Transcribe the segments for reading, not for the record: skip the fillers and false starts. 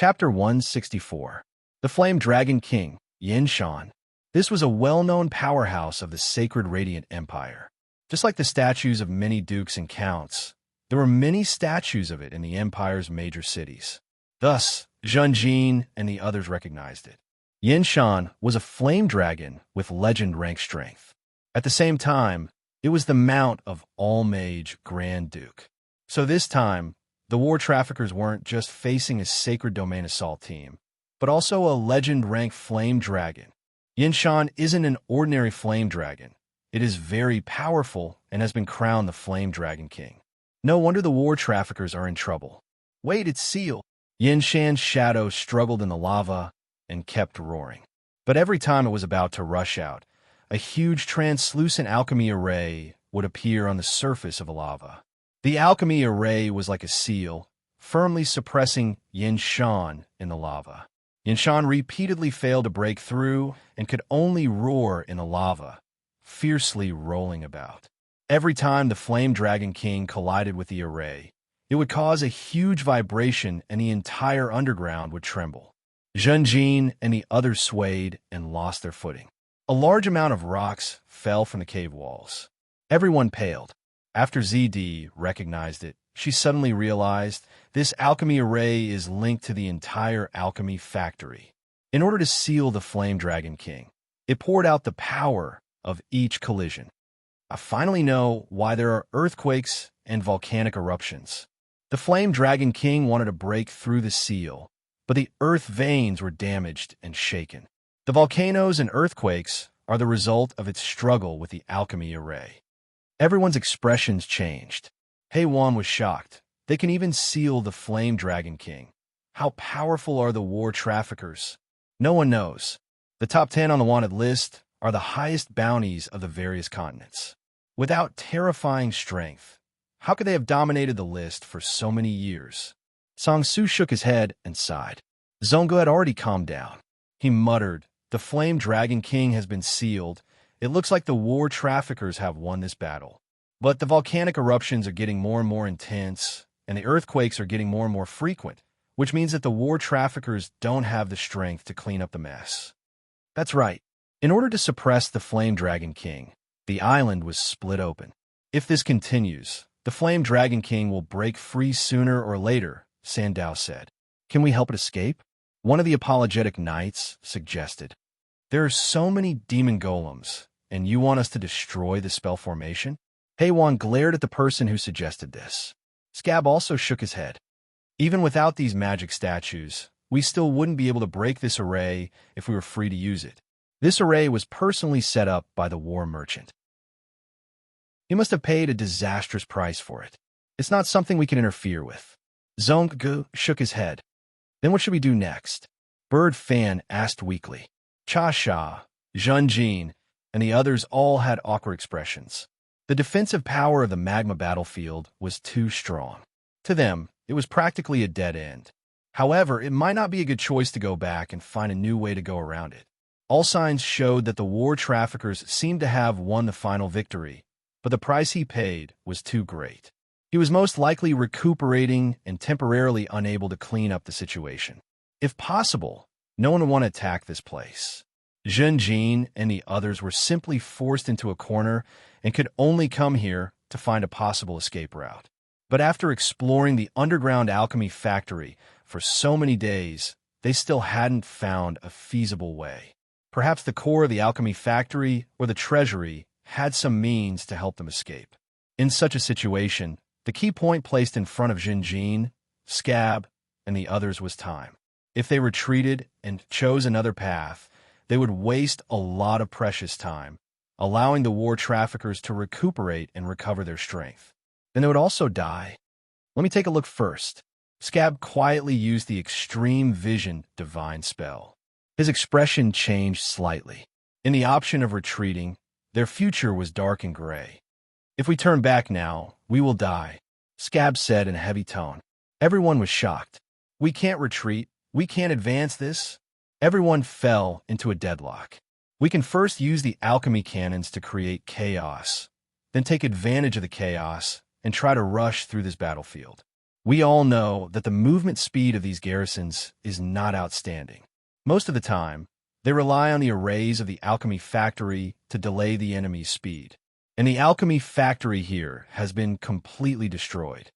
Chapter 164. The Flame Dragon King, Yin Shan. This was a well-known powerhouse of the sacred Radiant Empire. Just like the statues of many dukes and counts, there were many statues of it in the empire's major cities. Thus, Zhen Jin and the others recognized it. Yin Shan was a flame dragon with legend-rank strength. At the same time, it was the mount of all-mage Grand Duke. So this time, the war traffickers weren't just facing a sacred domain assault team, but also a legend-ranked flame dragon. Yin Shan isn't an ordinary flame dragon. It is very powerful and has been crowned the Flame Dragon King. No wonder the war traffickers are in trouble. Wait, it's sealed. Yin Shan's shadow struggled in the lava and kept roaring. But every time it was about to rush out, a huge translucent alchemy array would appear on the surface of the lava. The alchemy array was like a seal, firmly suppressing Yin Shan in the lava. Yin Shan repeatedly failed to break through and could only roar in the lava, fiercely rolling about. Every time the Flame Dragon King collided with the array, it would cause a huge vibration and the entire underground would tremble. Zhen Jin and the others swayed and lost their footing. A large amount of rocks fell from the cave walls. Everyone paled. After ZD recognized it, she suddenly realized this alchemy array is linked to the entire alchemy factory. In order to seal the Flame Dragon King, it poured out the power of each collision. I finally know why there are earthquakes and volcanic eruptions. The Flame Dragon King wanted to break through the seal, but the earth veins were damaged and shaken. The volcanoes and earthquakes are the result of its struggle with the alchemy array. Everyone's expressions changed. Wan was shocked. They can even seal the Flame Dragon King. How powerful are the war traffickers? No one knows. The top 10 on the wanted list are the highest bounties of the various continents. Without terrifying strength, how could they have dominated the list for so many years? Song Su shook his head and sighed. Zongo had already calmed down. He muttered, "The Flame Dragon King has been sealed. It looks like the war traffickers have won this battle. But the volcanic eruptions are getting more and more intense, and the earthquakes are getting more and more frequent, which means that the war traffickers don't have the strength to clean up the mess." That's right. In order to suppress the Flame Dragon King, the island was split open. If this continues, the Flame Dragon King will break free sooner or later, Sandao said. Can we help it escape? One of the apologetic knights suggested. There are so many demon golems, and you want us to destroy the spell formation? Wan glared at the person who suggested this. Scab also shook his head. Even without these magic statues, we still wouldn't be able to break this array if we were free to use it. This array was personally set up by the war merchant. He must have paid a disastrous price for it. It's not something we can interfere with. Zonggu shook his head. Then what should we do next? Bird Fan asked weakly. Cha Sha, Zhen Jin, and the others all had awkward expressions. The defensive power of the magma battlefield was too strong. To them, it was practically a dead end. However, it might not be a good choice to go back and find a new way to go around it. All signs showed that the war traffickers seemed to have won the final victory, but the price he paid was too great. He was most likely recuperating and temporarily unable to clean up the situation. If possible, no one would want to attack this place. Zhen Jin and the others were simply forced into a corner and could only come here to find a possible escape route. But after exploring the underground alchemy factory for so many days, they still hadn't found a feasible way. Perhaps the core of the alchemy factory or the treasury had some means to help them escape. In such a situation, the key point placed in front of Zhen Jin, Scab, and the others was time. If they retreated and chose another path, they would waste a lot of precious time, allowing the war traffickers to recuperate and recover their strength. Then they would also die. Let me take a look first. Scab quietly used the Extreme Vision Divine spell. His expression changed slightly. In the option of retreating, their future was dark and gray. If we turn back now, we will die, Scab said in a heavy tone. Everyone was shocked. We can't retreat. We can't advance this. Everyone fell into a deadlock. We can first use the alchemy cannons to create chaos, then take advantage of the chaos and try to rush through this battlefield. We all know that the movement speed of these garrisons is not outstanding. Most of the time, they rely on the arrays of the alchemy factory to delay the enemy's speed. And the alchemy factory here has been completely destroyed.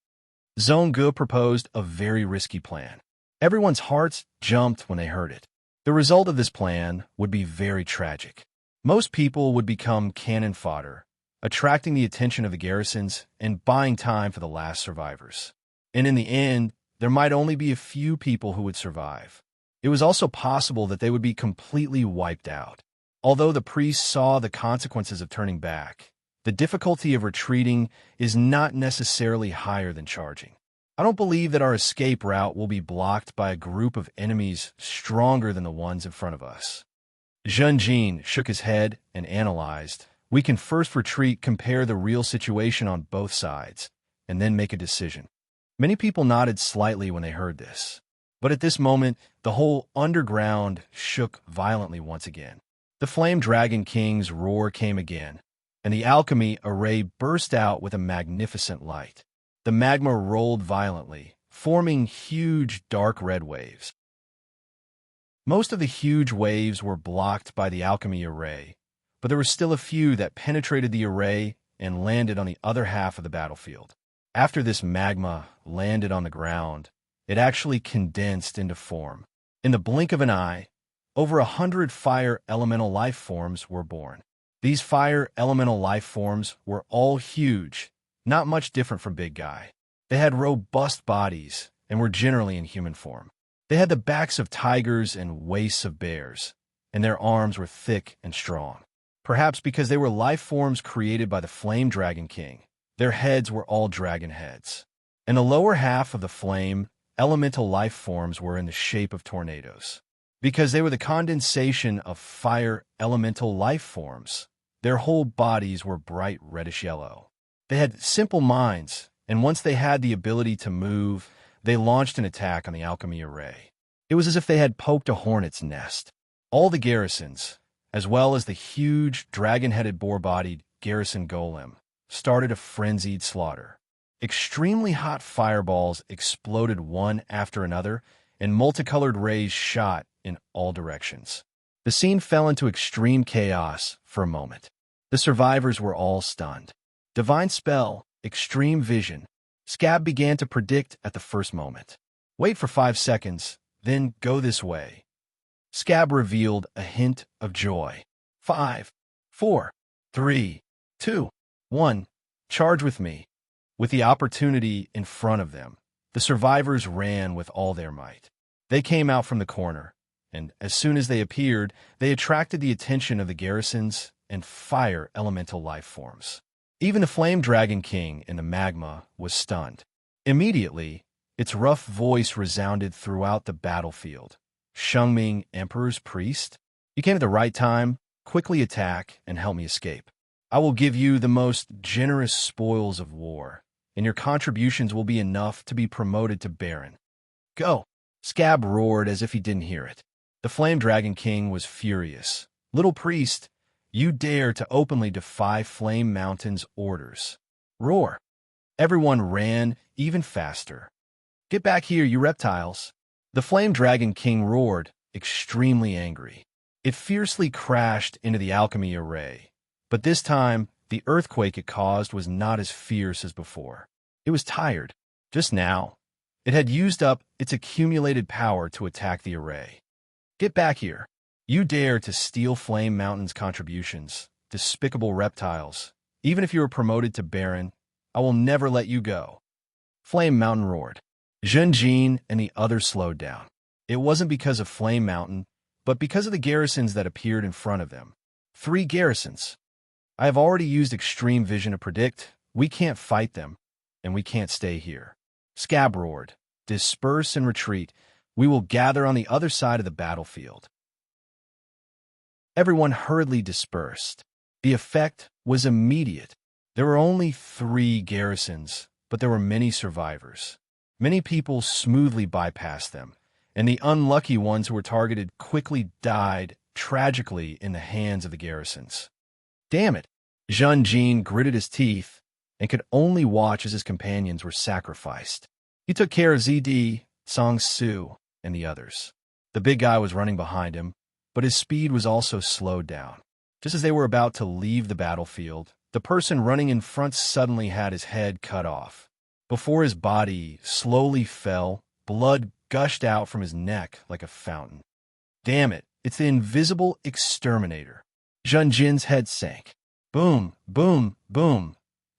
Zhongge proposed a very risky plan. Everyone's hearts jumped when they heard it. The result of this plan would be very tragic. Most people would become cannon fodder, attracting the attention of the garrisons and buying time for the last survivors. And in the end, there might only be a few people who would survive. It was also possible that they would be completely wiped out. Although the priests saw the consequences of turning back, the difficulty of retreating is not necessarily higher than charging. I don't believe that our escape route will be blocked by a group of enemies stronger than the ones in front of us. Zhen Jin shook his head and analyzed. We can first retreat, compare the real situation on both sides, and then make a decision. Many people nodded slightly when they heard this. But at this moment, the whole underground shook violently once again. The Flame Dragon King's roar came again, and the alchemy array burst out with a magnificent light. The magma rolled violently, forming huge dark red waves. Most of the huge waves were blocked by the alchemy array, but there were still a few that penetrated the array and landed on the other half of the battlefield. After this magma landed on the ground, it actually condensed into form. In the blink of an eye, over 100 fire elemental life forms were born. These fire elemental life forms were all huge, not much different from Big Guy. They had robust bodies and were generally in human form. They had the backs of tigers and waists of bears, and their arms were thick and strong. Perhaps because they were life forms created by the Flame Dragon King, their heads were all dragon heads. In the lower half of the flame, elemental life forms were in the shape of tornadoes. Because they were the condensation of fire elemental life forms, their whole bodies were bright reddish yellow. They had simple minds, and once they had the ability to move, they launched an attack on the alchemy array. It was as if they had poked a hornet's nest. All the garrisons, as well as the huge dragon-headed boar-bodied garrison golem, started a frenzied slaughter. Extremely hot fireballs exploded one after another, and multicolored rays shot in all directions. The scene fell into extreme chaos for a moment. The survivors were all stunned. Divine spell, extreme vision. Scab began to predict at the first moment. Wait for 5 seconds, then go this way. Scab revealed a hint of joy. 5, 4, 3, 2, 1. Charge with me. With the opportunity in front of them, the survivors ran with all their might. They came out from the corner, and as soon as they appeared, they attracted the attention of the garrisons and fire elemental life forms. Even the Flame Dragon King in the magma was stunned. Immediately, its rough voice resounded throughout the battlefield. Shengming, Emperor's priest, you came at the right time. Quickly attack and help me escape. I will give you the most generous spoils of war, and your contributions will be enough to be promoted to Baron. Go! Scab roared as if he didn't hear it. The Flame Dragon King was furious. Little priest, you dare to openly defy Flame Mountain's orders. Roar! Everyone ran even faster. Get back here, you reptiles! The Flame Dragon King roared, extremely angry. It fiercely crashed into the alchemy array. But this time, the earthquake it caused was not as fierce as before. It was tired. Just now, it had used up its accumulated power to attack the array. Get back here. You dare to steal Flame Mountain's contributions, despicable reptiles. Even if you are promoted to Baron, I will never let you go. Flame Mountain roared. Zhen Jin and the others slowed down. It wasn't because of Flame Mountain, but because of the garrisons that appeared in front of them. 3 garrisons. I have already used extreme vision to predict. We can't fight them, and we can't stay here. Scab roared. Disperse and retreat. We will gather on the other side of the battlefield. Everyone hurriedly dispersed. The effect was immediate. There were only 3 garrisons, but there were many survivors. Many people smoothly bypassed them, and the unlucky ones who were targeted quickly died tragically in the hands of the garrisons. Damn it! Zhen Jin gritted his teeth and could only watch as his companions were sacrificed. He took care of ZD, Song-Su, and the others. The big guy was running behind him, but his speed was also slowed down. Just as they were about to leave the battlefield, the person running in front suddenly had his head cut off. Before his body slowly fell, blood gushed out from his neck like a fountain. Damn it, it's the invisible exterminator. Zhun Jin's head sank. Boom, boom, boom.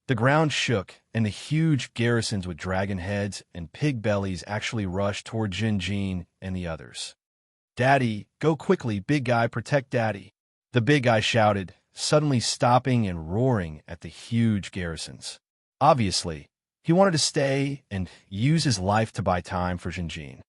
The ground shook, and the huge garrisons with dragon heads and pig bellies actually rushed toward Jin Jin and the others. Daddy, go quickly, big guy, protect Daddy. The big guy shouted, suddenly stopping and roaring at the huge garrisons. Obviously, he wanted to stay and use his life to buy time for Jin Jin.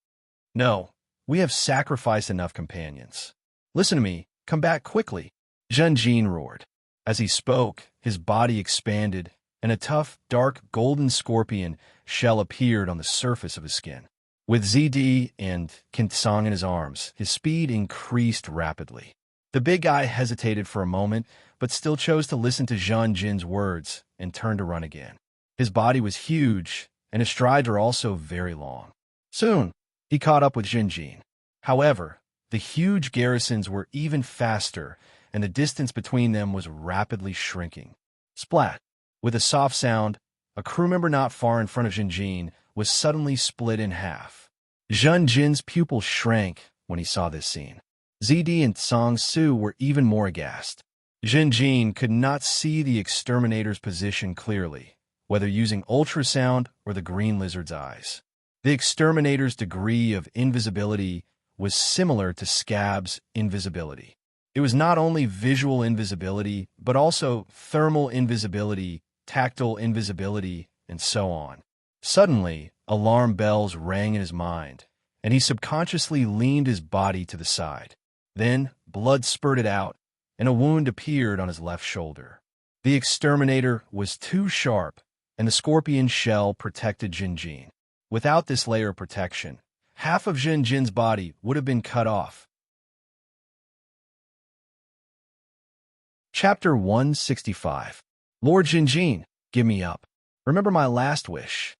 No, we have sacrificed enough companions. Listen to me, come back quickly. Jin Jin roared. As he spoke, his body expanded, and a tough, dark, golden scorpion shell appeared on the surface of his skin. With ZD and Kintsong in his arms, his speed increased rapidly. The big guy hesitated for a moment, but still chose to listen to Zhun Jin's words and turned to run again. His body was huge, and his strides were also very long. Soon, he caught up with Jin Jin. However, the huge garrisons were even faster, and the distance between them was rapidly shrinking. Splat! With a soft sound, a crew member not far in front of Jin Jin was suddenly split in half. Zhun Jin's pupil shrank when he saw this scene. ZD and Song-Su were even more aghast. Jin Jin could not see the exterminator's position clearly, whether using ultrasound or the green lizard's eyes. The exterminator's degree of invisibility was similar to Scab's invisibility. It was not only visual invisibility, but also thermal invisibility, tactile invisibility, and so on. Suddenly, alarm bells rang in his mind, and he subconsciously leaned his body to the side. Then, blood spurted out, and a wound appeared on his left shoulder. The exterminator was too sharp, and the scorpion shell protected Jin Jin. Without this layer of protection, half of Jin Jin's body would have been cut off. Chapter 165. Lord Jin Jin, give me up. Remember my last wish.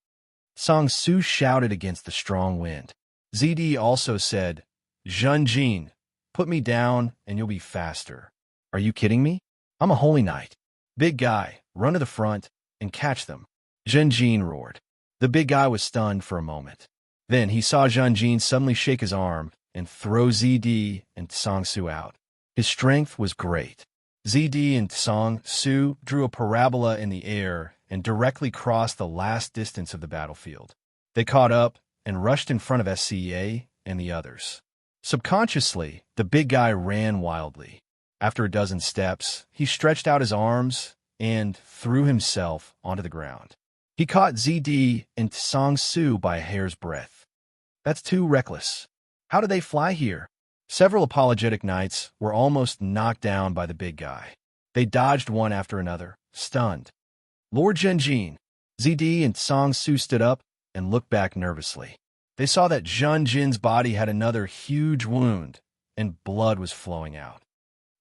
Song-Su shouted against the strong wind. ZD also said, Jin Jin, put me down and you'll be faster. Are you kidding me? I'm a holy knight. Big guy, run to the front and catch them. Jin Jin roared. The big guy was stunned for a moment. Then he saw Jin Jin suddenly shake his arm and throw ZD and Song-Su out. His strength was great. ZD and Song-Su drew a parabola in the air and directly crossed the last distance of the battlefield. They caught up and rushed in front of SCA and the others. Subconsciously, the big guy ran wildly. After a dozen steps, he stretched out his arms and threw himself onto the ground. He caught ZD and Song-Su by a hair's breadth. That's too reckless. How did they fly here? Several apologetic knights were almost knocked down by the big guy. They dodged one after another, stunned. Lord Jin Jin, ZD and Song-Su stood up and looked back nervously. They saw that Jin Jin's body had another huge wound, and blood was flowing out.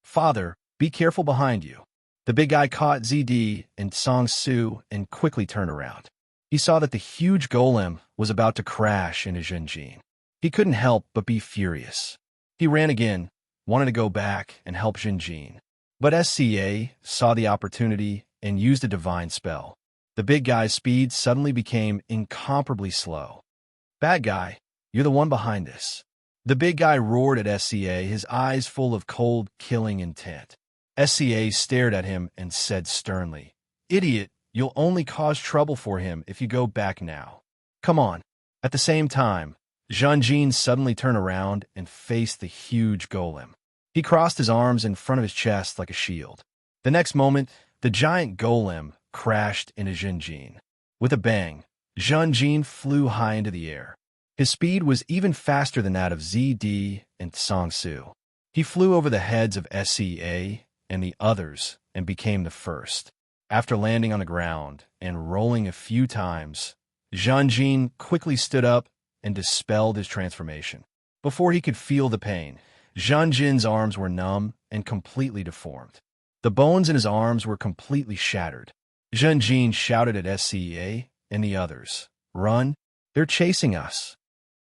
Father, be careful behind you. The big guy caught ZD and Song-Su and quickly turned around. He saw that the huge golem was about to crash into Jin Jin. He couldn't help but be furious. He ran again, wanted to go back and help Jin Jin. But SCA saw the opportunity and used a divine spell. The big guy's speed suddenly became incomparably slow. Bad guy, you're the one behind this. The big guy roared at SCA, his eyes full of cold, killing intent. SCA stared at him and said sternly, Idiot, you'll only cause trouble for him if you go back now. Come on. At the same time, Jin Jin suddenly turned around and faced the huge golem. He crossed his arms in front of his chest like a shield. The next moment, the giant golem crashed into Jin Jin. With a bang, Jin Jin flew high into the air. His speed was even faster than that of ZD and Song-Su. He flew over the heads of SCA and the others and became the first. After landing on the ground and rolling a few times, Jin Jin quickly stood up and dispelled his transformation. Before he could feel the pain, Jin Jin's arms were numb and completely deformed. The bones in his arms were completely shattered. Jin Jin shouted at SCA and the others, Run! They're chasing us.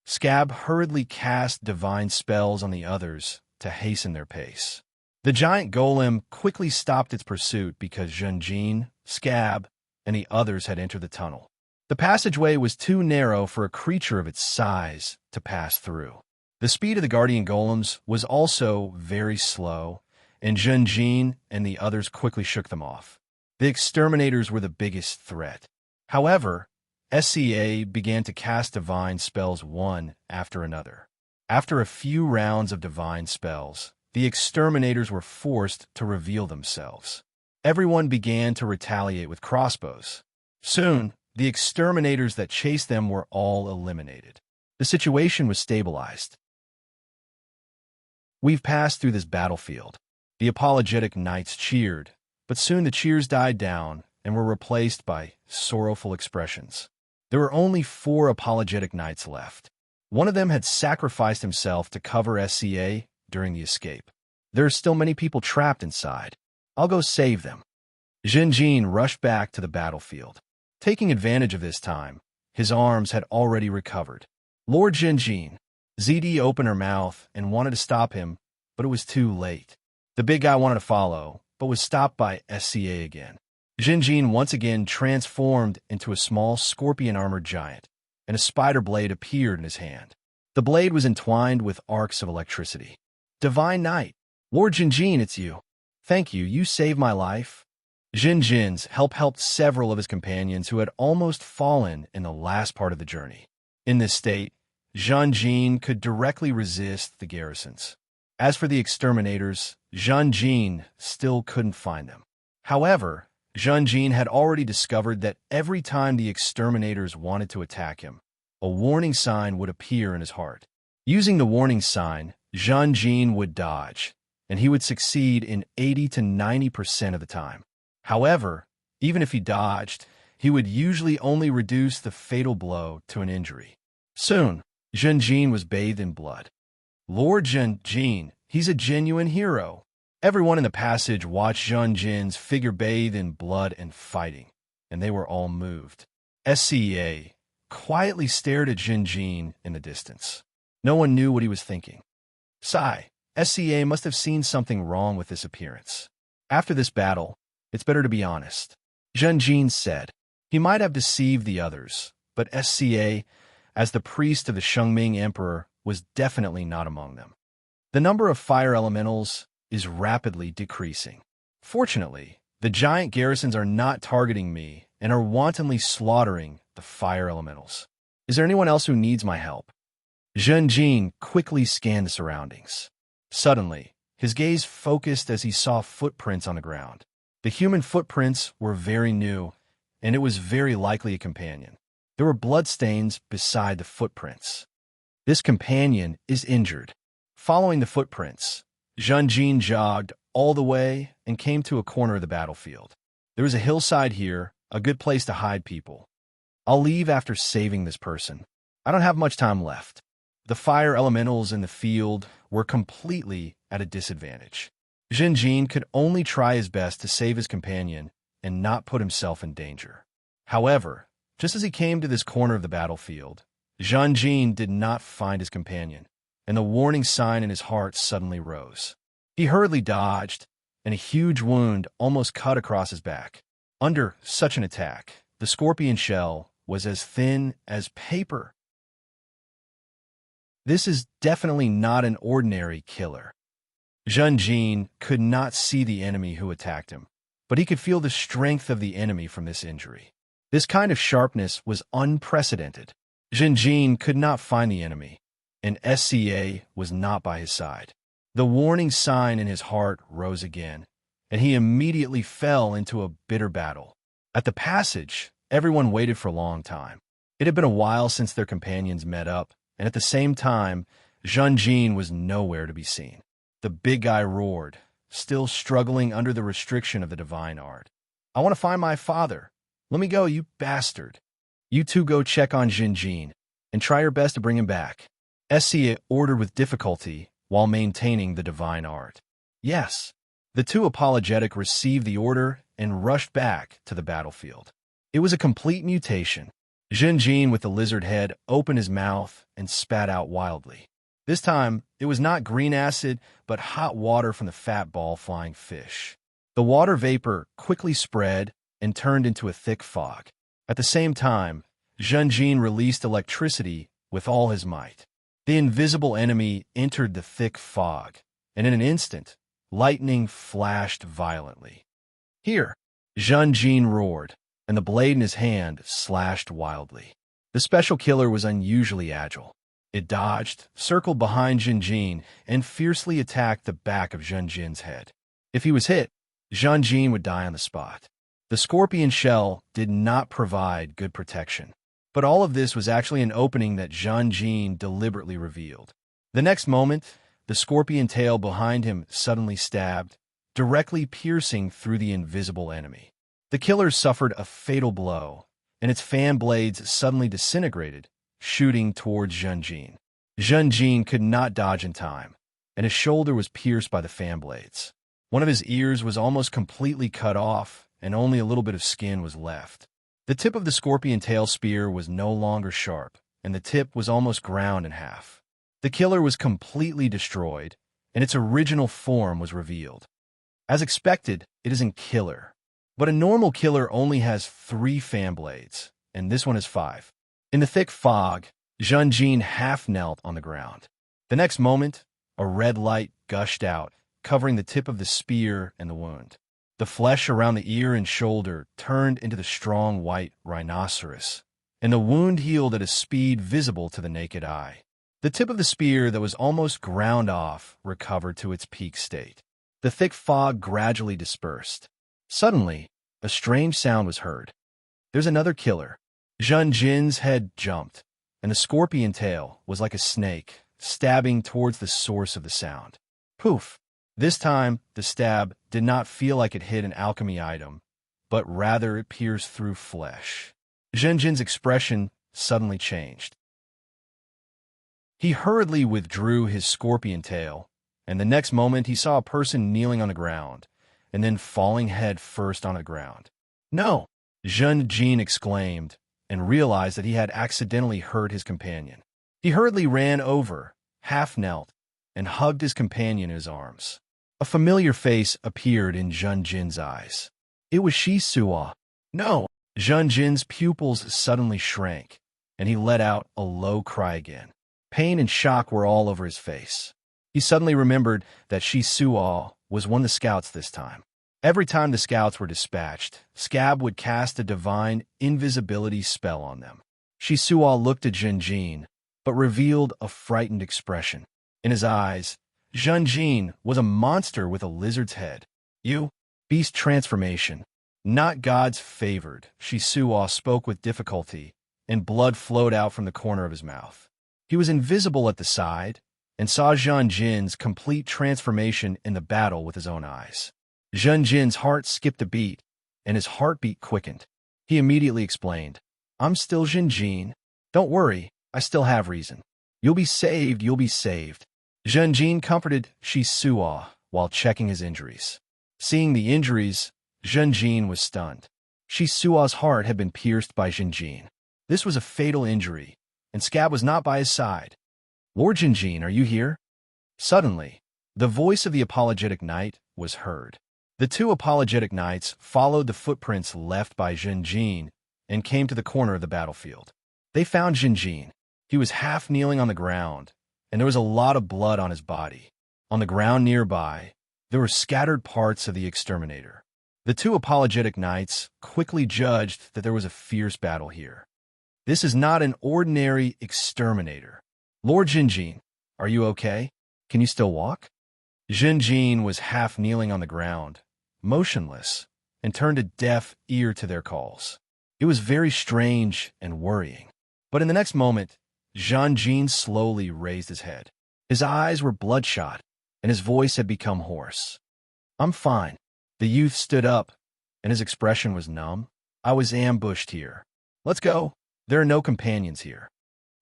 Scab hurriedly cast divine spells on the others to hasten their pace. The giant golem quickly stopped its pursuit because Junjin, Scab, and the others had entered the tunnel. The passageway was too narrow for a creature of its size to pass through. The speed of the guardian golems was also very slow, and Junjin and the others quickly shook them off. The exterminators were the biggest threat. However, SCA began to cast divine spells one after another. After a few rounds of divine spells, the exterminators were forced to reveal themselves. Everyone began to retaliate with crossbows. Soon, the exterminators that chased them were all eliminated. The situation was stabilized. We've passed through this battlefield. The apologetic knights cheered, but soon the cheers died down and were replaced by sorrowful expressions. There were only 4 apologetic knights left. One of them had sacrificed himself to cover SCA during the escape. There are still many people trapped inside. I'll go save them. Jinjin rushed back to the battlefield. Taking advantage of this time, his arms had already recovered. Lord Jinjin. ZD opened her mouth and wanted to stop him, but it was too late. The big guy wanted to follow, but was stopped by SCA again. Jinjin once again transformed into a small scorpion-armored giant, and a spider blade appeared in his hand. The blade was entwined with arcs of electricity. Divine Knight! Lord Jinjin, it's you. Thank you, you saved my life. Jinjin's help helped several of his companions who had almost fallen in the last part of the journey. In this state, Jinjin could directly resist the garrisons. As for the exterminators, Jinjin still couldn't find them. However, Jinjin had already discovered that every time the exterminators wanted to attack him, a warning sign would appear in his heart. Using the warning sign, Jinjin would dodge, and he would succeed in 80 to 90% of the time. However, even if he dodged, he would usually only reduce the fatal blow to an injury. Soon, Jinjin was bathed in blood. Lord Jinjin, he's a genuine hero. Everyone in the passage watched Jinjin's figure bathed in blood and fighting, and they were all moved. SCA quietly stared at Jinjin in the distance. No one knew what he was thinking. Sigh, SCA must have seen something wrong with this appearance. After this battle, it's better to be honest. Jinjin said. He might have deceived the others, but SCA, as the priest of the Shengming Emperor, was definitely not among them. The number of fire elementals is rapidly decreasing. Fortunately, the giant garrisons are not targeting me and are wantonly slaughtering the fire elementals. Is there anyone else who needs my help? Jinjin quickly scanned the surroundings. Suddenly, his gaze focused as he saw footprints on the ground. The human footprints were very new, and it was very likely a companion. There were bloodstains beside the footprints. This companion is injured. Following the footprints, Jinjin jogged all the way and came to a corner of the battlefield. There was a hillside here, a good place to hide people. I'll leave after saving this person. I don't have much time left. The fire elementals in the field were completely at a disadvantage. Jinjin could only try his best to save his companion and not put himself in danger. However, just as he came to this corner of the battlefield, Jinjin did not find his companion, and the warning sign in his heart suddenly rose. He hurriedly dodged, and a huge wound almost cut across his back. Under such an attack, the scorpion shell was as thin as paper. This is definitely not an ordinary killer. Jinjin could not see the enemy who attacked him, but he could feel the strength of the enemy from this injury. This kind of sharpness was unprecedented. Jinjin could not find the enemy, and SCA was not by his side. The warning sign in his heart rose again, and he immediately fell into a bitter battle. At the passage, everyone waited for a long time. It had been a while since their companions met up, and at the same time, Jinjin was nowhere to be seen. The big guy roared, still struggling under the restriction of the divine art. I want to find my father. Let me go, you bastard. You two go check on Jinjin, and try your best to bring him back. SCA ordered with difficulty while maintaining the divine art. Yes. The two apologetic received the order and rushed back to the battlefield. It was a complete mutation. Jin with the lizard head opened his mouth and spat out wildly. This time, it was not green acid, but hot water from the fat ball flying fish. The water vapor quickly spread and turned into a thick fog. At the same time, Jin released electricity with all his might. The invisible enemy entered the thick fog, and in an instant, lightning flashed violently. Here, Jin roared, and the blade in his hand slashed wildly. The special killer was unusually agile. It dodged, circled behind Jin, and fiercely attacked the back of Jin's head. If he was hit, Jin would die on the spot. The scorpion shell did not provide good protection. But all of this was actually an opening that Jin deliberately revealed. The next moment, the scorpion tail behind him suddenly stabbed, directly piercing through the invisible enemy. The killer suffered a fatal blow, and its fan blades suddenly disintegrated, shooting towards Jin. Jin could not dodge in time, and his shoulder was pierced by the fan blades. One of his ears was almost completely cut off, and only a little bit of skin was left. The tip of the scorpion tail spear was no longer sharp, and the tip was almost ground in half. The killer was completely destroyed, and its original form was revealed. As expected, it isn't killer. But a normal killer only has 3 fan blades, and this one has 5. In the thick fog, Jin half knelt on the ground. The next moment, a red light gushed out, covering the tip of the spear and the wound. The flesh around the ear and shoulder turned into the strong white rhinoceros, and the wound healed at a speed visible to the naked eye. The tip of the spear that was almost ground off recovered to its peak state. The thick fog gradually dispersed. Suddenly, a strange sound was heard. There's another killer. Jin's head jumped, and the scorpion tail was like a snake, stabbing towards the source of the sound. Poof! This time, the stab did not feel like it hit an alchemy item, but rather it pierced through flesh. Jin's expression suddenly changed. He hurriedly withdrew his scorpion tail, and the next moment he saw a person kneeling on the ground, and then falling head first on the ground. "No!" Jin exclaimed, and realized that he had accidentally hurt his companion. He hurriedly ran over, half knelt, and hugged his companion in his arms. A familiar face appeared in Jin's eyes. It was Suwa. "No!" Jin's pupils suddenly shrank, and he let out a low cry again. Pain and shock were all over his face. He suddenly remembered that Suwa was one of the scouts this time. Every time the scouts were dispatched, Scab would cast a divine invisibility spell on them. Suwa looked at Jin, but revealed a frightened expression. In his eyes, Jin was a monster with a lizard's head. "You? Beast transformation. Not God's favored," Suwa spoke with difficulty, and blood flowed out from the corner of his mouth. He was invisible at the side, and saw Jin's complete transformation in the battle with his own eyes. Jin's heart skipped a beat, and his heartbeat quickened. He immediately explained, "I'm still Jin. Don't worry, I still have reason. You'll be saved, you'll be saved." Jin comforted Suwa while checking his injuries. Seeing the injuries, Jin was stunned. Suwa's heart had been pierced by Jin. This was a fatal injury, and Scab was not by his side. "Lord Jin, are you here?" Suddenly, the voice of the apologetic knight was heard. The 2 apologetic knights followed the footprints left by Jin and came to the corner of the battlefield. They found Jin. He was half kneeling on the ground, and there was a lot of blood on his body. On the ground nearby, there were scattered parts of the exterminator. The 2 apologetic knights quickly judged that there was a fierce battle here. "This is not an ordinary exterminator. Lord Jin, are you okay? Can you still walk?" Jin was half kneeling on the ground, motionless, and turned a deaf ear to their calls. It was very strange and worrying. But in the next moment, Jin slowly raised his head. His eyes were bloodshot, and his voice had become hoarse. "I'm fine." The youth stood up, and his expression was numb. "I was ambushed here. Let's go. There are no companions here."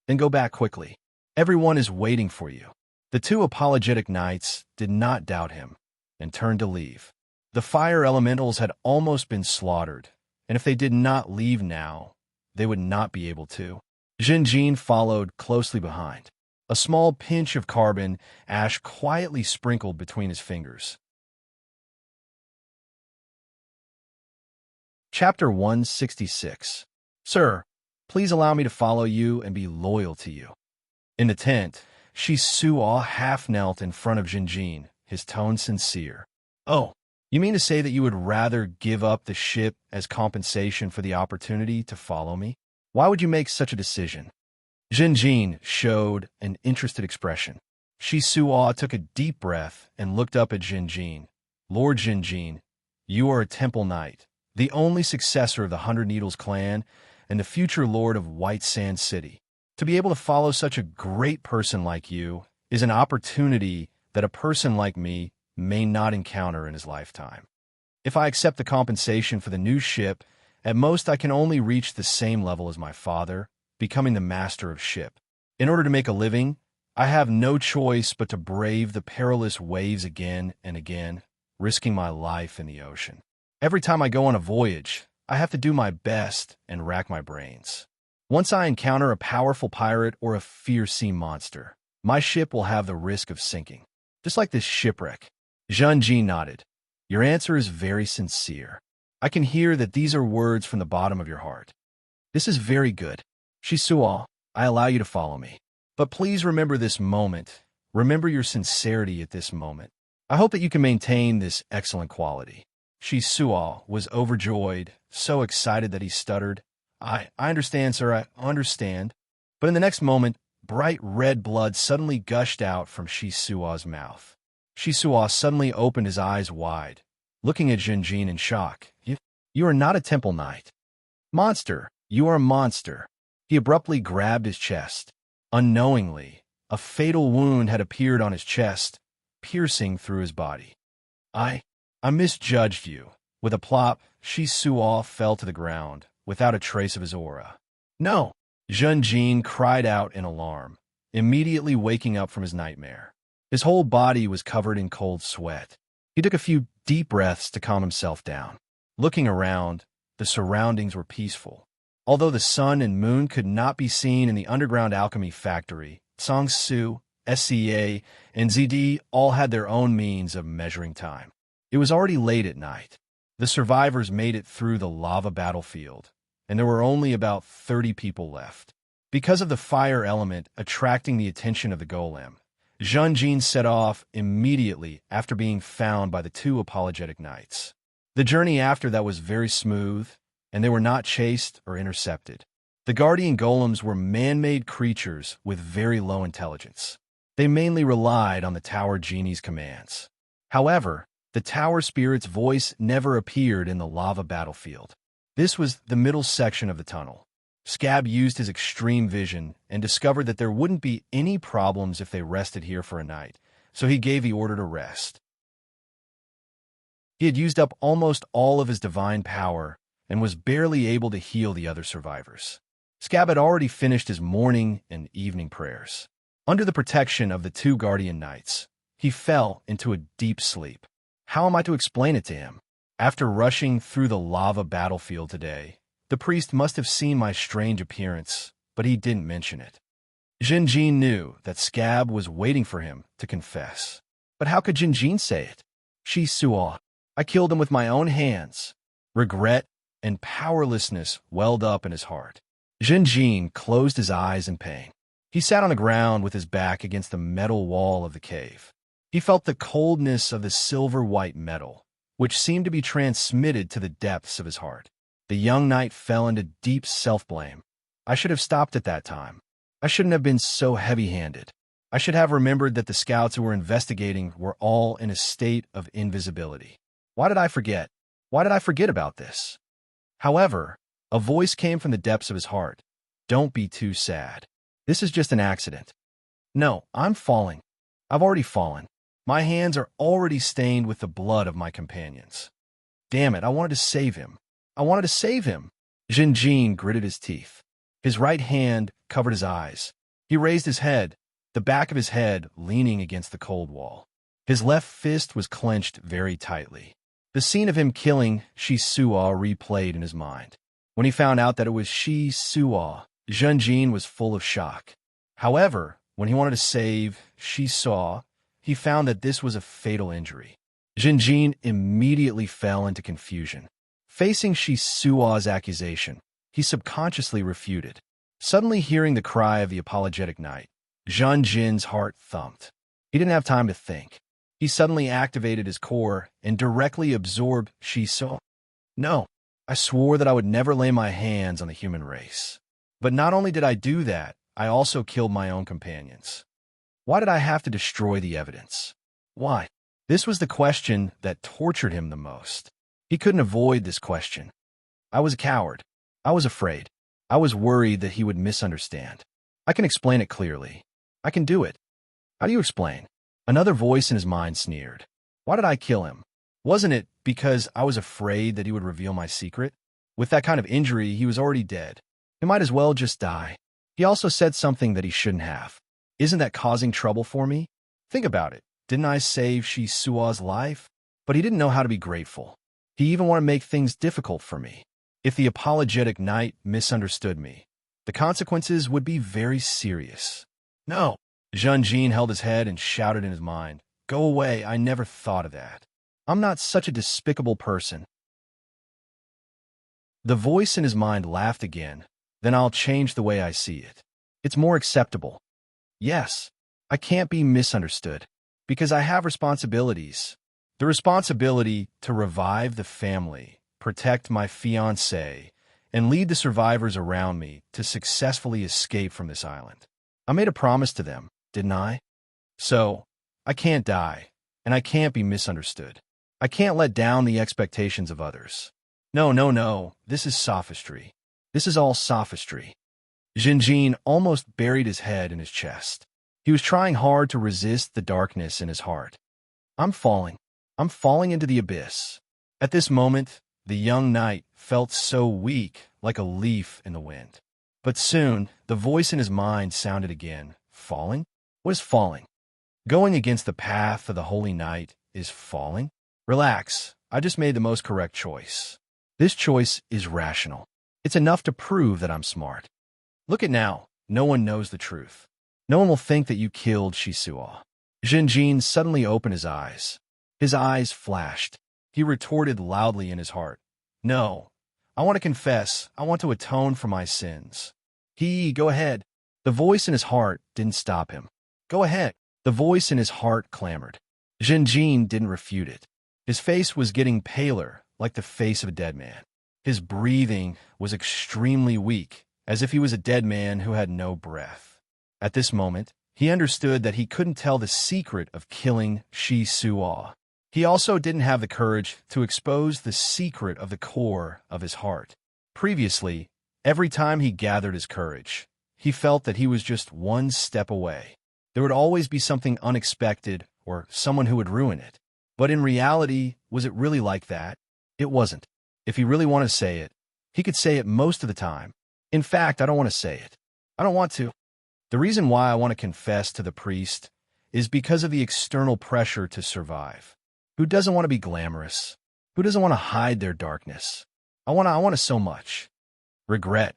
"Then go back quickly. Everyone is waiting for you." The 2 apologetic knights did not doubt him, and turned to leave. The fire elementals had almost been slaughtered, and if they did not leave now, they would not be able to. Jinjin followed closely behind, a small pinch of carbon ash quietly sprinkled between his fingers. Chapter 166. Sir, please allow me to follow you and be loyal to you. In the tent, Shi Suo half knelt in front of Jinjin, his tone sincere. Oh, you mean to say that you would rather give up the ship as compensation for the opportunity to follow me? Why would you make such a decision? Jinjin showed an interested expression. Shi Suo took a deep breath and looked up at Jinjin. Lord Jinjin, you are a temple knight, the only successor of the Hundred Needles clan and the future lord of White Sand City. To be able to follow such a great person like you is an opportunity that a person like me may not encounter in his lifetime. If I accept the compensation for the new ship, at most I can only reach the same level as my father, becoming the master of ship. In order to make a living, I have no choice but to brave the perilous waves again and again, risking my life in the ocean. Every time I go on a voyage, I have to do my best and rack my brains. Once I encounter a powerful pirate or a fierce sea monster, my ship will have the risk of sinking. Just like this shipwreck. Jinjin nodded. Your answer is very sincere. I can hear that these are words from the bottom of your heart. This is very good. Shi Suo, I allow you to follow me. But please remember this moment. Remember your sincerity at this moment. I hope that you can maintain this excellent quality. Shi Suo was overjoyed, so excited that he stuttered. I understand, sir, I understand. But in the next moment, bright red blood suddenly gushed out from Shi Suo's mouth. Shi Suo suddenly opened his eyes wide, looking at Jinjin in shock. You are not a temple knight. Monster, you are a monster. He abruptly grabbed his chest. Unknowingly, a fatal wound had appeared on his chest, piercing through his body. I misjudged you. With a plop, Shi Suo fell to the ground, without a trace of his aura. No! Jinjin cried out in alarm, immediately waking up from his nightmare. His whole body was covered in cold sweat. He took a few deep breaths to calm himself down. Looking around, the surroundings were peaceful. Although the sun and moon could not be seen in the underground alchemy factory, Sangsu, SCA, and ZD all had their own means of measuring time. It was already late at night. The survivors made it through the lava battlefield, and there were only about 30 people left. Because of the fire element attracting the attention of the golem, Jinjin set off immediately after being found by the two apologetic knights. The journey after that was very smooth, and they were not chased or intercepted. The guardian golems were man-made creatures with very low intelligence. They mainly relied on the tower genie's commands. However, the tower spirit's voice never appeared in the lava battlefield. This was the middle section of the tunnel. Scab used his extreme vision and discovered that there wouldn't be any problems if they rested here for a night, so he gave the order to rest. He had used up almost all of his divine power and was barely able to heal the other survivors. Scab had already finished his morning and evening prayers. Under the protection of the two guardian knights, he fell into a deep sleep. How am I to explain it to him? After rushing through the lava battlefield today, the priest must have seen my strange appearance, but he didn't mention it. Jinjin knew that Scab was waiting for him to confess. But how could Jinjin say it? Shi Suo, I killed him with my own hands. Regret and powerlessness welled up in his heart. Jinjin closed his eyes in pain. He sat on the ground with his back against the metal wall of the cave. He felt the coldness of the silver-white metal, which seemed to be transmitted to the depths of his heart. The young knight fell into deep self-blame. I should have stopped at that time. I shouldn't have been so heavy-handed. I should have remembered that the scouts who were investigating were all in a state of invisibility. Why did I forget? Why did I forget about this? However, a voice came from the depths of his heart. Don't be too sad. This is just an accident. No, I'm falling. I've already fallen. My hands are already stained with the blood of my companions. Damn it, I wanted to save him. I wanted to save him. Jinjin gritted his teeth. His right hand covered his eyes. He raised his head, the back of his head leaning against the cold wall. His left fist was clenched very tightly. The scene of him killing Shi Suo replayed in his mind. When he found out that it was Shi Suo, Zhenjin was full of shock. However, when he wanted to save Shi Suo, he found that this was a fatal injury. Zhenjin immediately fell into confusion. Facing Shi Suo's accusation, he subconsciously refuted. Suddenly hearing the cry of the apologetic knight, Zhenjin's heart thumped. He didn't have time to think. He suddenly activated his core and directly absorbed Shi Suo. No, I swore that I would never lay my hands on the human race. But not only did I do that, I also killed my own companions. Why did I have to destroy the evidence? Why? This was the question that tortured him the most. He couldn't avoid this question. I was a coward. I was afraid. I was worried that he would misunderstand. I can explain it clearly. I can do it. How do you explain? Another voice in his mind sneered. Why did I kill him? Wasn't it because I was afraid that he would reveal my secret? With that kind of injury, he was already dead. He might as well just die. He also said something that he shouldn't have. Isn't that causing trouble for me? Think about it. Didn't I save Shi Suo's life? But he didn't know how to be grateful. He even wanted to make things difficult for me. If the apologetic knight misunderstood me, the consequences would be very serious. No. Zhenjin held his head and shouted in his mind, Go away, I never thought of that. I'm not such a despicable person. The voice in his mind laughed again. Then I'll change the way I see it. It's more acceptable. Yes, I can't be misunderstood, because I have responsibilities. The responsibility to revive the family, protect my fiancée, and lead the survivors around me to successfully escape from this island. I made a promise to them, didn't I? So, I can't die, and I can't be misunderstood. I can't let down the expectations of others. No, this is sophistry. This is all sophistry. Zhenjin almost buried his head in his chest. He was trying hard to resist the darkness in his heart. I'm falling into the abyss. At this moment, the young knight felt so weak, like a leaf in the wind. But soon, the voice in his mind sounded again. Falling? What is falling? Going against the path of the holy knight is falling? Relax, I just made the most correct choice. This choice is rational. It's enough to prove that I'm smart. Look at now, no one knows the truth. No one will think that you killed Shi Suo. Zhenjin suddenly opened his eyes. His eyes flashed. He retorted loudly in his heart. No, I want to confess. I want to atone for my sins. Go ahead. The voice in his heart didn't stop him. Go ahead. The voice in his heart clamored. Zhenjin didn't refute it. His face was getting paler, like the face of a dead man. His breathing was extremely weak, as if he was a dead man who had no breath. At this moment, he understood that he couldn't tell the secret of killing Shi Suo. He also didn't have the courage to expose the secret of the core of his heart. Previously, every time he gathered his courage, he felt that he was just one step away. There would always be something unexpected or someone who would ruin it. But in reality, was it really like that? It wasn't. If he really wanted to say it, he could say it most of the time. In fact, I don't want to say it. I don't want to. The reason why I want to confess to the priest is because of the external pressure to survive. Who doesn't want to be glamorous? Who doesn't want to hide their darkness? I want to so much. Regret,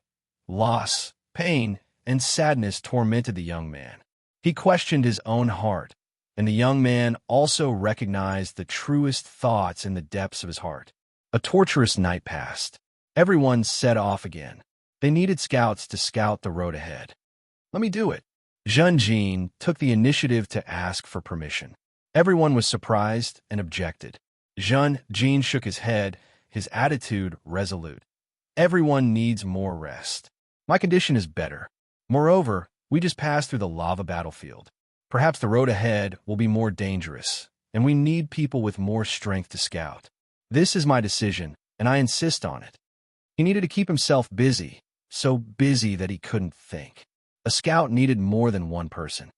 loss, pain, and sadness tormented the young man. He questioned his own heart, and the young man also recognized the truest thoughts in the depths of his heart. A torturous night passed. Everyone set off again. They needed scouts to scout the road ahead. Let me do it. Zhenjin took the initiative to ask for permission. Everyone was surprised and objected. Zhenjin shook his head, his attitude resolute. Everyone needs more rest. My condition is better. Moreover, we just passed through the lava battlefield. Perhaps the road ahead will be more dangerous, and we need people with more strength to scout. This is my decision, and I insist on it. He needed to keep himself busy, so busy that he couldn't think. A scout needed more than one person.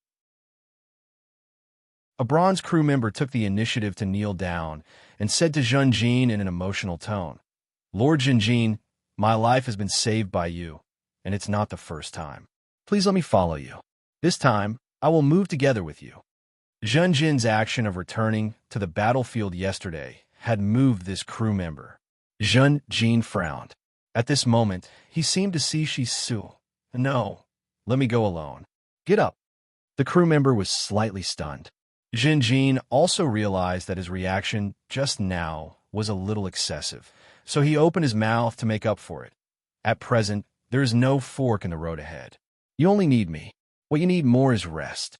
A bronze crew member took the initiative to kneel down and said to Zhenjin in an emotional tone, Lord Zhenjin, my life has been saved by you, and it's not the first time. Please let me follow you. This time, I will move together with you. Zhenjin's action of returning to the battlefield yesterday had moved this crew member. Zhenjin frowned. At this moment, he seemed to see Shisu. No, let me go alone. Get up. The crew member was slightly stunned. Jinjin also realized that his reaction just now was a little excessive, so he opened his mouth to make up for it. At present, there is no fork in the road ahead. You only need me. What you need more is rest.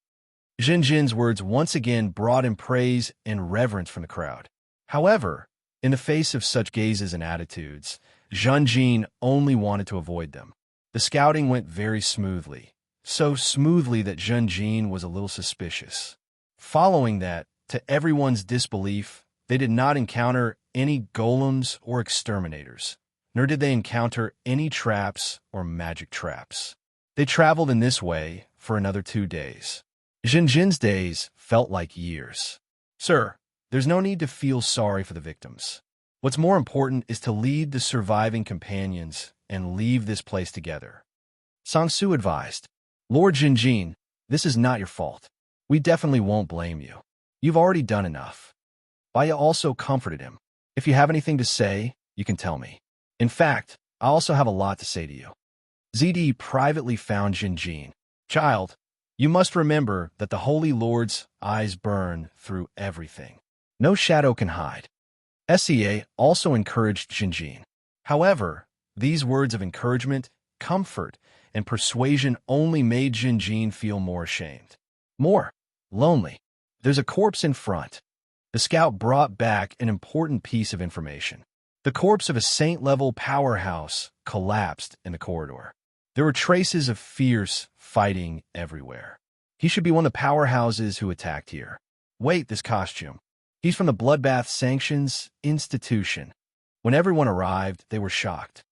Jinjin's words once again brought him praise and reverence from the crowd. However, in the face of such gazes and attitudes, Jinjin only wanted to avoid them. The scouting went very smoothly, so smoothly that Jinjin was a little suspicious. Following that, to everyone's disbelief, they did not encounter any golems or exterminators, nor did they encounter any traps or magic traps. They traveled in this way for another 2 days. Jinjin's days felt like years. Sir, there's no need to feel sorry for the victims. What's more important is to lead the surviving companions and leave this place together. Sangsu advised, Lord Jinjin, this is not your fault. We definitely won't blame you. You've already done enough. Baya also comforted him. If you have anything to say, you can tell me. In fact, I also have a lot to say to you. ZD privately found Jinjin. Child, you must remember that the Holy Lord's eyes burn through everything. No shadow can hide. SEA also encouraged Jinjin. However, these words of encouragement, comfort, and persuasion only made Jinjin feel more ashamed. More lonely. There's a corpse in front. The scout brought back an important piece of information. The corpse of a saint-level powerhouse collapsed in the corridor. There were traces of fierce fighting everywhere. He should be one of the powerhouses who attacked here. Wait, this costume. He's from the Bloodbath Sanctions Institution. When everyone arrived, they were shocked.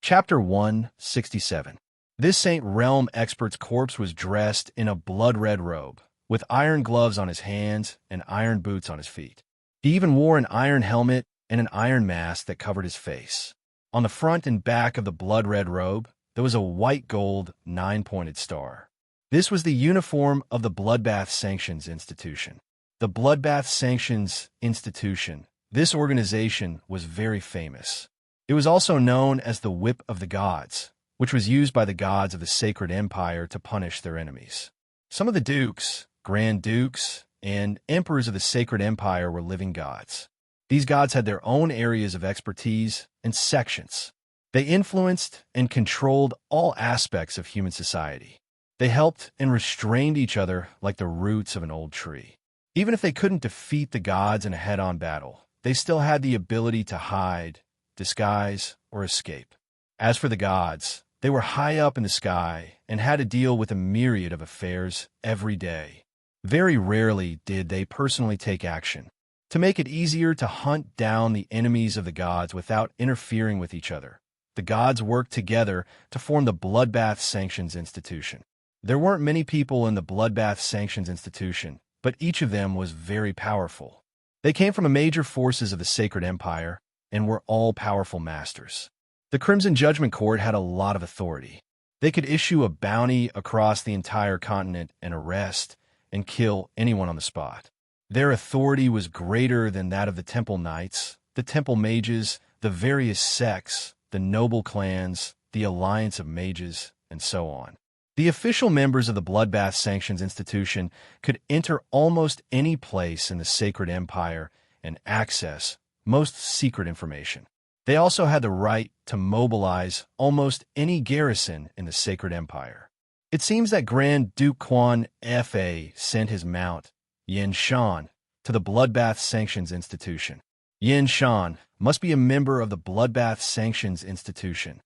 Chapter 167. This Saint Realm expert's corpse was dressed in a blood-red robe, with iron gloves on his hands and iron boots on his feet. He even wore an iron helmet and an iron mask that covered his face. On the front and back of the blood-red robe, there was a white-gold, 9-pointed star. This was the uniform of the Bloodbath Sanctions Institution. The Bloodbath Sanctions Institution, this organization was very famous. It was also known as the Whip of the Gods, which was used by the gods of the Sacred Empire to punish their enemies. Some of the dukes, grand dukes, and emperors of the Sacred Empire were living gods. These gods had their own areas of expertise and sections. They influenced and controlled all aspects of human society. They helped and restrained each other like the roots of an old tree. Even if they couldn't defeat the gods in a head-on battle, they still had the ability to hide, disguise, or escape. As for the gods, they were high up in the sky and had to deal with a myriad of affairs every day. Very rarely did they personally take action. To make it easier to hunt down the enemies of the gods without interfering with each other, the gods worked together to form the Bloodbath Sanctions Institution. There weren't many people in the Bloodbath Sanctions Institution, but each of them was very powerful. They came from the major forces of the Sacred Empire and were all powerful masters. The Crimson Judgment Court had a lot of authority. They could issue a bounty across the entire continent and arrest and kill anyone on the spot. Their authority was greater than that of the Temple Knights, the Temple Mages, the various sects, the noble clans, the Alliance of Mages, and so on. The official members of the Bloodbath Sanctions Institution could enter almost any place in the Sacred Empire and access most secret information. They also had the right to mobilize almost any garrison in the Sacred Empire. It seems that Grand Duke Quan Fa sent his mount, Yin Shan, to the Bloodbath Sanctions Institution. Yin Shan must be a member of the Bloodbath Sanctions Institution.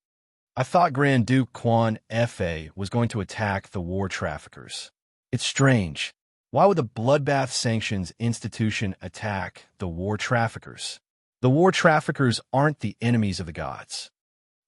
I thought Grand Duke Quan Fa was going to attack the war traffickers. It's strange. Why would the Bloodbath Sanctions Institution attack the war traffickers? The war traffickers aren't the enemies of the gods.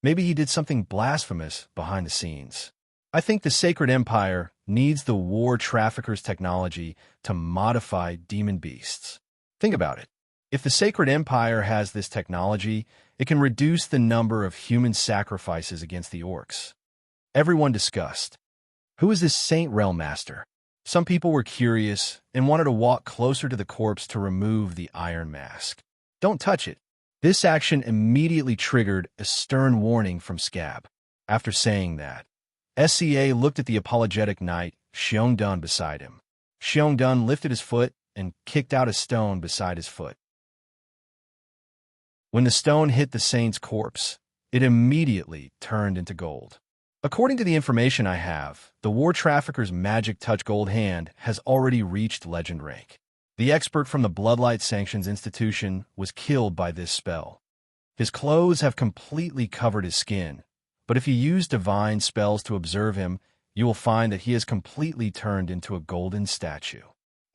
Maybe he did something blasphemous behind the scenes. I think the Sacred Empire needs the war traffickers' technology to modify demon beasts. Think about it. If the Sacred Empire has this technology, it can reduce the number of human sacrifices against the orcs. Everyone discussed. Who is this Saint Realm Master? Some people were curious and wanted to walk closer to the corpse to remove the iron mask. Don't touch it. This action immediately triggered a stern warning from Scab. After saying that, SCA looked at the apologetic knight, Xiongdun, beside him. Xiongdun lifted his foot and kicked out a stone beside his foot. When the stone hit the saint's corpse, it immediately turned into gold. According to the information I have, the war trafficker's magic touch gold hand has already reached legend rank. The expert from the Bloodlight Sanctions Institution was killed by this spell. His clothes have completely covered his skin, but if you use divine spells to observe him, you will find that he has completely turned into a golden statue.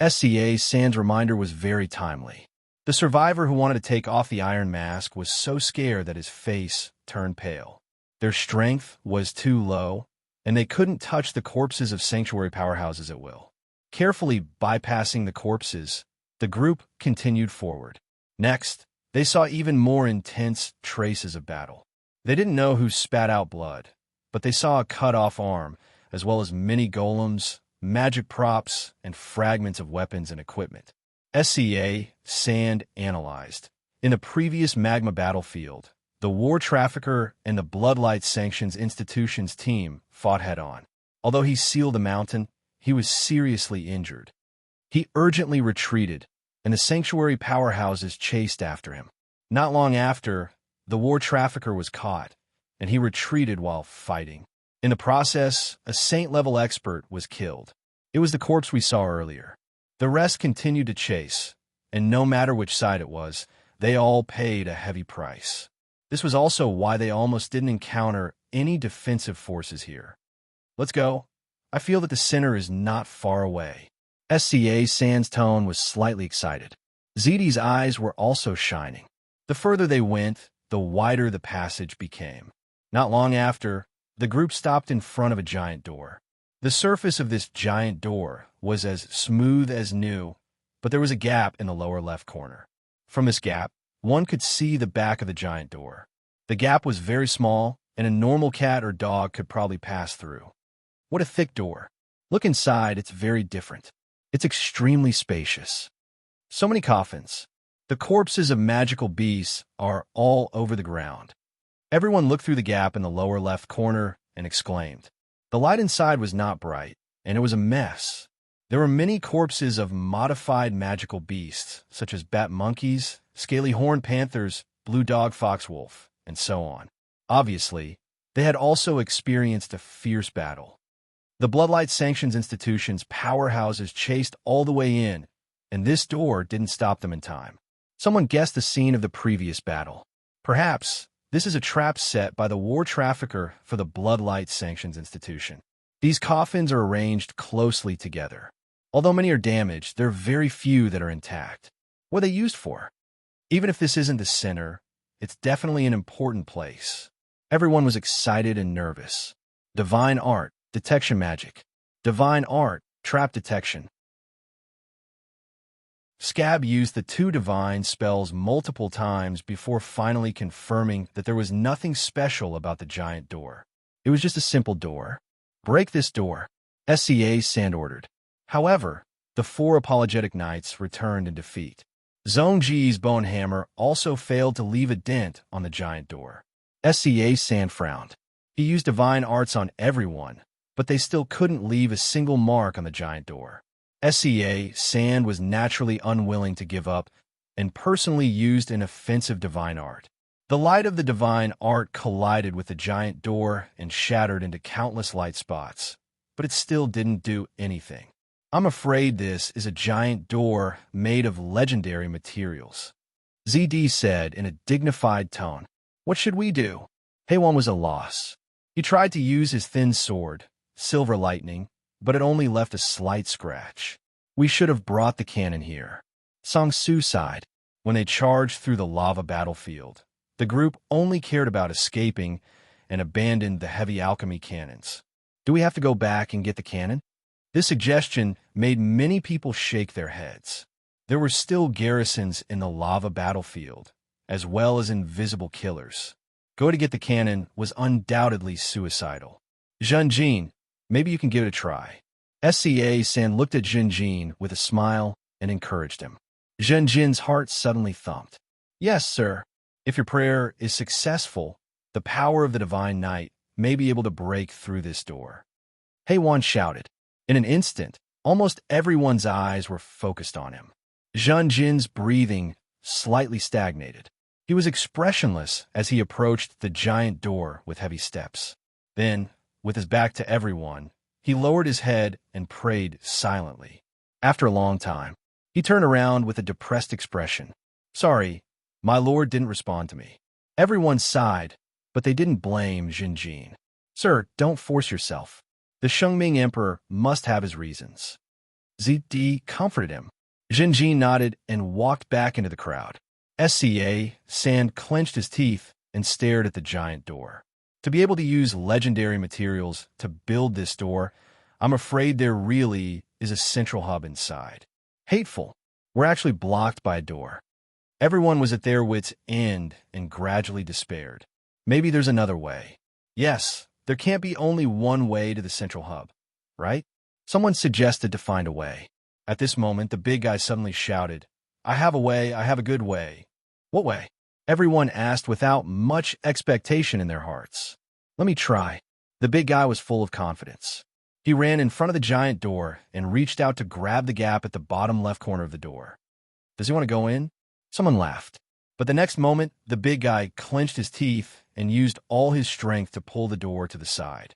SCA Sand's reminder was very timely. The survivor who wanted to take off the iron mask was so scared that his face turned pale. Their strength was too low, and they couldn't touch the corpses of sanctuary powerhouses at will. Carefully bypassing the corpses, the group continued forward. Next, they saw even more intense traces of battle. They didn't know who spat out blood, but they saw a cut-off arm, as well as mini golems, magic props, and fragments of weapons and equipment. SCA Sand analyzed. In the previous magma battlefield, the war trafficker and the Bloodlight Sanctions Institution's team fought head-on. Although he sealed the mountain, he was seriously injured. He urgently retreated, and the sanctuary powerhouses chased after him. Not long after, the war trafficker was caught, and he retreated while fighting. In the process, a saint-level expert was killed. It was the corpse we saw earlier. The rest continued to chase, and no matter which side it was, they all paid a heavy price. This was also why they almost didn't encounter any defensive forces here. Let's go. I feel that the center is not far away. SCA Sand's tone was slightly excited. ZD's eyes were also shining. The further they went, the wider the passage became. Not long after, the group stopped in front of a giant door. The surface of this giant door was as smooth as new, but there was a gap in the lower left corner. From this gap, one could see the back of the giant door. The gap was very small, and a normal cat or dog could probably pass through. What a thick door. Look inside, it's very different. It's extremely spacious. So many coffins. The corpses of magical beasts are all over the ground. Everyone looked through the gap in the lower left corner and exclaimed. The light inside was not bright, and it was a mess. There were many corpses of modified magical beasts, such as bat monkeys, scaly horned panthers, blue dog foxwolf, and so on. Obviously, they had also experienced a fierce battle. The Bloodlight Sanctions Institution's powerhouses chased all the way in, and this door didn't stop them in time. Someone guessed the scene of the previous battle. Perhaps this is a trap set by the war trafficker for the Bloodlight Sanctions Institution. These coffins are arranged closely together. Although many are damaged, there are very few that are intact. What are they used for? Even if this isn't the center, it's definitely an important place. Everyone was excited and nervous. Divine art, detection magic. Divine art, trap detection. Scab used the two divine spells multiple times before finally confirming that there was nothing special about the giant door. It was just a simple door. Break this door, SCA Sand ordered. However, the four apologetic knights returned in defeat. Zhongji's bone hammer also failed to leave a dent on the giant door. SCA Sand frowned. He used divine arts on everyone, but they still couldn't leave a single mark on the giant door. SCA Sand was naturally unwilling to give up and personally used an offensive divine art. The light of the divine art collided with the giant door and shattered into countless light spots, but it still didn't do anything. I'm afraid this is a giant door made of legendary materials. ZD said in a dignified tone. What should we do? Heiwan was a loss. He tried to use his thin sword, Silver Lightning, but it only left a slight scratch. We should have brought the cannon here. Song Su sighed. When they charged through the lava battlefield, the group only cared about escaping and abandoned the heavy alchemy cannons. Do we have to go back and get the cannon? This suggestion made many people shake their heads. There were still garrisons in the lava battlefield, as well as invisible killers. Go to get the cannon was undoubtedly suicidal. Zhenjin, maybe you can give it a try. SCA San looked at Zhenjin with a smile and encouraged him. Zhenjin's heart suddenly thumped. Yes, sir. If your prayer is successful, the power of the divine night may be able to break through this door. Heiwan shouted. In an instant, almost everyone's eyes were focused on him. Zhang Jin's breathing slightly stagnated. He was expressionless as he approached the giant door with heavy steps. Then, with his back to everyone, he lowered his head and prayed silently. After a long time, he turned around with a depressed expression. Sorry, my lord didn't respond to me. Everyone sighed, but they didn't blame Jinjin. Sir, don't force yourself. The Shengming emperor must have his reasons. Zidi comforted him. Jinjin nodded and walked back into the crowd. Sand clenched his teeth and stared at the giant door. To be able to use legendary materials to build this door, I'm afraid there really is a central hub inside. Hateful. We're actually blocked by a door. Everyone was at their wits' end and gradually despaired. Maybe there's another way. Yes, there can't be only one way to the central hub, right? Someone suggested to find a way. At this moment, the big guy suddenly shouted, I have a way, I have a good way. What way? Everyone asked without much expectation in their hearts. Let me try. The big guy was full of confidence. He ran in front of the giant door and reached out to grab the gap at the bottom left corner of the door. Does he want to go in? Someone laughed. But the next moment, the big guy clenched his teeth and used all his strength to pull the door to the side.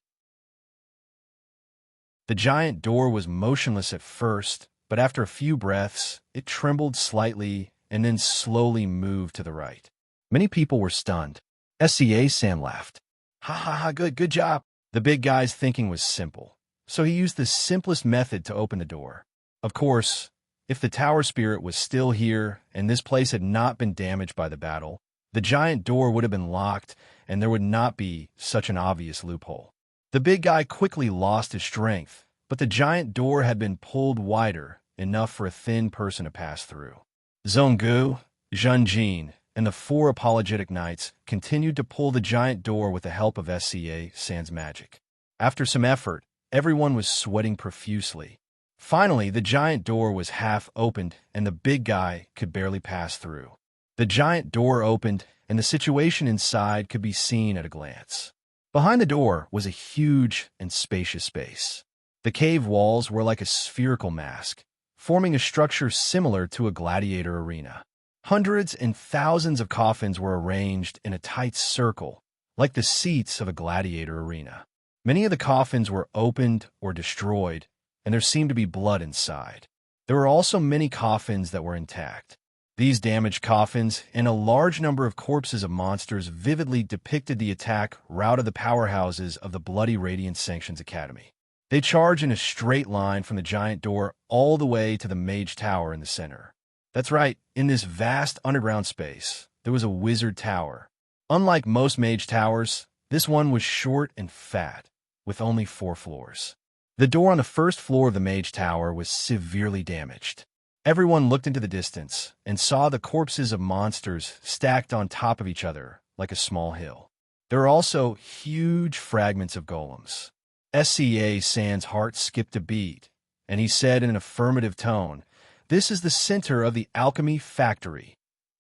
The giant door was motionless at first, but after a few breaths, it trembled slightly and then slowly moved to the right. Many people were stunned. Sam laughed. Ha ha ha, good job. The big guy's thinking was simple, so he used the simplest method to open the door. Of course, if the tower spirit was still here and this place had not been damaged by the battle, the giant door would have been locked and there would not be such an obvious loophole. The big guy quickly lost his strength, but the giant door had been pulled wider, enough for a thin person to pass through. Zhonggu, Zhanjin, and the 4 apologetic knights continued to pull the giant door with the help of Sand's magic. After some effort, everyone was sweating profusely. Finally, the giant door was half opened and the big guy could barely pass through. The giant door opened and the situation inside could be seen at a glance. Behind the door was a huge and spacious space. The cave walls were like a spherical mask, forming a structure similar to a gladiator arena. Hundreds and thousands of coffins were arranged in a tight circle, like the seats of a gladiator arena. Many of the coffins were opened or destroyed, and there seemed to be blood inside. There were also many coffins that were intact. These damaged coffins and a large number of corpses of monsters vividly depicted the attack route of the powerhouses of the Bloody Radiant Sanctions Academy. They charged in a straight line from the giant door all the way to the Mage Tower in the center. That's right, in this vast underground space, there was a wizard tower. Unlike most mage towers, this one was short and fat, with only 4 floors. The door on the first floor of the mage tower was severely damaged. Everyone looked into the distance and saw the corpses of monsters stacked on top of each other like a small hill. There were also huge fragments of golems. Sand's heart skipped a beat, and he said in an affirmative tone, "This is the center of the alchemy factory."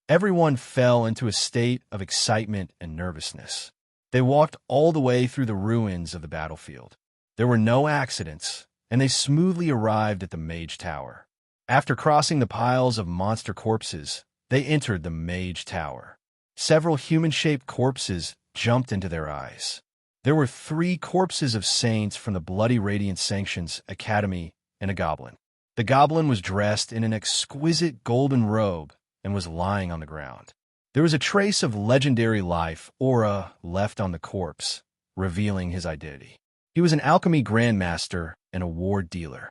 Everyone fell into a state of excitement and nervousness. They walked all the way through the ruins of the battlefield. There were no accidents, and they smoothly arrived at the Mage Tower. After crossing the piles of monster corpses, they entered the Mage Tower. Several human-shaped corpses jumped into their eyes. There were 3 corpses of saints from the Bloody Radiant Sanctions Academy and a goblin. The goblin was dressed in an exquisite golden robe and was lying on the ground. There was a trace of legendary life aura left on the corpse, revealing his identity. He was an alchemy grandmaster and a ward dealer.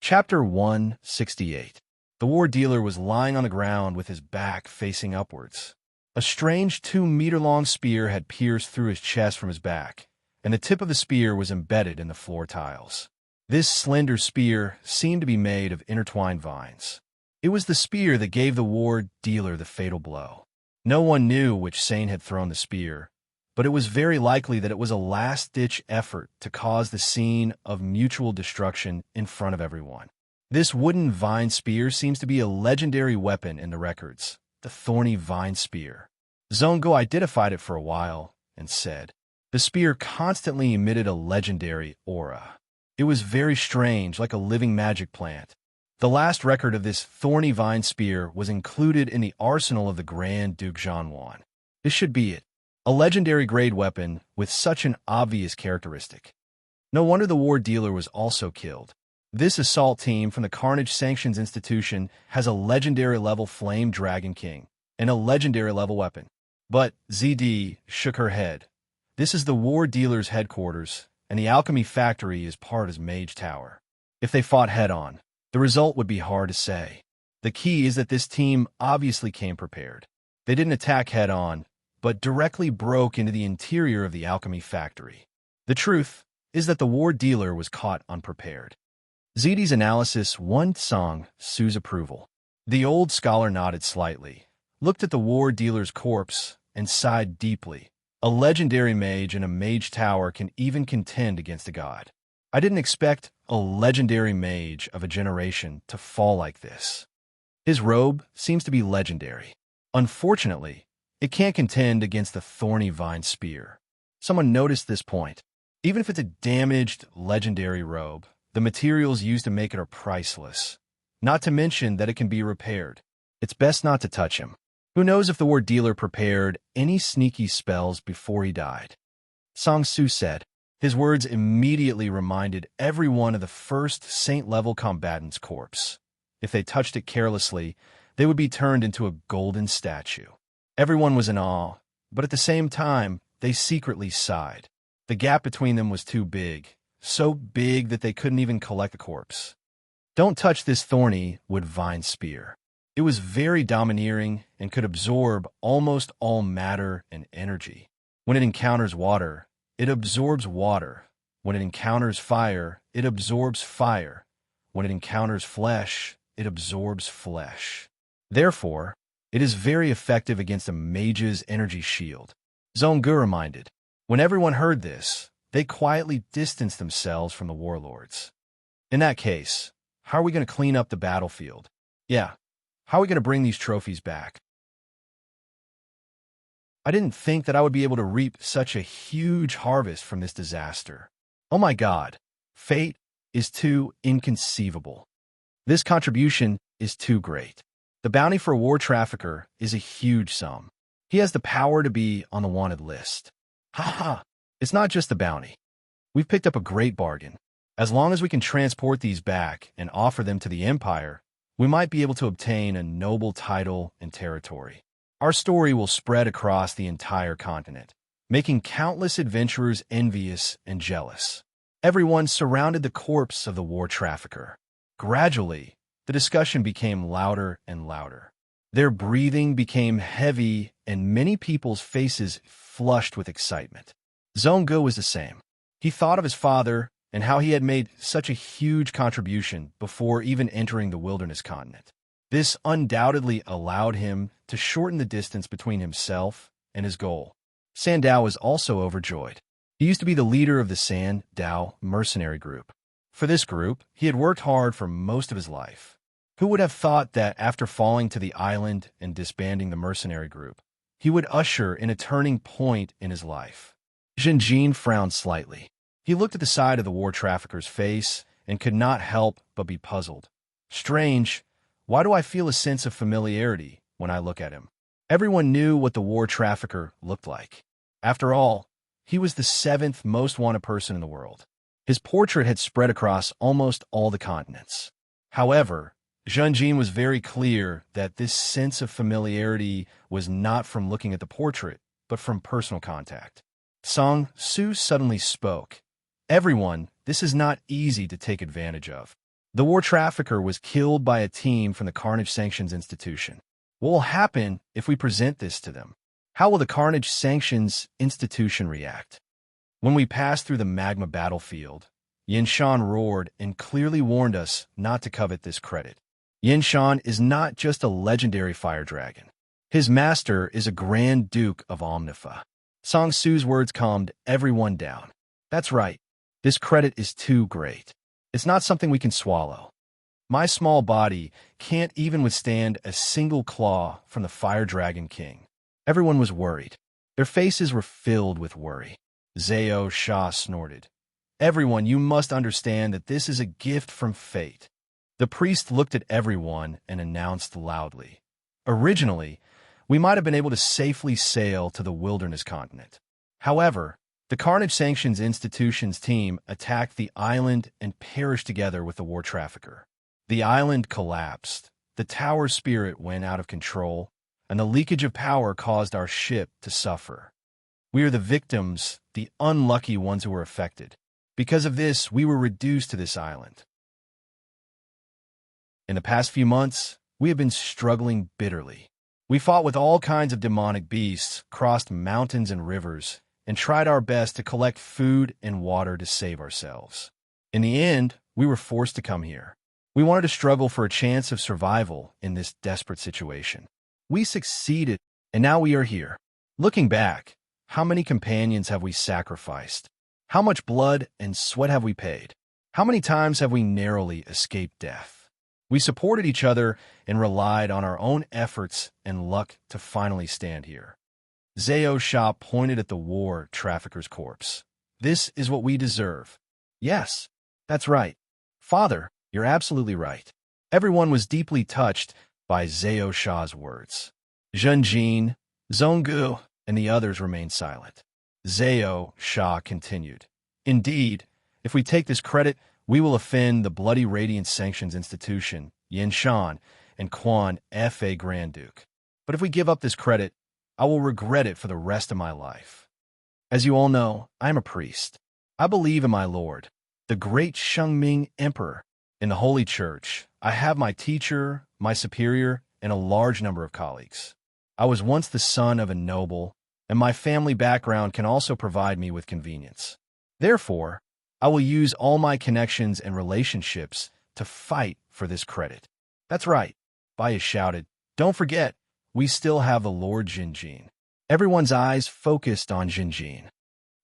Chapter 168. The ward dealer was lying on the ground with his back facing upwards. A strange 2-meter-long spear had pierced through his chest from his back, and the tip of the spear was embedded in the floor tiles. This slender spear seemed to be made of intertwined vines. It was the spear that gave the ward dealer the fatal blow. No one knew which saint had thrown the spear, but it was very likely that it was a last-ditch effort to cause the scene of mutual destruction in front of everyone. This wooden vine spear seems to be a legendary weapon in the records, the thorny vine spear. Zongo identified it for a while and said, the spear constantly emitted a legendary aura. It was very strange, like a living magic plant. The last record of this thorny vine spear was included in the arsenal of the Grand Duke Zhanwan. This should be it. A legendary grade weapon with such an obvious characteristic. No wonder the war dealer was also killed. This assault team from the Carnage Sanctions Institution has a legendary level Flame Dragon King and a legendary level weapon. But ZD shook her head. This is the war dealer's headquarters, and the alchemy factory is part of his mage tower. If they fought head-on, the result would be hard to say. The key is that this team obviously came prepared. They didn't attack head-on, but directly broke into the interior of the alchemy factory. The truth is that the war dealer was caught unprepared. ZD's analysis won Song Su's approval. The old scholar nodded slightly, looked at the war dealer's corpse, and sighed deeply. A legendary mage in a mage tower can even contend against a god. I didn't expect a legendary mage of a generation to fall like this. His robe seems to be legendary. Unfortunately, it can't contend against the thorny vine spear. Someone noticed this point. Even if it's a damaged, legendary robe, the materials used to make it are priceless. Not to mention that it can be repaired. It's best not to touch him. Who knows if the war dealer prepared any sneaky spells before he died? Song Su said. His words immediately reminded everyone of the first saint-level combatant's corpse. If they touched it carelessly, they would be turned into a golden statue. Everyone was in awe, but at the same time, they secretly sighed. The gap between them was too big, so big that they couldn't even collect a corpse. Don't touch this thorny wood vine spear. It was very domineering and could absorb almost all matter and energy. When it encounters water, it absorbs water. When it encounters fire, it absorbs fire. When it encounters flesh, it absorbs flesh. Therefore, it is very effective against a mage's energy shield. Zhonggu reminded. When everyone heard this, they quietly distanced themselves from the warlords. In that case, how are we going to clean up the battlefield? Yeah, how are we going to bring these trophies back? I didn't think that I would be able to reap such a huge harvest from this disaster. Oh my God, fate is too inconceivable. This contribution is too great. The bounty for a war trafficker is a huge sum. He has the power to be on the wanted list. Ha ha! It's not just the bounty. We've picked up a great bargain. As long as we can transport these back and offer them to the Empire, we might be able to obtain a noble title and territory. Our story will spread across the entire continent, making countless adventurers envious and jealous. Everyone surrounded the corpse of the war trafficker. Gradually, the discussion became louder and louder. Their breathing became heavy, and many people's faces flushed with excitement. Zhonggu was the same. He thought of his father and how he had made such a huge contribution before even entering the wilderness continent. This undoubtedly allowed him to shorten the distance between himself and his goal. Sandao was also overjoyed. He used to be the leader of the Sandao mercenary group. For this group, he had worked hard for most of his life. Who would have thought that after falling to the island and disbanding the mercenary group, he would usher in a turning point in his life? Zhenjin frowned slightly. He looked at the side of the war trafficker's face and could not help but be puzzled. Strange, why do I feel a sense of familiarity when I look at him? Everyone knew what the war trafficker looked like. After all, he was the 7th most wanted person in the world. His portrait had spread across almost all the continents. However, Zhenjin was very clear that this sense of familiarity was not from looking at the portrait, but from personal contact. Song Su suddenly spoke. Everyone, this is not easy to take advantage of. The war trafficker was killed by a team from the Carnage Sanctions Institution. What will happen if we present this to them? How will the Carnage Sanctions Institution react? When we passed through the magma battlefield, Yinshan roared and clearly warned us not to covet this credit. Yinshan is not just a legendary fire dragon. His master is a Grand Duke of Omnifa. Song Su's words calmed everyone down. That's right. This credit is too great. It's not something we can swallow. My small body can't even withstand a single claw from the Fire Dragon King. Everyone was worried. Their faces were filled with worry. Zao Shah snorted. Everyone, you must understand that this is a gift from fate. The priest looked at everyone and announced loudly. Originally, we might have been able to safely sail to the wilderness continent. However, the Carnage Sanctions Institution's team attacked the island and perished together with the war trafficker. The island collapsed, the tower's spirit went out of control, and the leakage of power caused our ship to suffer. We are the victims, the unlucky ones who were affected. Because of this, we were reduced to this island. In the past few months, we have been struggling bitterly. We fought with all kinds of demonic beasts, crossed mountains and rivers, and tried our best to collect food and water to save ourselves. In the end, we were forced to come here. We wanted to struggle for a chance of survival in this desperate situation. We succeeded, and now we are here. Looking back, how many companions have we sacrificed? How much blood and sweat have we paid? How many times have we narrowly escaped death? We supported each other and relied on our own efforts and luck to finally stand here. Zao Shah pointed at the war trafficker's corpse. This is what we deserve. Yes, that's right. Father, you're absolutely right. Everyone was deeply touched by Zao Shah's words. Zhenjin, Zhonggu, and the others remained silent. Zao Shah continued. Indeed, if we take this credit, we will offend the Bloody Radiant Sanctions Institution, Yinshan, and Quan Fa Grand Duke. But if we give up this credit, I will regret it for the rest of my life. As you all know, I am a priest. I believe in my Lord, the great Shengming Emperor. In the Holy Church, I have my teacher, my superior, and a large number of colleagues. I was once the son of a noble, and my family background can also provide me with convenience. Therefore, I will use all my connections and relationships to fight for this credit. That's right, Baya shouted. Don't forget, we still have the Lord Jinjin. Everyone's eyes focused on Jinjin.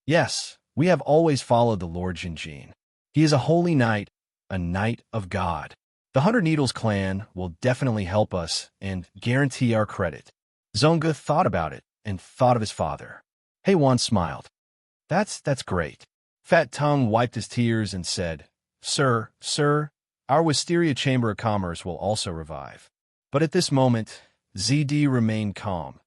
Yes, we have always followed the Lord Jinjin. He is a holy knight, a knight of God. The 100 Needles clan will definitely help us and guarantee our credit. Zhonggu thought about it and thought of his father. Heiwan smiled. That's great. Fat Tongue wiped his tears and said, Sir, our Wisteria Chamber of Commerce will also revive. But at this moment, ZD remained calm.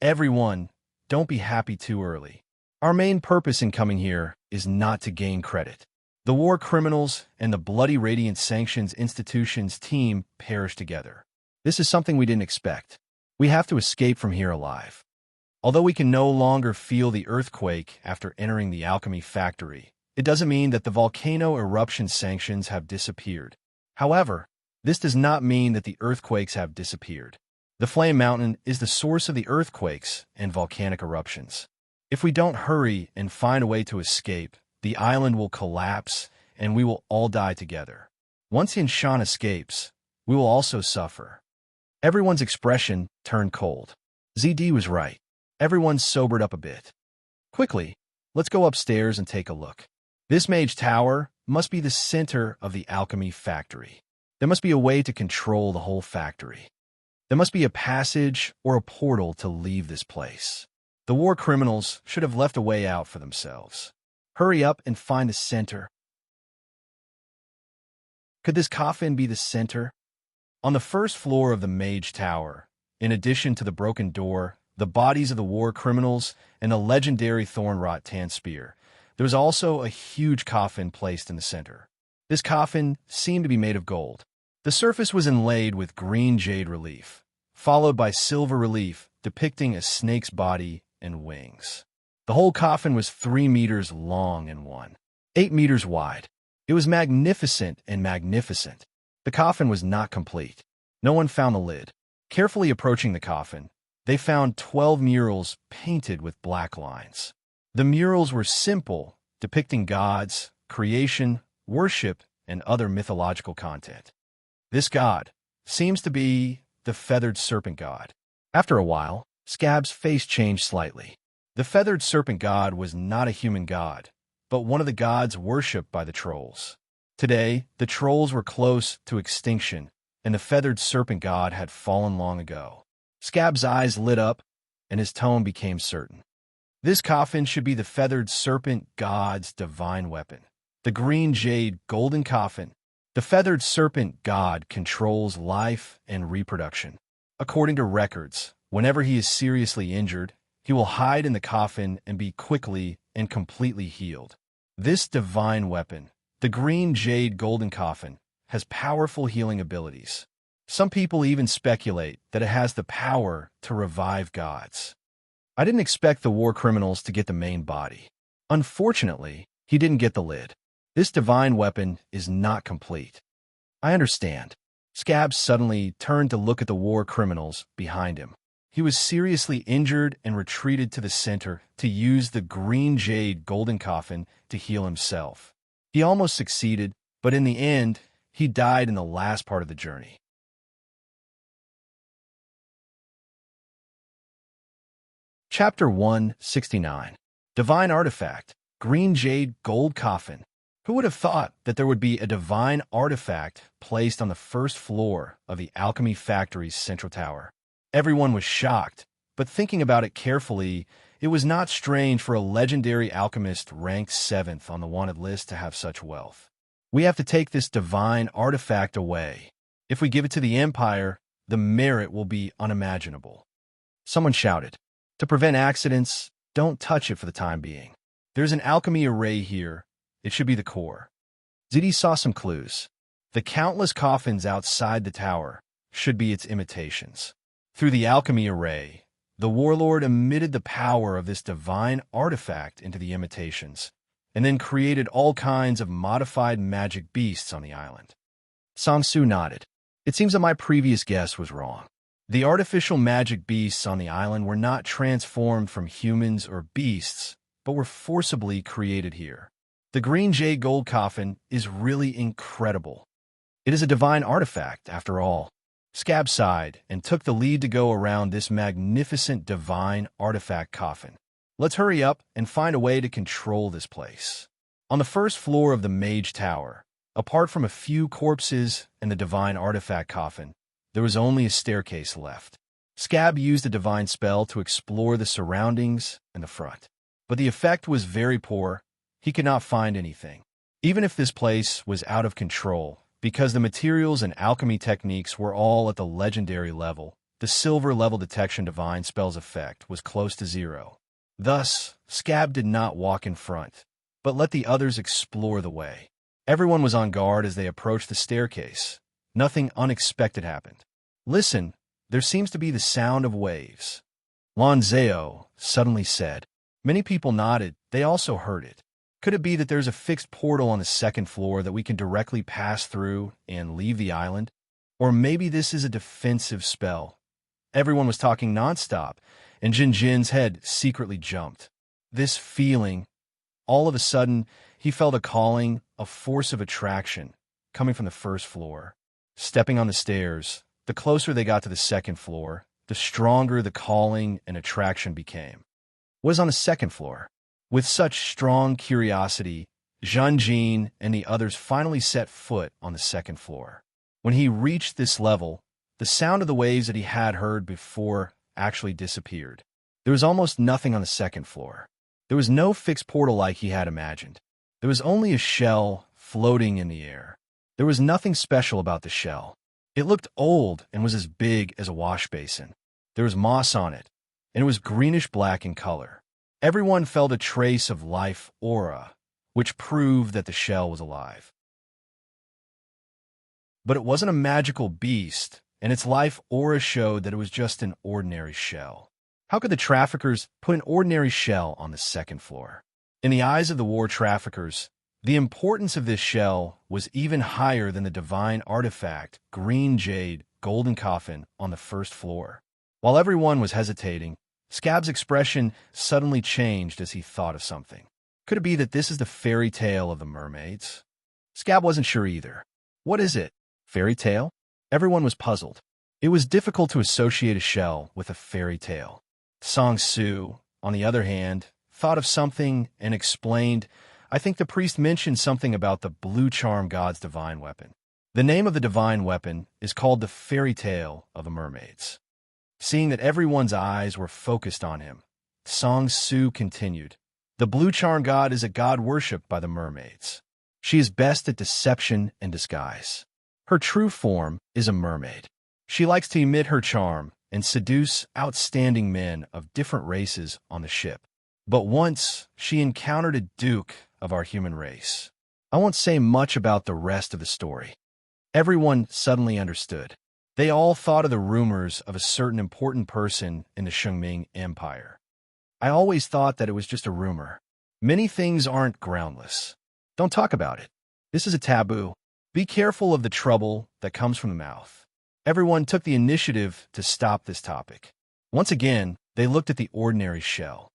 Everyone, don't be happy too early. Our main purpose in coming here is not to gain credit. The war criminals and the Bloody Radiant Sanctions Institution's team perished together. This is something we didn't expect. We have to escape from here alive. Although we can no longer feel the earthquake after entering the alchemy factory, it doesn't mean that the volcano eruption sanctions have disappeared. However, this does not mean that the earthquakes have disappeared. The Flame Mountain is the source of the earthquakes and volcanic eruptions. If we don't hurry and find a way to escape, the island will collapse and we will all die together. Once Yinshan escapes, we will also suffer. Everyone's expression turned cold. ZD was right. Everyone sobered up a bit. Quickly, let's go upstairs and take a look. This mage tower must be the center of the alchemy factory. There must be a way to control the whole factory. There must be a passage or a portal to leave this place. The war criminals should have left a way out for themselves. Hurry up and find the center. Could this coffin be the center? On the first floor of the Mage Tower, in addition to the broken door, the bodies of the war criminals, and the legendary thorn-wrought tan spear, there was also a huge coffin placed in the center. This coffin seemed to be made of gold. The surface was inlaid with green jade relief, followed by silver relief depicting a snake's body and wings. The whole coffin was 3 meters long and 8 meters wide. It was magnificent and magnificent. The coffin was not complete. No one found the lid. Carefully approaching the coffin, they found 12 murals painted with black lines. The murals were simple, depicting gods, creation, worship, and other mythological content. This god seems to be the feathered serpent god. After a while, Scab's face changed slightly. The feathered serpent god was not a human god, but one of the gods worshipped by the trolls. Today, the trolls were close to extinction, and the feathered serpent god had fallen long ago. Scab's eyes lit up, and his tone became certain. This coffin should be the feathered serpent god's divine weapon. The green jade golden coffin. The feathered serpent god controls life and reproduction. According to records, whenever he is seriously injured, he will hide in the coffin and be quickly and completely healed. This divine weapon, the green jade golden coffin, has powerful healing abilities. Some people even speculate that it has the power to revive gods. I didn't expect the war criminals to get the main body. Unfortunately, he didn't get the lid. This divine weapon is not complete. I understand. Scab suddenly turned to look at the war criminals behind him. He was seriously injured and retreated to the center to use the green jade golden coffin to heal himself. He almost succeeded, but in the end, he died in the last part of the journey. Chapter 169. Divine Artifact, Green Jade Gold Coffin. Who would have thought that there would be a divine artifact placed on the first floor of the alchemy factory's central tower? Everyone was shocked, but thinking about it carefully, it was not strange for a legendary alchemist ranked 7th on the wanted list to have such wealth. We have to take this divine artifact away. If we give it to the Empire, the merit will be unimaginable. Someone shouted. To prevent accidents, don't touch it for the time being. There's an alchemy array here. It should be the core. Ziti saw some clues. The countless coffins outside the tower should be its imitations. Through the alchemy array, the warlord emitted the power of this divine artifact into the imitations, and then created all kinds of modified magic beasts on the island. Sangsu nodded. It seems that my previous guess was wrong. The artificial magic beasts on the island were not transformed from humans or beasts, but were forcibly created here. The green jade gold coffin is really incredible. It is a divine artifact, after all. Scab sighed and took the lead to go around this magnificent divine artifact coffin. Let's hurry up and find a way to control this place. On the first floor of the Mage Tower, apart from a few corpses and the divine artifact coffin, there was only a staircase left. Scab used a divine spell to explore the surroundings and the front. But the effect was very poor. He could not find anything. Even if this place was out of control, because the materials and alchemy techniques were all at the legendary level, the silver level detection divine spell's effect was close to 0. Thus, Scab did not walk in front, but let the others explore the way. Everyone was on guard as they approached the staircase. Nothing unexpected happened. Listen, there seems to be the sound of waves. Lanzeo suddenly said. Many people nodded. They also heard it. Could it be that there's a fixed portal on the second floor that we can directly pass through and leave the island? Or maybe this is a defensive spell. Everyone was talking nonstop, and Jinjin's head secretly jumped. This feeling, all of a sudden, he felt a calling, a force of attraction, coming from the first floor. Stepping on the stairs, the closer they got to the second floor, the stronger the calling and attraction became. Was on the second floor. With such strong curiosity, Zhanjin and the others finally set foot on the second floor. When he reached this level, the sound of the waves that he had heard before actually disappeared. There was almost nothing on the second floor. There was no fixed portal like he had imagined. There was only a shell floating in the air. There was nothing special about the shell. It looked old and was as big as a wash basin. There was moss on it, and it was greenish-black in color. Everyone felt a trace of life aura, which proved that the shell was alive. But it wasn't a magical beast, and its life aura showed that it was just an ordinary shell. How could the traffickers put an ordinary shell on the second floor? In the eyes of the war traffickers, the importance of this shell was even higher than the divine artifact, green jade, golden coffin on the first floor. While everyone was hesitating, Scab's expression suddenly changed as he thought of something. Could it be that this is the fairy tale of the mermaids? Scab wasn't sure either. What is it? Fairy tale? Everyone was puzzled. It was difficult to associate a shell with a fairy tale. Sangsu, on the other hand, thought of something and explained, I think the priest mentioned something about the blue charm god's divine weapon. The name of the divine weapon is called the fairy tale of the mermaids. Seeing that everyone's eyes were focused on him, Song Su continued. The blue charm god is a god worshipped by the mermaids. She is best at deception and disguise. Her true form is a mermaid. She likes to emit her charm and seduce outstanding men of different races on the ship. But once she encountered a duke of our human race. I won't say much about the rest of the story. Everyone suddenly understood. They all thought of the rumors of a certain important person in the Shengming Empire. I always thought that it was just a rumor. Many things aren't groundless. Don't talk about it. This is a taboo. Be careful of the trouble that comes from the mouth. Everyone took the initiative to stop this topic. Once again, they looked at the ordinary shell.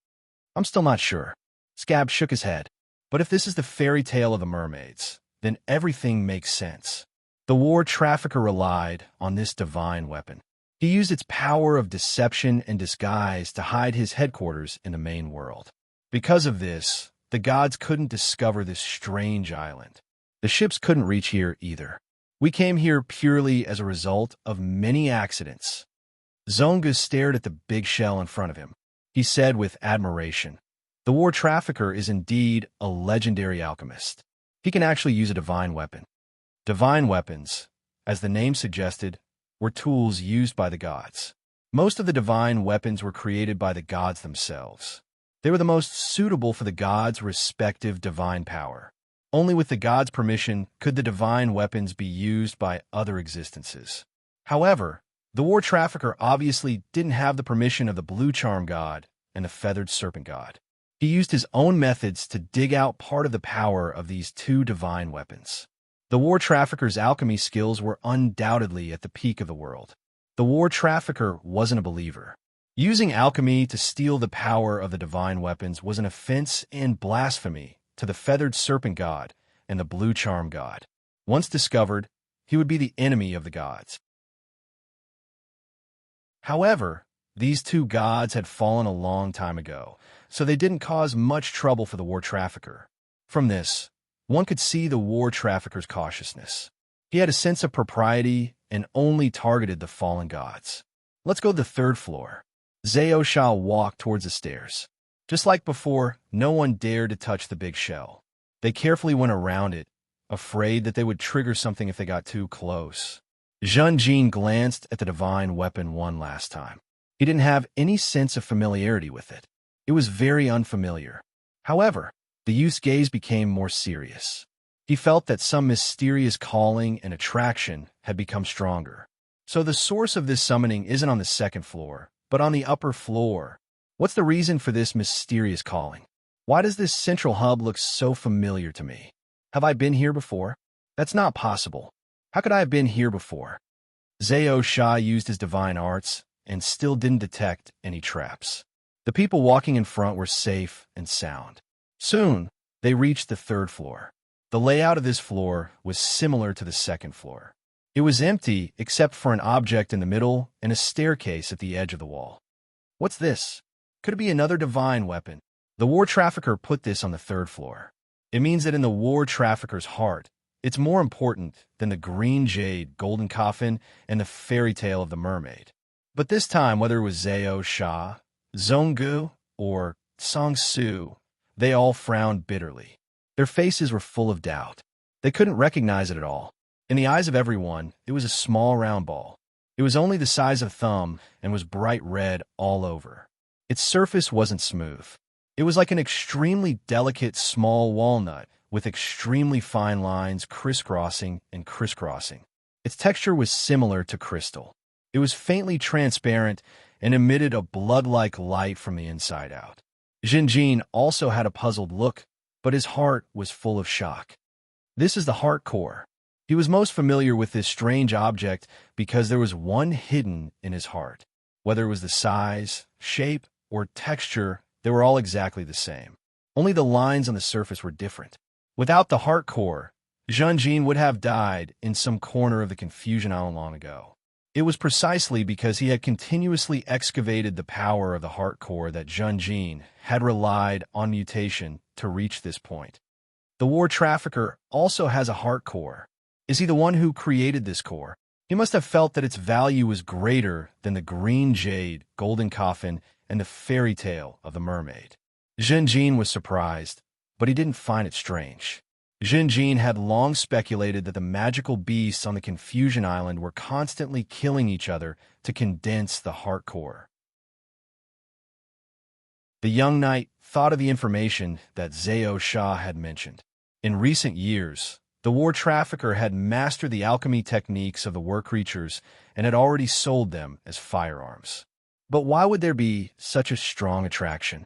I'm still not sure. Scab shook his head. But if this is the fairy tale of the mermaids, then everything makes sense. The war trafficker relied on this divine weapon. He used its power of deception and disguise to hide his headquarters in the main world. Because of this, the gods couldn't discover this strange island. The ships couldn't reach here either. We came here purely as a result of many accidents. Zongu stared at the big shell in front of him. He said with admiration, "The war trafficker is indeed a legendary alchemist. He can actually use a divine weapon." Divine weapons, as the name suggested, were tools used by the gods. Most of the divine weapons were created by the gods themselves. They were the most suitable for the gods' respective divine power. Only with the gods' permission could the divine weapons be used by other existences. However, the war trafficker obviously didn't have the permission of the blue charm god and the feathered serpent god. He used his own methods to dig out part of the power of these two divine weapons. The war trafficker's alchemy skills were undoubtedly at the peak of the world. The war trafficker wasn't a believer. Using alchemy to steal the power of the divine weapons was an offense and blasphemy to the feathered serpent god and the blue charm god. Once discovered, he would be the enemy of the gods. However, these two gods had fallen a long time ago, so they didn't cause much trouble for the war trafficker. From this, one could see the war trafficker's cautiousness. He had a sense of propriety and only targeted the fallen gods. Let's go to the third floor. Zhao Sha walked towards the stairs. Just like before, no one dared to touch the big shell. They carefully went around it, afraid that they would trigger something if they got too close. Zheng Jin glanced at the divine weapon one last time. He didn't have any sense of familiarity with it. It was very unfamiliar. However, the youth's gaze became more serious. He felt that some mysterious calling and attraction had become stronger. So the source of this summoning isn't on the second floor, but on the upper floor. What's the reason for this mysterious calling? Why does this central hub look so familiar to me? Have I been here before? That's not possible. How could I have been here before? Zhao Sha used his divine arts and still didn't detect any traps. The people walking in front were safe and sound. Soon, they reached the third floor. The layout of this floor was similar to the second floor. It was empty except for an object in the middle and a staircase at the edge of the wall. What's this? Could it be another divine weapon? The war trafficker put this on the third floor. It means that in the war trafficker's heart, it's more important than the green jade, golden coffin, and the fairy tale of the mermaid. But this time, whether it was Zhao Sha, Zonggu, or Song Su, they all frowned bitterly. Their faces were full of doubt. They couldn't recognize it at all. In the eyes of everyone, it was a small round ball. It was only the size of a thumb and was bright red all over. Its surface wasn't smooth. It was like an extremely delicate small walnut with extremely fine lines crisscrossing and crisscrossing. Its texture was similar to crystal. It was faintly transparent and emitted a blood-like light from the inside out. Jinjin also had a puzzled look, but his heart was full of shock. This is the heart core. He was most familiar with this strange object because there was one hidden in his heart. Whether it was the size, shape, or texture, they were all exactly the same. Only the lines on the surface were different. Without the heart core, Zhenjin would have died in some corner of the Confusion Island long ago. It was precisely because he had continuously excavated the power of the heart core that Zhenjin had relied on mutation to reach this point. The war trafficker also has a heart core. Is he the one who created this core? He must have felt that its value was greater than the green jade, golden coffin, and the fairy tale of the mermaid. Jinjin was surprised, but he didn't find it strange. Jinjin had long speculated that the magical beasts on the Confusion Island were constantly killing each other to condense the heart core. The young knight thought of the information that Zhao Shah had mentioned. In recent years, the war trafficker had mastered the alchemy techniques of the war creatures and had already sold them as firearms. But why would there be such a strong attraction?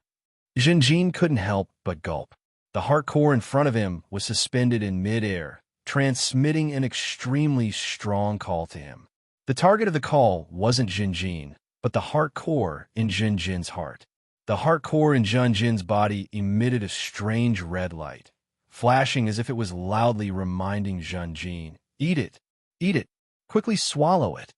Jinjin couldn't help but gulp. The heart core in front of him was suspended in mid-air, transmitting an extremely strong call to him. The target of the call wasn't Jinjin, but the heart core in Jinjin's heart. The heart core in Jinjin's body emitted a strange red light, flashing as if it was loudly reminding Jinjin, "Eat it! Eat it! Quickly swallow it!"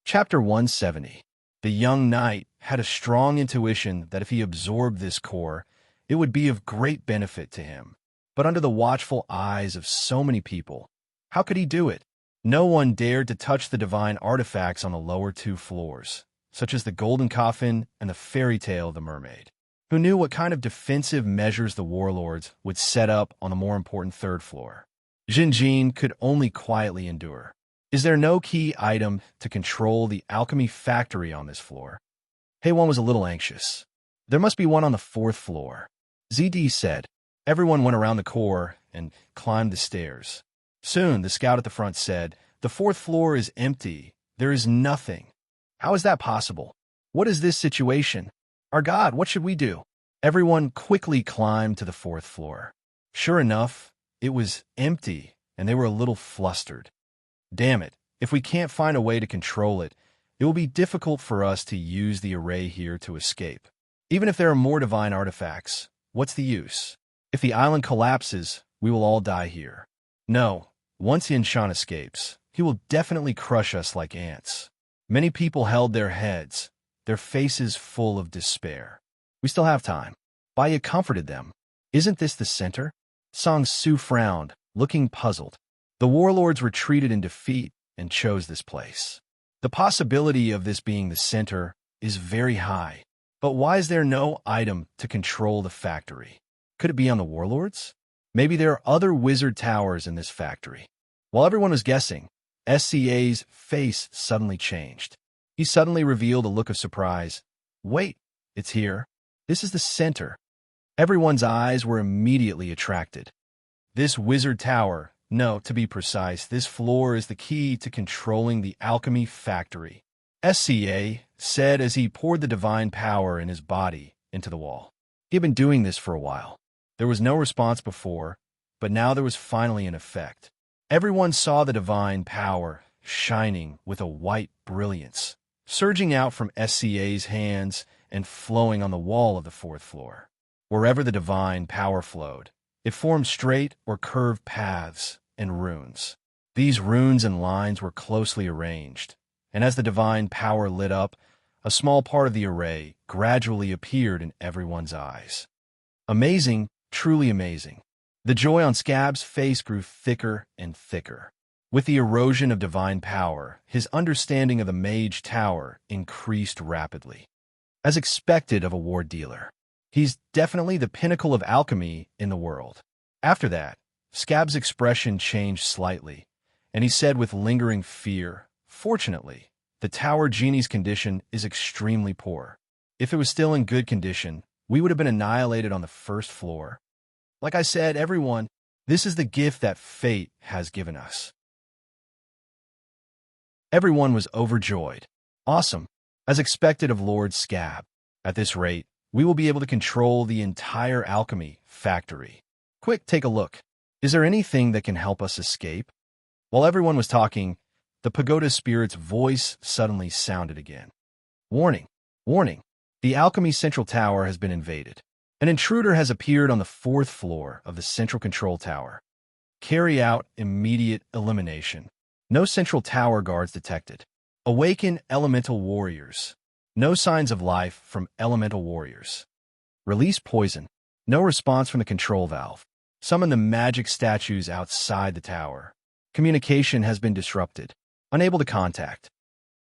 Chapter 170. The young knight had a strong intuition that if he absorbed this core, it would be of great benefit to him. But under the watchful eyes of so many people, how could he do it? No one dared to touch the divine artifacts on the lower two floors, such as the golden coffin and the fairy tale of the mermaid. Who knew what kind of defensive measures the warlords would set up on the more important third floor? Jinjin could only quietly endure. Is there no key item to control the alchemy factory on this floor? Heywan was a little anxious. There must be one on the fourth floor. ZD said. Everyone went around the core and climbed the stairs. Soon, the scout at the front said, "The fourth floor is empty. There is nothing." "How is that possible? What is this situation? Our God, what should we do?" Everyone quickly climbed to the fourth floor. Sure enough, it was empty, and they were a little flustered. "Damn it, if we can't find a way to control it, it will be difficult for us to use the array here to escape. Even if there are more divine artifacts, what's the use? If the island collapses, we will all die here. No, once Yinshan escapes, he will definitely crush us like ants." Many people held their heads, their faces full of despair. "We still have time." Baya comforted them. "Isn't this the center?" Song Su frowned, looking puzzled. The warlords retreated in defeat and chose this place. The possibility of this being the center is very high. But why is there no item to control the factory? Could it be on the warlords? Maybe there are other wizard towers in this factory. While everyone was guessing, SCA's face suddenly changed. He suddenly revealed a look of surprise. "Wait, it's here. This is the center." Everyone's eyes were immediately attracted. This wizard tower, no, to be precise, this floor is the key to controlling the alchemy factory, SCA said as he poured the divine power in his body into the wall. He had been doing this for a while. There was no response before, but now there was finally an effect. Everyone saw the divine power shining with a white brilliance, surging out from SCA's hands and flowing on the wall of the fourth floor. Wherever the divine power flowed, it formed straight or curved paths and runes. These runes and lines were closely arranged, and as the divine power lit up, a small part of the array gradually appeared in everyone's eyes. Amazing, truly amazing. The joy on Scab's face grew thicker and thicker. With the erosion of divine power, his understanding of the mage tower increased rapidly. As expected of a ward dealer, he's definitely the pinnacle of alchemy in the world. After that, Scab's expression changed slightly, and he said with lingering fear, "Fortunately, the tower genie's condition is extremely poor. If it was still in good condition, we would have been annihilated on the first floor. Like I said, everyone, this is the gift that fate has given us." Everyone was overjoyed. Awesome, as expected of Lord Scab. At this rate, we will be able to control the entire alchemy factory. Quick, take a look. Is there anything that can help us escape? While everyone was talking, the pagoda spirit's voice suddenly sounded again. "Warning! Warning! The alchemy central tower has been invaded. An intruder has appeared on the fourth floor of the central control tower. Carry out immediate elimination. No central tower guards detected. Awaken elemental warriors. No signs of life from elemental warriors. Release poison. No response from the control valve. Summon the magic statues outside the tower. Communication has been disrupted. Unable to contact.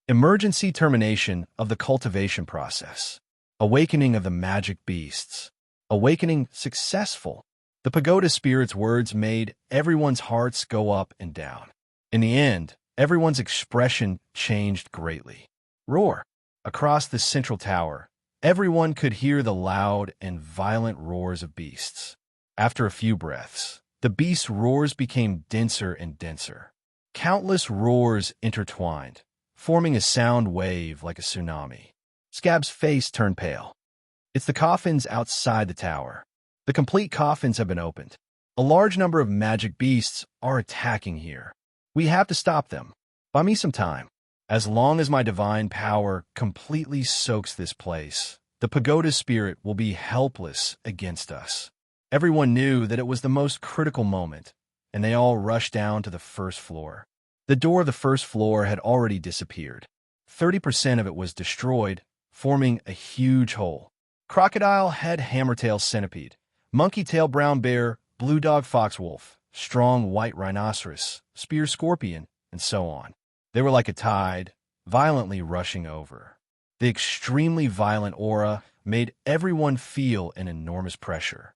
Emergency termination of the cultivation process. Awakening of the magic beasts. Awakening successful. The pagoda spirit's words made everyone's hearts go up and down. In the end, everyone's expression changed greatly. Roar. Across the central tower, everyone could hear the loud and violent roars of beasts. After a few breaths, the beasts' roars became denser and denser. Countless roars intertwined, forming a sound wave like a tsunami. Scab's face turned pale. It's the coffins outside the tower. The complete coffins have been opened. A large number of magic beasts are attacking here. We have to stop them. Buy me some time. As long as my divine power completely soaks this place, the pagoda spirit will be helpless against us. Everyone knew that it was the most critical moment, and they all rushed down to the first floor. The door of the first floor had already disappeared. 30% of it was destroyed, forming a huge hole. Crocodile head hammertail centipede, monkey tail brown bear, blue dog foxwolf, strong white rhinoceros, spear scorpion, and so on. They were like a tide, violently rushing over. The extremely violent aura made everyone feel an enormous pressure.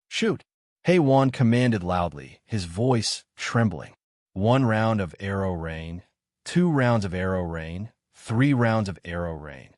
Shoot! Hay-Wan commanded loudly, his voice trembling. 1 round of arrow rain, 2 rounds of arrow rain, 3 rounds of arrow rain.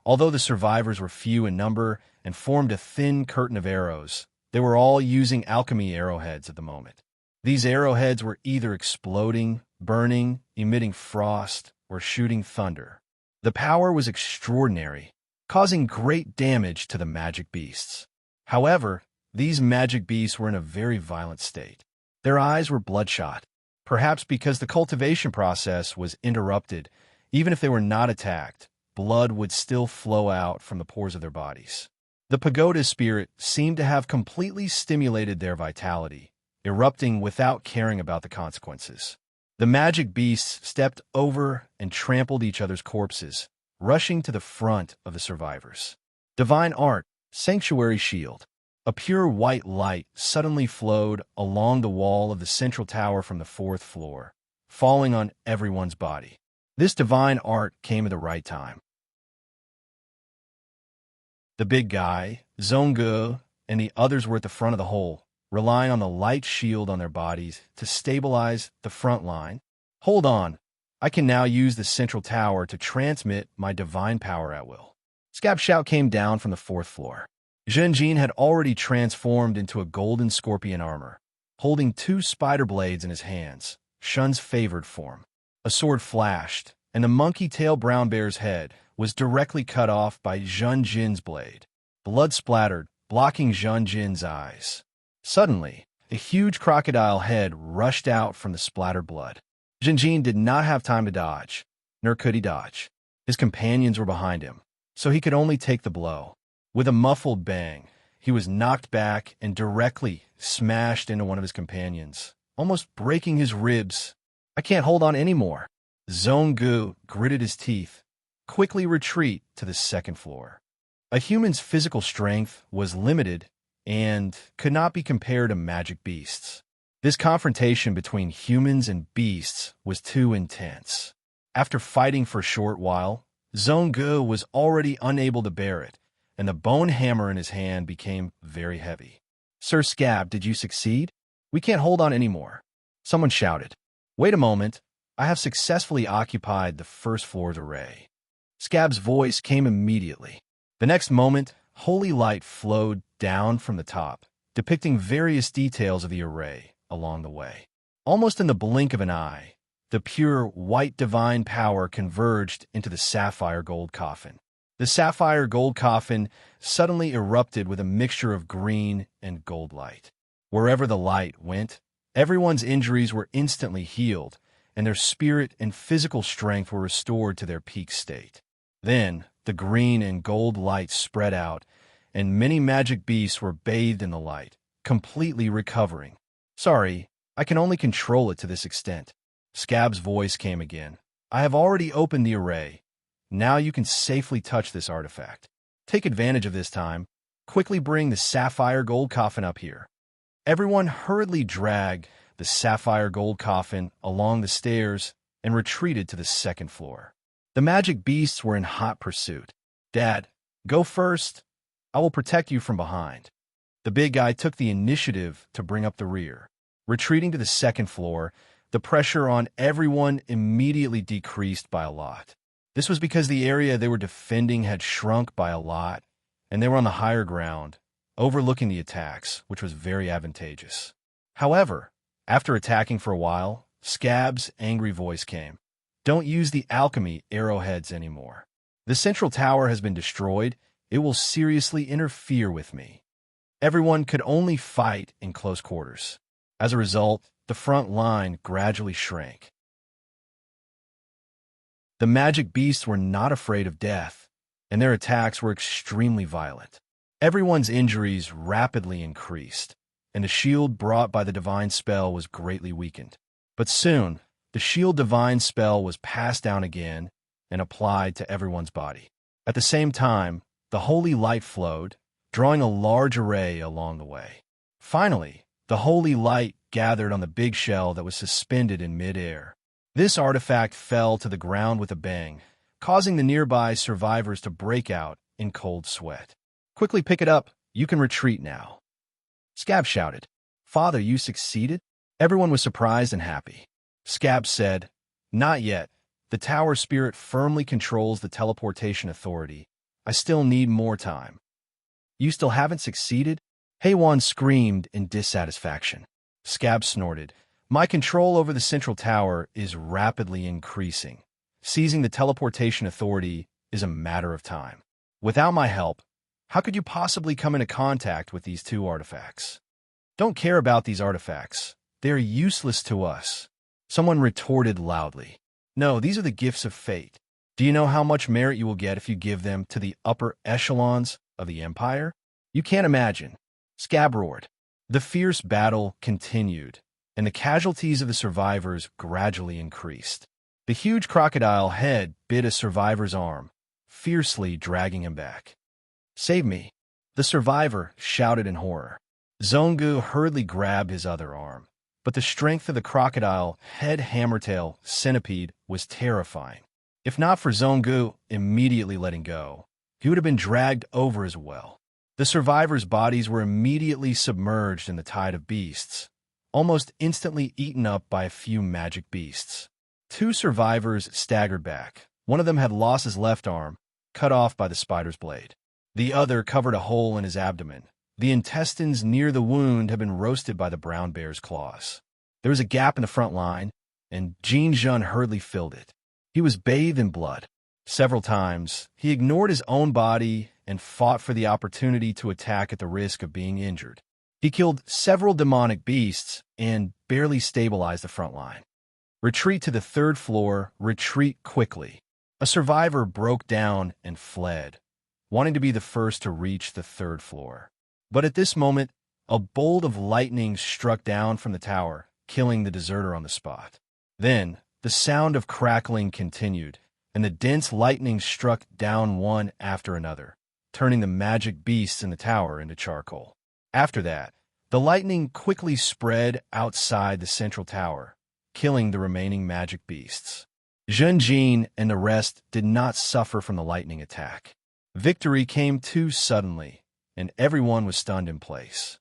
Although the survivors were few in number and formed a thin curtain of arrows, they were all using alchemy arrowheads at the moment. These arrowheads were either exploding, burning, emitting frost, or shooting thunder. The power was extraordinary, causing great damage to the magic beasts. However, these magic beasts were in a very violent state. Their eyes were bloodshot, perhaps because the cultivation process was interrupted. Even if they were not attacked, blood would still flow out from the pores of their bodies. The pagoda spirit seemed to have completely stimulated their vitality, erupting without caring about the consequences. The magic beasts stepped over and trampled each other's corpses, rushing to the front of the survivors. Divine art, sanctuary shield. A pure white light suddenly flowed along the wall of the central tower from the 4th floor, falling on everyone's body. This divine art came at the right time. The big guy, Zongu, and the others were at the front of the hole, relying on the light shield on their bodies to stabilize the front line. Hold on, I can now use the central tower to transmit my divine power at will. Scab's shout came down from the 4th floor. Zhenjin had already transformed into a golden scorpion armor, holding 2 spider blades in his hands, Shun's favored form. A sword flashed, and the monkey-tail brown bear's head was directly cut off by Zhenjin's blade. Blood splattered, blocking Zhenjin's eyes. Suddenly, a huge crocodile head rushed out from the splattered blood. Zhenjin did not have time to dodge, nor could he dodge. His companions were behind him, so he could only take the blow. With a muffled bang, he was knocked back and directly smashed into one of his companions, almost breaking his ribs. I can't hold on anymore. Zongu gritted his teeth. Quickly retreat to the 2nd floor. A human's physical strength was limited and could not be compared to magic beasts. This confrontation between humans and beasts was too intense. After fighting for a short while, Zongu was already unable to bear it, and the bone hammer in his hand became very heavy. Sir Scab, did you succeed? We can't hold on anymore. Someone shouted. Wait a moment. I have successfully occupied the 1st floor's array. Scab's voice came immediately. The next moment, holy light flowed down from the top, depicting various details of the array along the way. Almost in the blink of an eye, the pure white divine power converged into the sapphire gold coffin. The sapphire gold coffin suddenly erupted with a mixture of green and gold light. Wherever the light went, everyone's injuries were instantly healed, and their spirit and physical strength were restored to their peak state. Then, the green and gold light spread out, and many magic beasts were bathed in the light, completely recovering. Sorry, I can only control it to this extent. Scab's voice came again. I have already opened the array. Now you can safely touch this artifact. Take advantage of this time. Quickly bring the sapphire gold coffin up here. Everyone hurriedly dragged the sapphire gold coffin along the stairs and retreated to the second floor. The magic beasts were in hot pursuit. Dad, go first. I will protect you from behind. The big guy took the initiative to bring up the rear. Retreating to the second floor, the pressure on everyone immediately decreased by a lot. This was because the area they were defending had shrunk by a lot, and they were on the higher ground, overlooking the attacks, which was very advantageous. However, after attacking for a while, Scab's angry voice came. Don't use the alchemy arrowheads anymore. The central tower has been destroyed. It will seriously interfere with me. Everyone could only fight in close quarters. As a result, the front line gradually shrank. The magic beasts were not afraid of death, and their attacks were extremely violent. Everyone's injuries rapidly increased, and the shield brought by the divine spell was greatly weakened. But soon, the shield divine spell was passed down again and applied to everyone's body. At the same time, the holy light flowed, drawing a large array along the way. Finally, the holy light gathered on the big shell that was suspended in mid-air. This artifact fell to the ground with a bang, causing the nearby survivors to break out in cold sweat. Quickly pick it up. You can retreat now. Scab shouted. Father, you succeeded? Everyone was surprised and happy. Scab said, Not yet. The tower spirit firmly controls the teleportation authority. I still need more time. You still haven't succeeded? Haywan screamed in dissatisfaction. Scab snorted. My control over the central tower is rapidly increasing. Seizing the teleportation authority is a matter of time. Without my help, how could you possibly come into contact with these two artifacts? Don't care about these artifacts. They are useless to us. Someone retorted loudly. No, these are the gifts of fate. Do you know how much merit you will get if you give them to the upper echelons of the Empire? You can't imagine. Scab roared. The fierce battle continued, and the casualties of the survivors gradually increased. The huge crocodile head bit a survivor's arm, fiercely dragging him back. Save me! The survivor shouted in horror. Zongu hurriedly grabbed his other arm, but the strength of the crocodile head hammertail centipede was terrifying. If not for Zongu immediately letting go, he would have been dragged over as well. The survivors' bodies were immediately submerged in the tide of beasts, almost instantly eaten up by a few magic beasts. Two survivors staggered back. One of them had lost his left arm, cut off by the spider's blade. The other covered a hole in his abdomen. The intestines near the wound had been roasted by the brown bear's claws. There was a gap in the front line, and Jin Jun hurriedly filled it. He was bathed in blood. Several times, he ignored his own body and fought for the opportunity to attack at the risk of being injured. He killed several demonic beasts and barely stabilized the front line. Retreat to the third floor, retreat quickly. A survivor broke down and fled, wanting to be the first to reach the third floor. But at this moment, a bolt of lightning struck down from the tower, killing the deserter on the spot. Then, the sound of crackling continued, and the dense lightning struck down one after another, turning the magic beasts in the tower into charcoal. After that, the lightning quickly spread outside the central tower, killing the remaining magic beasts. Zhenjin and the rest did not suffer from the lightning attack. Victory came too suddenly, and everyone was stunned in place.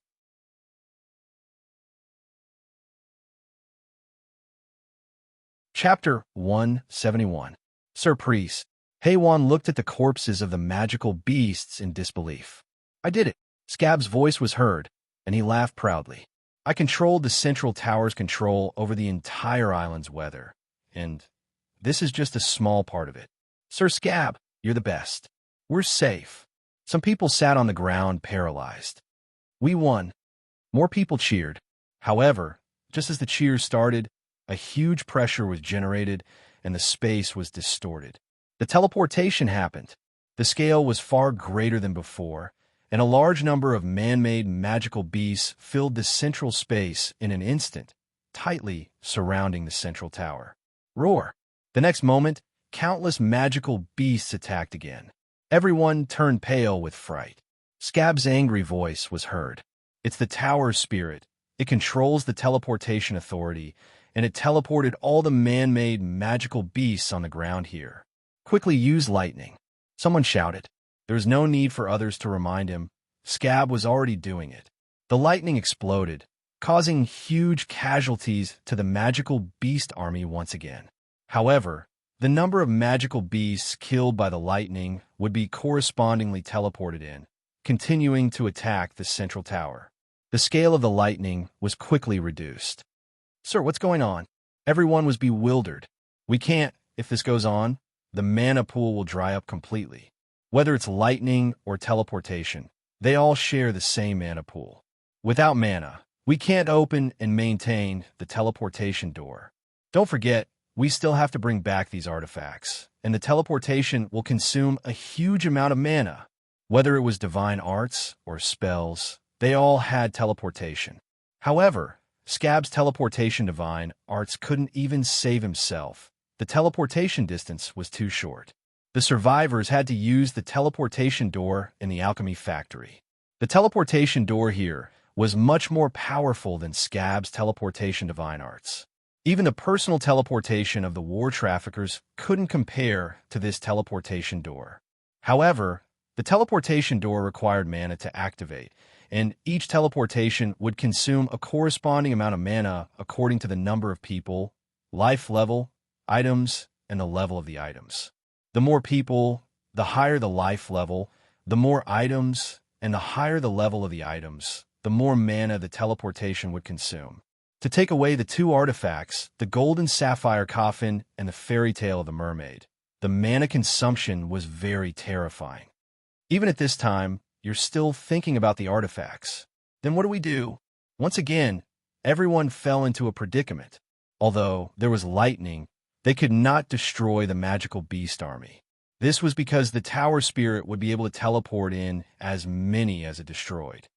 Chapter 171. Sir Priest. Haywan looked at the corpses of the magical beasts in disbelief. I did it. Scab's voice was heard, and he laughed proudly. I controlled the central tower's control over the entire island's weather, and this is just a small part of it. Sir Scab, you're the best. We're safe. Some people sat on the ground paralyzed. We won. More people cheered. However, just as the cheers started, a huge pressure was generated and the space was distorted. The teleportation happened. The scale was far greater than before, and a large number of man-made magical beasts filled the central space in an instant, tightly surrounding the central tower. Roar! The next moment, countless magical beasts attacked again. Everyone turned pale with fright. Scab's angry voice was heard. It's the tower's spirit. It controls the teleportation authority, and it teleported all the man-made magical beasts on the ground here. Quickly use lightning, someone shouted. There was no need for others to remind him. Scab was already doing it. The lightning exploded, causing huge casualties to the magical beast army once again. However, the number of magical beasts killed by the lightning would be correspondingly teleported in, continuing to attack the central tower. The scale of the lightning was quickly reduced. Sir, what's going on? Everyone was bewildered. We can't, if this goes on, the mana pool will dry up completely. Whether it's lightning or teleportation, they all share the same mana pool. Without mana, we can't open and maintain the teleportation door. Don't forget, we still have to bring back these artifacts, and the teleportation will consume a huge amount of mana. Whether it was divine arts or spells, they all had teleportation. However, Scab's teleportation divine arts couldn't even save himself. The teleportation distance was too short. The survivors had to use the teleportation door in the alchemy factory. The teleportation door here was much more powerful than Scab's teleportation divine arts. Even the personal teleportation of the war traffickers couldn't compare to this teleportation door. However, the teleportation door required mana to activate, and each teleportation would consume a corresponding amount of mana according to the number of people, life level, items, and the level of the items. The more people, the higher the life level, the more items, and the higher the level of the items, the more mana the teleportation would consume. To take away the two artifacts, the golden sapphire coffin and the fairy tale of the mermaid, the mana consumption was very terrifying. Even at this time, you're still thinking about the artifacts. Then what do we do? Once again, everyone fell into a predicament. Although there was lightning, they could not destroy the magical beast army. This was because the tower spirit would be able to teleport in as many as it destroyed.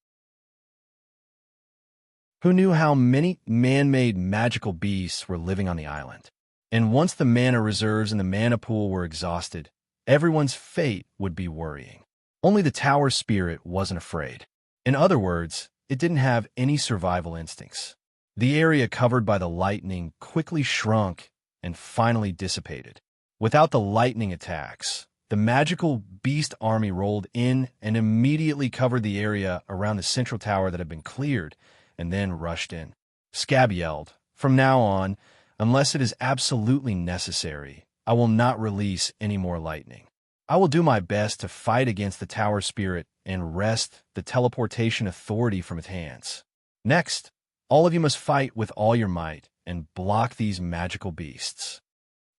Who knew how many man-made magical beasts were living on the island? And once the mana reserves in the mana pool were exhausted, everyone's fate would be worrying. Only the tower spirit wasn't afraid. In other words, it didn't have any survival instincts. The area covered by the lightning quickly shrunk and finally dissipated. Without the lightning attacks, the magical beast army rolled in and immediately covered the area around the central tower that had been cleared, and then rushed in. Scab yelled, "From now on, unless it is absolutely necessary, I will not release any more lightning. I will do my best to fight against the tower spirit and wrest the teleportation authority from its hands. Next, all of you must fight with all your might and block these magical beasts."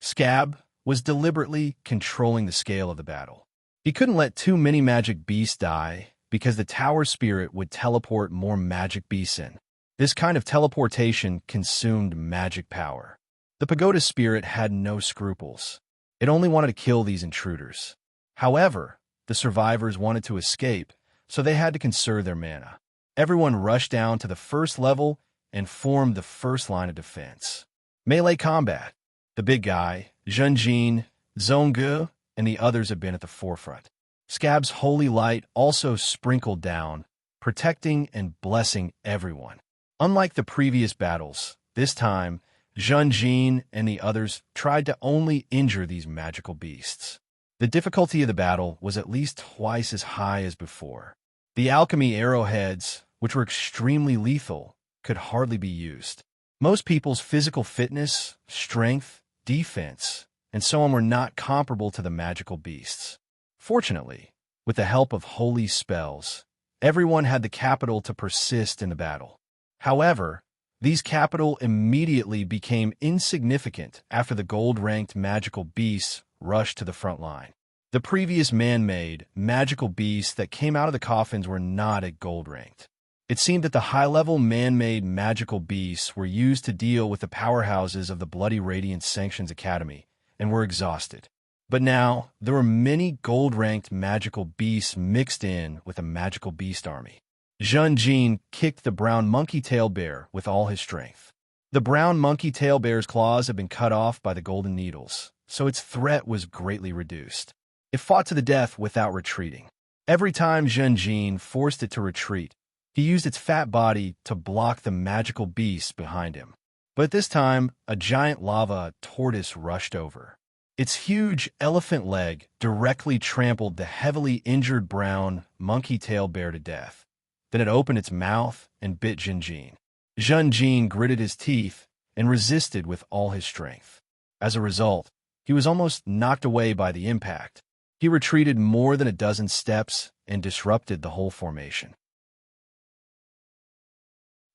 Scab was deliberately controlling the scale of the battle. He couldn't let too many magic beasts die because the tower spirit would teleport more magic beasts in. This kind of teleportation consumed magic power. The pagoda spirit had no scruples. It only wanted to kill these intruders. However, the survivors wanted to escape, so they had to conserve their mana. Everyone rushed down to the first level and formed the first line of defense. Melee combat. The big guy, Junjin, Zonggu, and the others had been at the forefront. Scab's holy light also sprinkled down, protecting and blessing everyone. Unlike the previous battles, this time, Junjin and the others tried to only injure these magical beasts. The difficulty of the battle was at least twice as high as before. The alchemy arrowheads, which were extremely lethal, could hardly be used. Most people's physical fitness, strength, defense, and so on were not comparable to the magical beasts. Fortunately, with the help of holy spells, everyone had the capital to persist in the battle. However, these capital immediately became insignificant after the gold-ranked magical beasts rushed to the front line. The previous man-made magical beasts that came out of the coffins were not at gold-ranked. It seemed that the high-level man-made magical beasts were used to deal with the powerhouses of the Bloody Radiant Sanctions Academy and were exhausted. But now, there were many gold-ranked magical beasts mixed in with a magical beast army. Junjin kicked the brown monkey-tail bear with all his strength. The brown monkey-tail bear's claws had been cut off by the golden needles, so its threat was greatly reduced. It fought to the death without retreating. Every time Zhenjin forced it to retreat, he used its fat body to block the magical beast behind him. But this time, a giant lava tortoise rushed over. Its huge elephant leg directly trampled the heavily injured brown monkey-tail bear to death. Then it opened its mouth and bit Zhenjin. Zhenjin gritted his teeth and resisted with all his strength. As a result, he was almost knocked away by the impact. He retreated more than a dozen steps and disrupted the whole formation.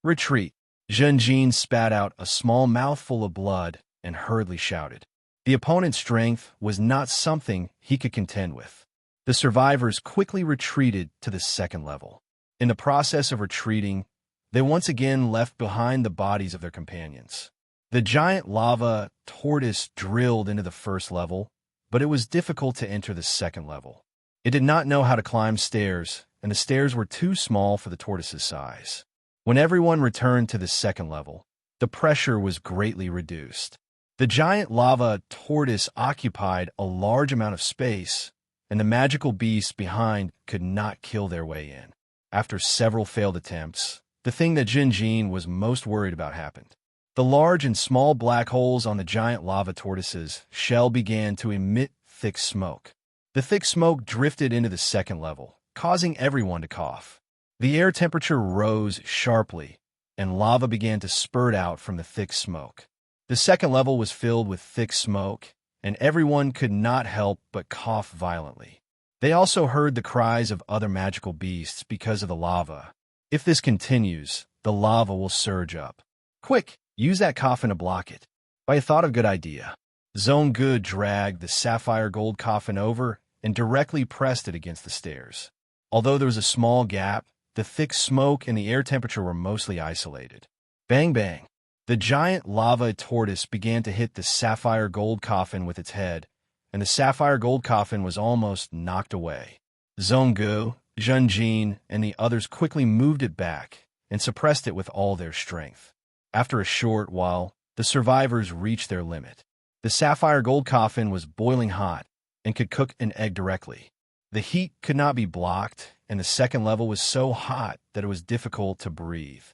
Retreat. Zhenjin spat out a small mouthful of blood and hurriedly shouted. The opponent's strength was not something he could contend with. The survivors quickly retreated to the second level. In the process of retreating, they once again left behind the bodies of their companions. The giant lava tortoise drilled into the first level, but it was difficult to enter the second level. It did not know how to climb stairs, and the stairs were too small for the tortoise's size. When everyone returned to the second level, the pressure was greatly reduced. The giant lava tortoise occupied a large amount of space, and the magical beasts behind could not kill their way in. After several failed attempts, the thing that Zhenjin was most worried about happened. The large and small black holes on the giant lava tortoise's shell began to emit thick smoke. The thick smoke drifted into the second level, causing everyone to cough. The air temperature rose sharply, and lava began to spurt out from the thick smoke. The second level was filled with thick smoke, and everyone could not help but cough violently. They also heard the cries of other magical beasts because of the lava. If this continues, the lava will surge up. Quick, use that coffin to block it. I thought of a good idea. Zhonggu dragged the sapphire gold coffin over and directly pressed it against the stairs. Although there was a small gap, the thick smoke and the air temperature were mostly isolated. Bang bang. The giant lava tortoise began to hit the sapphire gold coffin with its head, and the sapphire gold coffin was almost knocked away. Zhonggu, Zhenjin, and the others quickly moved it back and suppressed it with all their strength. After a short while, the survivors reached their limit. The sapphire gold coffin was boiling hot and could cook an egg directly. The heat could not be blocked, and the second level was so hot that it was difficult to breathe.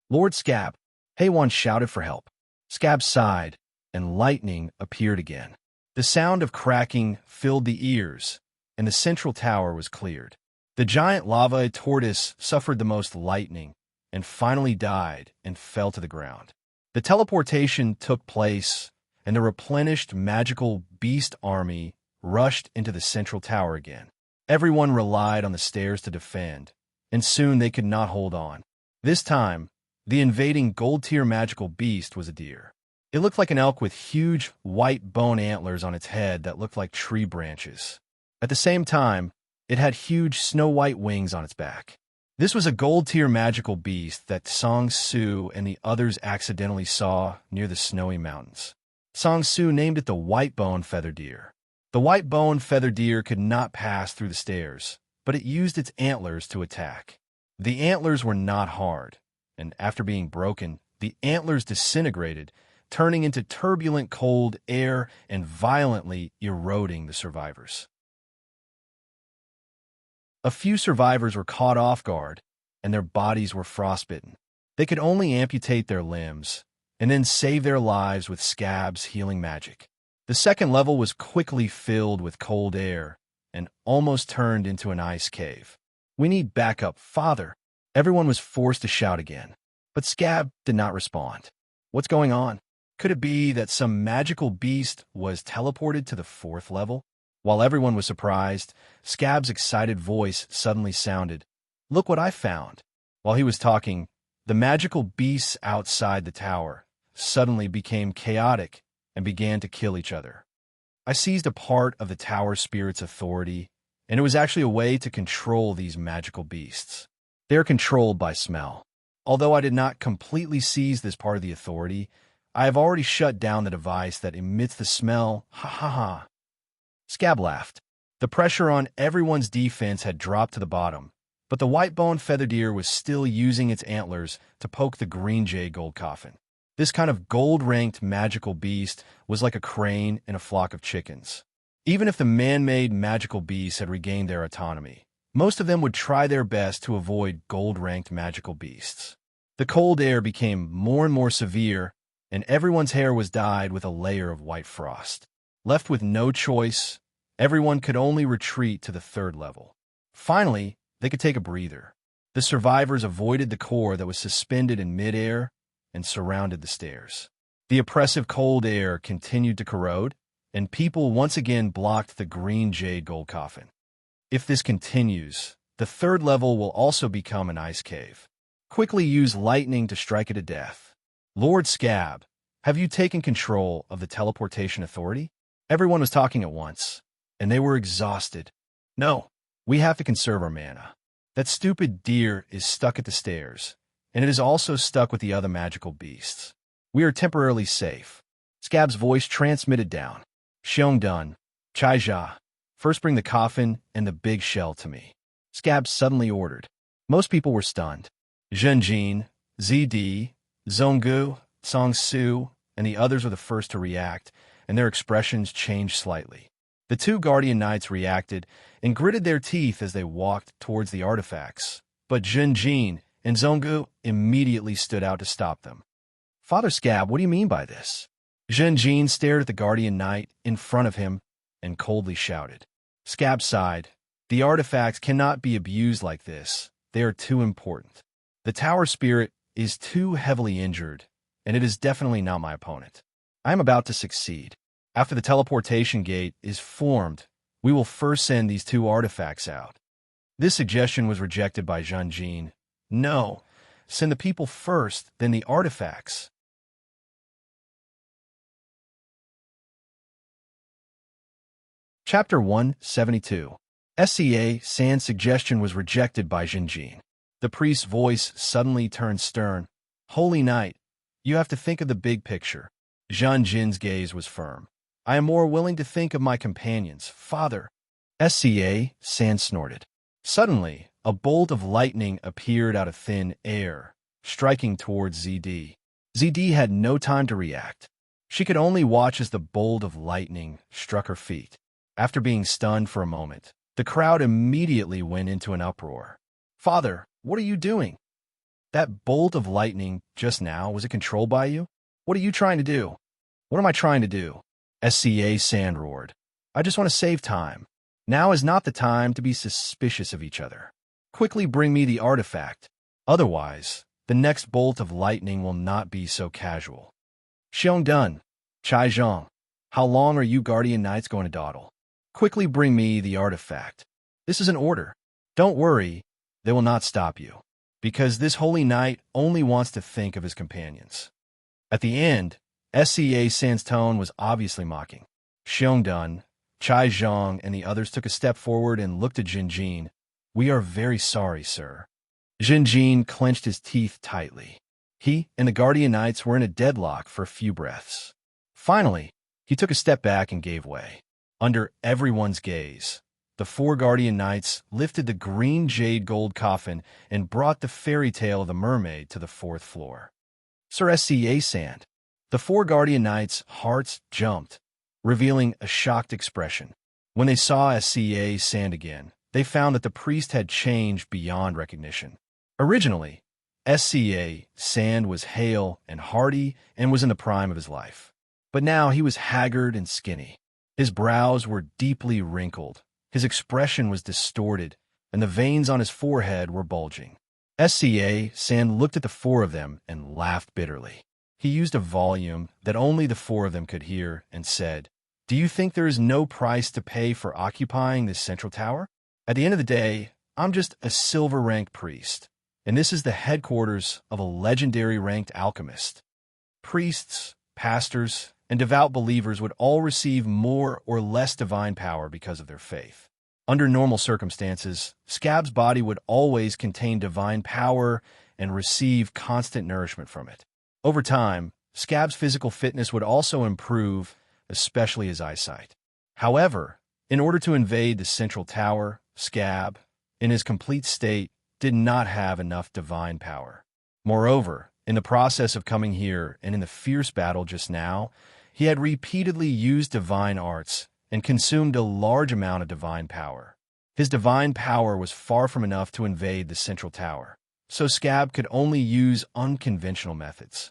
Lord Scab, Heiwan shouted for help. Scab sighed, and lightning appeared again. The sound of cracking filled the ears, and the central tower was cleared. The giant lava tortoise suffered the most lightning, and finally died and fell to the ground. The teleportation took place, and the replenished magical beast army rushed into the central tower again. Everyone relied on the stairs to defend, and soon they could not hold on. This time, the invading gold-tier magical beast was a deer. It looked like an elk with huge white bone antlers on its head that looked like tree branches. At the same time, it had huge snow-white wings on its back. This was a gold-tier magical beast that Song Su and the others accidentally saw near the snowy mountains. Song Su named it the white-bone feather deer. The white-bone feather deer could not pass through the stairs, but it used its antlers to attack. The antlers were not hard, and after being broken, the antlers disintegrated, turning into turbulent cold air and violently eroding the survivors. A few survivors were caught off guard, and their bodies were frostbitten. They could only amputate their limbs, and then save their lives with Scab's healing magic. The second level was quickly filled with cold air, and almost turned into an ice cave. "We need backup, Father!" Everyone was forced to shout again, but Scab did not respond. What's going on? Could it be that some magical beast was teleported to the fourth level? While everyone was surprised, Scab's excited voice suddenly sounded, "Look what I found!" While he was talking, the magical beasts outside the tower suddenly became chaotic and began to kill each other. I seized a part of the tower spirit's authority, and it was actually a way to control these magical beasts. They are controlled by smell. Although I did not completely seize this part of the authority, I have already shut down the device that emits the smell. Ha ha ha. Scab laughed. The pressure on everyone's defense had dropped to the bottom, but the white-bone feather deer was still using its antlers to poke the green jade gold coffin. This kind of gold-ranked magical beast was like a crane in a flock of chickens. Even if the man-made magical beasts had regained their autonomy, most of them would try their best to avoid gold-ranked magical beasts. The cold air became more and more severe, and everyone's hair was dyed with a layer of white frost. Left with no choice, everyone could only retreat to the third level. Finally, they could take a breather. The survivors avoided the core that was suspended in midair and surrounded the stairs. The oppressive cold air continued to corrode, and people once again blocked the green jade gold coffin. If this continues, the third level will also become an ice cave. Quickly use lightning to strike it to death. Lord Scab, have you taken control of the teleportation authority? Everyone was talking at once, and they were exhausted. No, we have to conserve our mana. That stupid deer is stuck at the stairs, and it is also stuck with the other magical beasts. We are temporarily safe. Scab's voice transmitted down. Xiongdun, Chaija, first bring the coffin and the big shell to me. Scab suddenly ordered. Most people were stunned. Zhenjin, Zd, Zonggu, Songsu, and the others were the first to react, and their expressions changed slightly. The two guardian knights reacted and gritted their teeth as they walked towards the artifacts, but Zhenjin and Zonggu immediately stood out to stop them. Father Scab, what do you mean by this? Zhenjin stared at the guardian knight in front of him and coldly shouted. Scab sighed. The artifacts cannot be abused like this. They are too important. The tower spirit is too heavily injured, and it is definitely not my opponent. I am about to succeed. After the teleportation gate is formed, we will first send these two artifacts out. This suggestion was rejected by Zhenjin. No, send the people first, then the artifacts. Chapter 172. SCA Sand's suggestion was rejected by Zhenjin. The priest's voice suddenly turned stern. Holy Knight, you have to think of the big picture. Zhenjin's gaze was firm. I am more willing to think of my companions, Father. SCA Sand snorted. Suddenly, a bolt of lightning appeared out of thin air, striking towards ZD. ZD had no time to react. She could only watch as the bolt of lightning struck her feet. After being stunned for a moment, the crowd immediately went into an uproar. Father, what are you doing? That bolt of lightning just now, was it controlled by you? What are you trying to do? What am I trying to do? SCA Sand roared. I just want to save time. Now is not the time to be suspicious of each other. Quickly bring me the artifact. Otherwise, the next bolt of lightning will not be so casual. Xiongdun, Chaizhong, how long are you Guardian Knights going to dawdle? Quickly bring me the artifact. This is an order. Don't worry, they will not stop you, because this holy knight only wants to think of his companions. At the end, SCA Sand's tone was obviously mocking. Xiongdun, Chaizhong, and the others took a step forward and looked at Zhenjin. We are very sorry, sir. Zhenjin clenched his teeth tightly. He and the Guardian Knights were in a deadlock for a few breaths. Finally, he took a step back and gave way. Under everyone's gaze, the four Guardian Knights lifted the green jade gold coffin and brought the fairy tale of the mermaid to the fourth floor. Sir SCA Sand. The four Guardian Knights' hearts jumped, revealing a shocked expression. When they saw SCA Sand again, they found that the priest had changed beyond recognition. Originally, SCA Sand was hale and hearty and was in the prime of his life. But now he was haggard and skinny. His brows were deeply wrinkled, his expression was distorted, and the veins on his forehead were bulging. SCA Sand looked at the four of them and laughed bitterly. He used a volume that only the four of them could hear and said, Do you think there is no price to pay for occupying this central tower? At the end of the day, I'm just a silver-ranked priest, and this is the headquarters of a legendary ranked alchemist. Priests, pastors, and devout believers would all receive more or less divine power because of their faith. Under normal circumstances, Scab's body would always contain divine power and receive constant nourishment from it. Over time, Scab's physical fitness would also improve, especially his eyesight. However, in order to invade the central tower, Scab, in his complete state, did not have enough divine power. Moreover, In the process of coming here and in the fierce battle just now, he had repeatedly used divine arts and consumed a large amount of divine power. His divine power was far from enough to invade the central tower, so Scab could only use unconventional methods.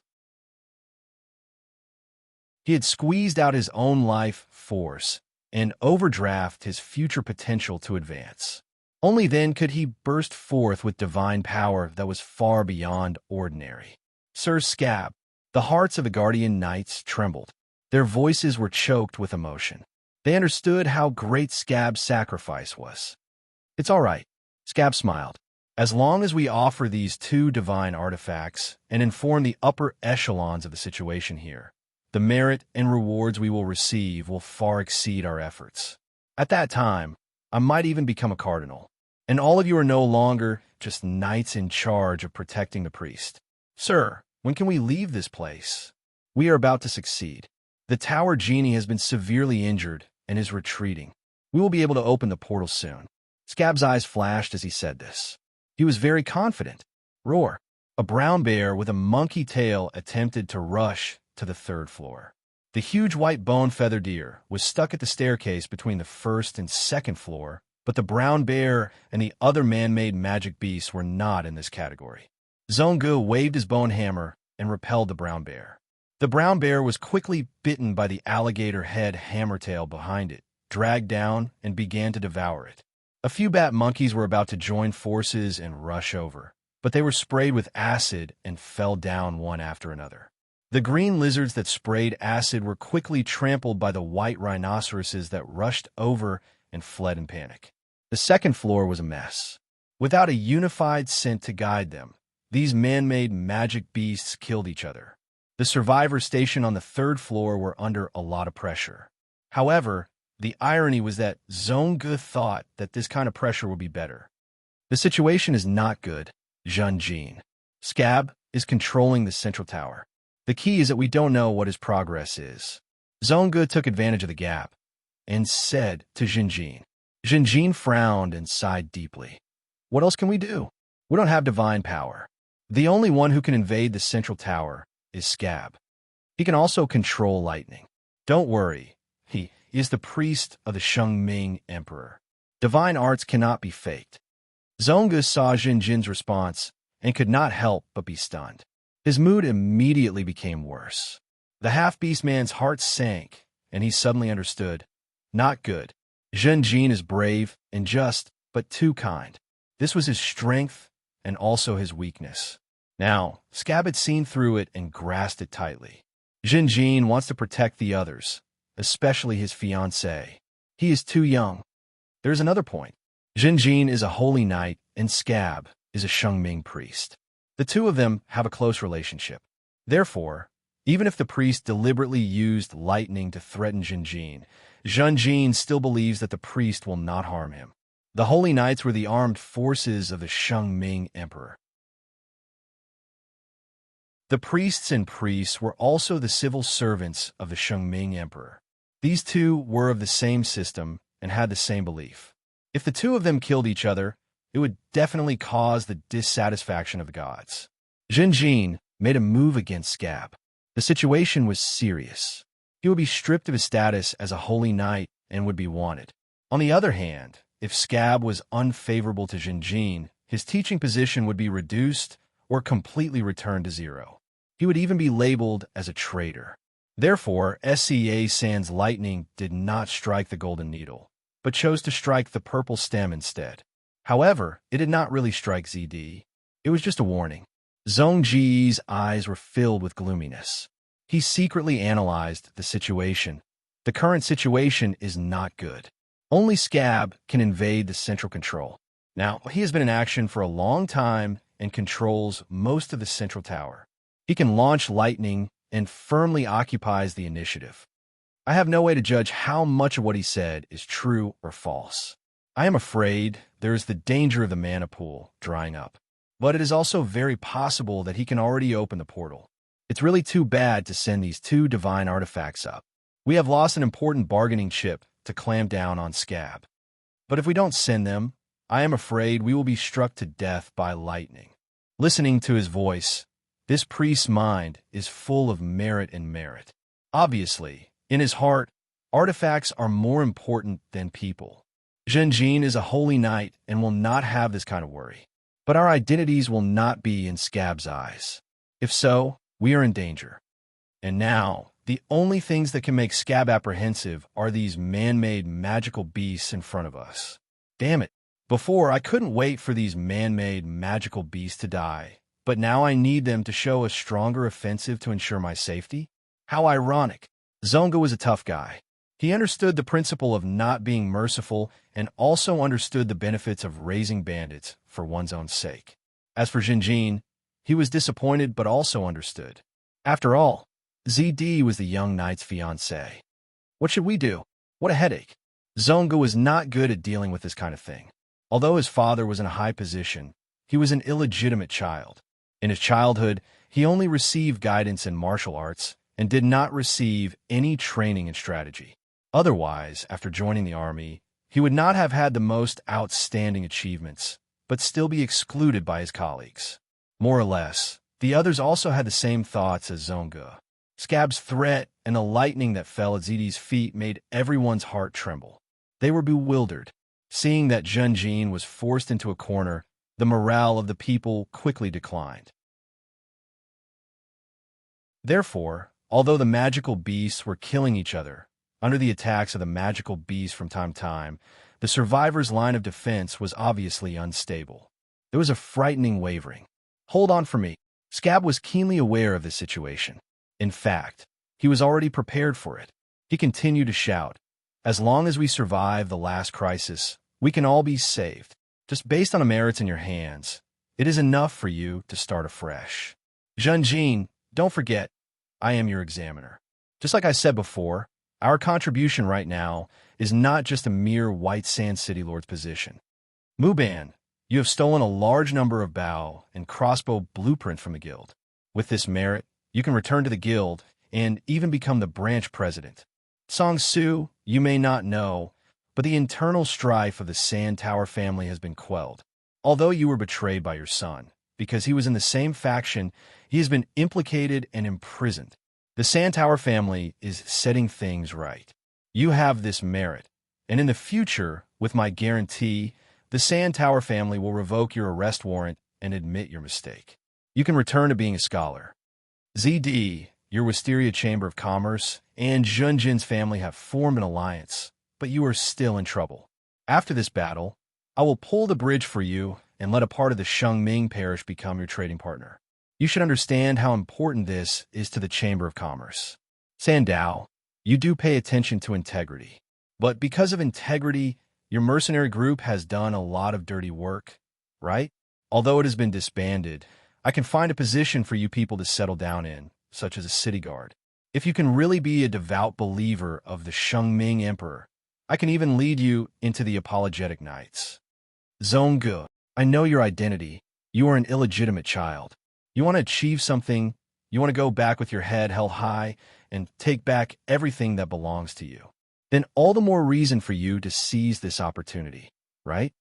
He had squeezed out his own life force and overdraft his future potential to advance. Only then could he burst forth with divine power that was far beyond ordinary. Sir Scab, the hearts of the Guardian Knights trembled. Their voices were choked with emotion. They understood how great Scab's sacrifice was. "It's all right," Scab smiled. "As long as we offer these two divine artifacts and inform the upper echelons of the situation here, the merit and rewards we will receive will far exceed our efforts. At that time, I might even become a cardinal, and all of you are no longer just knights in charge of protecting the priest. Sir, when can we leave this place? We are about to succeed. The tower genie has been severely injured and is retreating. We will be able to open the portal soon." Scab's eyes flashed as he said this. He was very confident. Roar! A brown bear with a monkey tail attempted to rush to the third floor. The huge white bone-feather deer was stuck at the staircase between the first and second floor, but the brown bear and the other man-made magic beasts were not in this category. Zongu waved his bone hammer and repelled the brown bear. The brown bear was quickly bitten by the alligator head hammertail behind it, dragged down, and began to devour it. A few bat monkeys were about to join forces and rush over, but they were sprayed with acid and fell down one after another. The green lizards that sprayed acid were quickly trampled by the white rhinoceroses that rushed over and fled in panic. The second floor was a mess. Without a unified scent to guide them, these man-made magic beasts killed each other. The survivors stationed on the third floor were under a lot of pressure. However, the irony was that Zongu thought that this kind of pressure would be better. "The situation is not good, Junjin. Scab is controlling the central tower. The key is that we don't know what his progress is." Zongu took advantage of the gap and said to Jinjin. Jinjin frowned and sighed deeply. "What else can we do? We don't have divine power. The only one who can invade the central tower is Scab. He can also control lightning. Don't worry, he is the priest of the Shengming Emperor. Divine arts cannot be faked." Zongu saw Jinjin's response and could not help but be stunned. His mood immediately became worse. The half-beast man's heart sank, and he suddenly understood. Not good. Jinjin is brave and just, but too kind. This was his strength and also his weakness. Now, Scab had seen through it and grasped it tightly. Jinjin wants to protect the others, especially his fiancée. He is too young. There's another point. Jinjin is a holy knight, and Scab is a Shengming priest. The two of them have a close relationship. Therefore, even if the priest deliberately used lightning to threaten Jinjin, Jinjin still believes that the priest will not harm him. The holy knights were the armed forces of the Shengming Emperor. The priests and priests were also the civil servants of the Shengming Emperor. These two were of the same system and had the same belief. If the two of them killed each other, it would definitely cause the dissatisfaction of the gods. Jinjin made a move against Scab. The situation was serious. He would be stripped of his status as a holy knight and would be wanted. On the other hand, if Scab was unfavorable to Jinjin, his teaching position would be reduced or completely returned to zero. He would even be labeled as a traitor. Therefore, Sea San's lightning did not strike the golden needle, but chose to strike the purple stem instead. However, it did not really strike ZD. It was just a warning. Zhongji's eyes were filled with gloominess. He secretly analyzed the situation. The current situation is not good. Only Scab can invade the central control. Now, he has been in action for a long time and controls most of the central tower. He can launch lightning and firmly occupies the initiative. I have no way to judge how much of what he said is true or false. I am afraid there is the danger of the mana pool drying up, but it is also very possible that he can already open the portal. It's really too bad to send these two divine artifacts up. We have lost an important bargaining chip to clamp down on Scab. But if we don't send them, I am afraid we will be struck to death by lightning. Listening to his voice, This priest's mind is full of merit and merit. Obviously, in his heart, artifacts are more important than people. Zhenjin is a holy knight and will not have this kind of worry. But our identities will not be in Scab's eyes. If so, we are in danger. And now, the only things that can make Scab apprehensive are these man-made magical beasts in front of us. Damn it. Before, I couldn't wait for these man-made magical beasts to die, but now I need them to show a stronger offensive to ensure my safety? How ironic. Zonga was a tough guy. He understood the principle of not being merciful and also understood the benefits of raising bandits for one's own sake. As for Zhenjin, he was disappointed but also understood. After all, ZD was the young knight's fiancée. What should we do? What a headache. Zonga was not good at dealing with this kind of thing. Although his father was in a high position, he was an illegitimate child. In his childhood, he only received guidance in martial arts and did not receive any training in strategy. Otherwise, after joining the army, he would not have had the most outstanding achievements, but still be excluded by his colleagues. More or less, the others also had the same thoughts as Zonga. Scab's threat and the lightning that fell at ZD's feet made everyone's heart tremble. They were bewildered. Seeing that Zhenjin was forced into a corner, the morale of the people quickly declined. Therefore, although the magical beasts were killing each other, under the attacks of the magical beasts from time to time, the survivors' line of defense was obviously unstable. There was a frightening wavering. Hold on for me. Scab was keenly aware of this situation. In fact, he was already prepared for it. He continued to shout, "As long as we survive the last crisis, we can all be saved. Just based on the merits in your hands, it is enough for you to start afresh. Zhenjin, don't forget, I am your examiner. Just like I said before, our contribution right now is not just a mere White Sand City Lord's position. Muban, you have stolen a large number of bow and crossbow blueprint from the guild. With this merit, you can return to the guild and even become the branch president. Song Su, you may not know, but the internal strife of the Sand Tower family has been quelled. Although you were betrayed by your son, because he was in the same faction, he has been implicated and imprisoned. The Sand Tower family is setting things right. You have this merit, and in the future, with my guarantee, the Sand Tower family will revoke your arrest warrant and admit your mistake. You can return to being a scholar. ZD, your Wisteria Chamber of Commerce, and Zhenjin's family have formed an alliance, but you are still in trouble. After this battle, I will pull the bridge for you and let a part of the Shengming parish become your trading partner. You should understand how important this is to the Chamber of Commerce. Sandao, you do pay attention to integrity. But because of integrity, your mercenary group has done a lot of dirty work, right? Although it has been disbanded, I can find a position for you people to settle down in, such as a city guard. If you can really be a devout believer of the Shengming Emperor, I can even lead you into the Apologetic Knights. Zongu, I know your identity. You are an illegitimate child. You want to achieve something, you want to go back with your head held high and take back everything that belongs to you. Then all the more reason for you to seize this opportunity, right?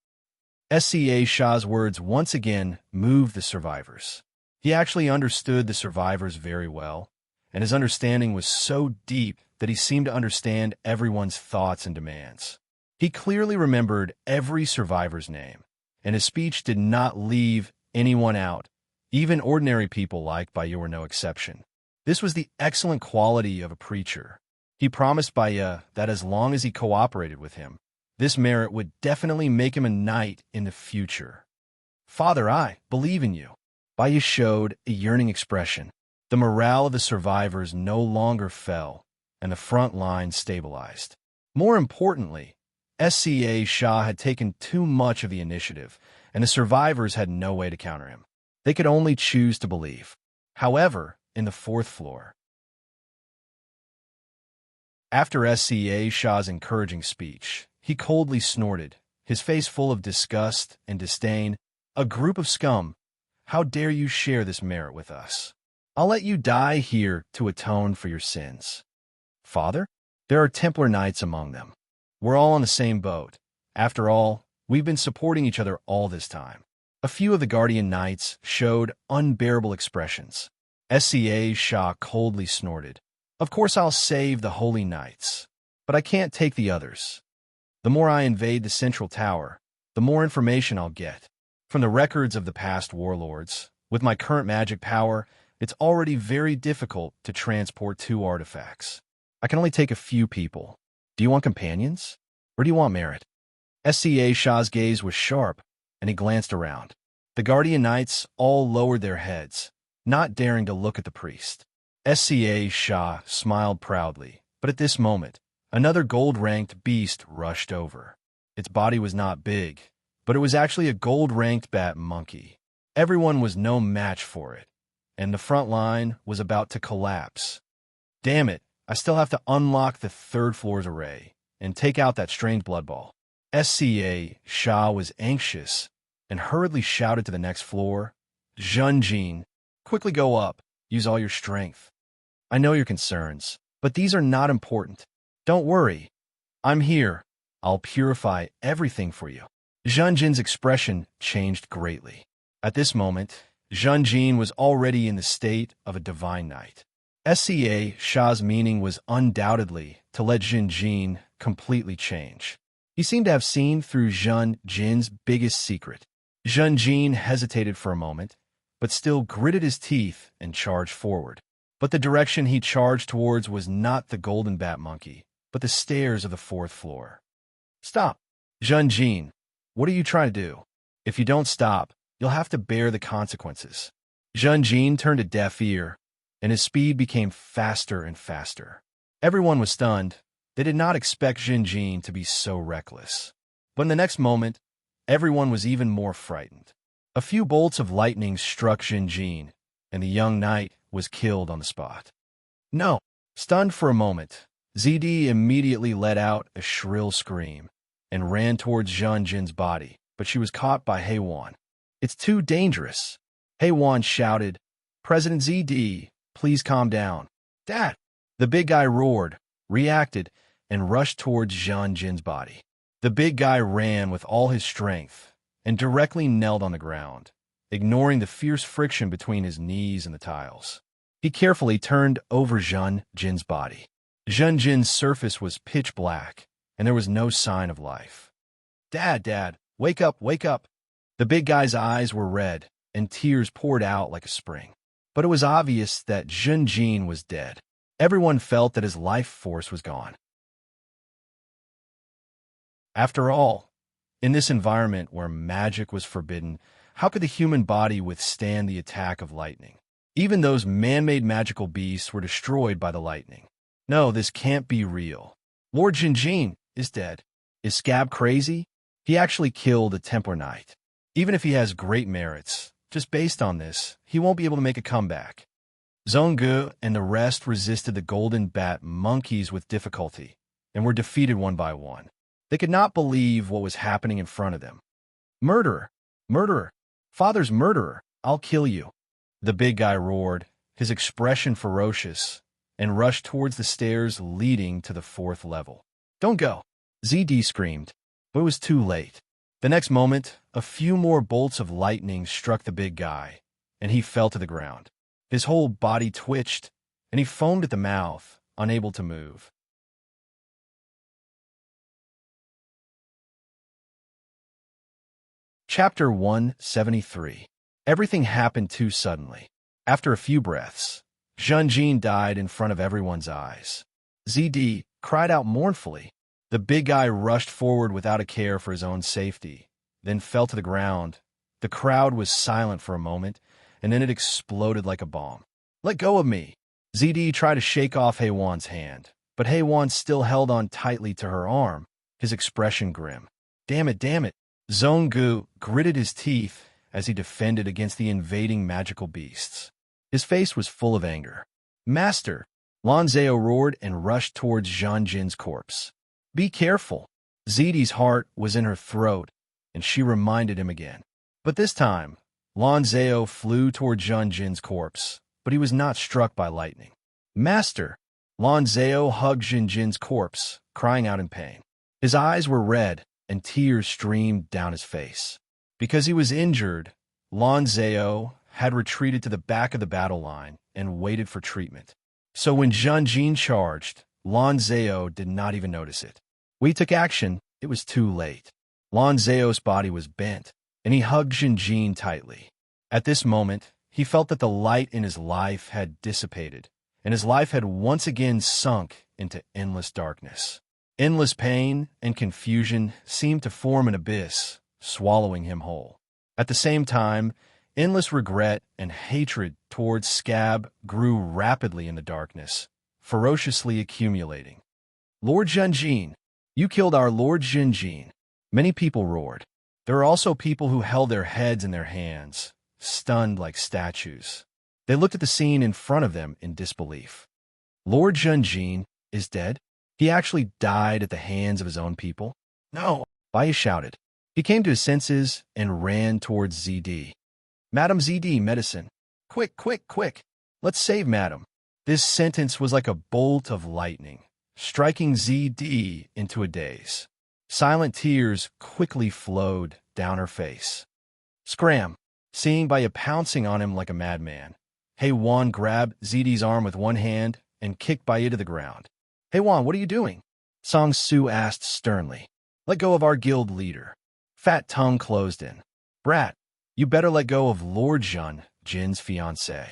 SCA Shah's words once again moved the survivors. He actually understood the survivors very well, and his understanding was so deep that he seemed to understand everyone's thoughts and demands. He clearly remembered every survivor's name, and his speech did not leave anyone out, even ordinary people like Baiyu were no exception. This was the excellent quality of a preacher. He promised Baiyu that as long as he cooperated with him, this merit would definitely make him a knight in the future. Father, I believe in you. Baiyu showed a yearning expression. The morale of the survivors no longer fell, and the front line stabilized. More importantly, SCA Shah had taken too much of the initiative, and the survivors had no way to counter him. They could only choose to believe. However, in the fourth floor, after SCA Shah's encouraging speech, he coldly snorted, his face full of disgust and disdain. A group of scum. How dare you share this merit with us? I'll let you die here to atone for your sins. Father, there are Templar Knights among them. We're all on the same boat. After all, we've been supporting each other all this time. A few of the Guardian Knights showed unbearable expressions. SCA Shah coldly snorted. Of course I'll save the holy knights, but I can't take the others. The more I invade the central tower, the more information I'll get. From the records of the past warlords, with my current magic power, it's already very difficult to transport 2 artifacts. I can only take a few people. Do you want companions? Or do you want merit? SCA Shah's gaze was sharp, and he glanced around. The Guardian Knights all lowered their heads, not daring to look at the priest. SCA Shah smiled proudly, but at this moment, another gold-ranked beast rushed over. Its body was not big, but it was actually a gold-ranked bat monkey. Everyone was no match for it, and the front line was about to collapse. Damn it, I still have to unlock the 3rd floor's array and take out that strange blood ball. SCA Shah was anxious and hurriedly shouted to the next floor, Junjin, quickly go up, use all your strength. I know your concerns, but these are not important. Don't worry, I'm here. I'll purify everything for you. Junjin's expression changed greatly. At this moment, Junjin was already in the state of a divine knight. SCA Shah's meaning was undoubtedly to let Junjin completely change. He seemed to have seen through Junjin's biggest secret. Junjin hesitated for a moment, but still gritted his teeth and charged forward. But the direction he charged towards was not the golden bat monkey, but the stairs of the 4th floor. Stop! Junjin, what are you trying to do? If you don't stop, you'll have to bear the consequences. Junjin turned a deaf ear, and his speed became faster and faster. Everyone was stunned. They did not expect Junjin to be so reckless. But in the next moment, everyone was even more frightened. A few bolts of lightning struck Junjin, and the young knight was killed on the spot. No! Stunned for a moment, ZD immediately let out a shrill scream and ran towards Junjin's body, but she was caught by Heiwan. It's too dangerous. Heiwan shouted, President ZD, please calm down. Dad! The big guy roared, reacted, and rushed towards Junjin's body. The big guy ran with all his strength and directly knelt on the ground, ignoring the fierce friction between his knees and the tiles. He carefully turned over Junjin's body. Junjin's surface was pitch black, and there was no sign of life. Dad, wake up, wake up. The big guy's eyes were red, and tears poured out like a spring. But it was obvious that Junjin was dead. Everyone felt that his life force was gone. After all, in this environment where magic was forbidden, how could the human body withstand the attack of lightning? Even those man-made magical beasts were destroyed by the lightning. No, this can't be real. Lord Junjin is dead. Is Scab crazy? He actually killed a Templar Knight. Even if he has great merits, just based on this, he won't be able to make a comeback. Zhonggu and the rest resisted the golden bat monkeys with difficulty and were defeated one by one. They could not believe what was happening in front of them. Murderer! Murderer! Father's murderer! I'll kill you! The big guy roared, his expression ferocious, and rushed towards the stairs leading to the 4th level. Don't go! ZD screamed, but it was too late. The next moment, a few more bolts of lightning struck the big guy, and he fell to the ground. His whole body twitched, and he foamed at the mouth, unable to move. Chapter 173. Everything happened too suddenly. After a few breaths, Junjin died in front of everyone's eyes. ZD cried out mournfully. The big guy rushed forward without a care for his own safety, then fell to the ground. The crowd was silent for a moment, and then it exploded like a bomb. Let go of me! ZD tried to shake off Heiwan's hand, but Heiwan still held on tightly to her arm, his expression grim. Damn it, damn it! Zhonggu gritted his teeth as he defended against the invading magical beasts. His face was full of anger. Master! Lanzeo roared and rushed towards Junjin's corpse. Be careful! ZD's heart was in her throat, and she reminded him again. But this time, Lanzeo flew toward Junjin's corpse, but he was not struck by lightning. Master! Lanzeo hugged Junjin's corpse, crying out in pain. His eyes were red, and tears streamed down his face. Because he was injured, Lanzeo had retreated to the back of the battle line and waited for treatment. So when Zhen Jin charged, Lan Zhao did not even notice it. When he took action, it was too late. Lan Zhao's body was bent, and he hugged Zhen Jin tightly. At this moment, he felt that the light in his life had dissipated, and his life had once again sunk into endless darkness. Endless pain and confusion seemed to form an abyss, swallowing him whole. At the same time, endless regret and hatred towards Scab grew rapidly in the darkness, ferociously accumulating. Lord Zhen Jin, you killed our Lord Zhen Jin. Many people roared. There were also people who held their heads in their hands, stunned like statues. They looked at the scene in front of them in disbelief. Lord Zhen Jin is dead? He actually died at the hands of his own people? No, Bai shouted. He came to his senses and ran towards ZD. Madam ZD, medicine. Quick, quick, quick. Let's save Madam. This sentence was like a bolt of lightning, striking ZD into a daze. Silent tears quickly flowed down her face. Scram, seeing Bai pouncing on him like a madman. Hei Wan grabbed ZD's arm with one hand and kicked Bai to the ground. Hei Wan, what are you doing? Song Su asked sternly. Let go of our guild leader. Fat tongue closed in. Brat, you better let go of Lord Zhen Jin's fiancé.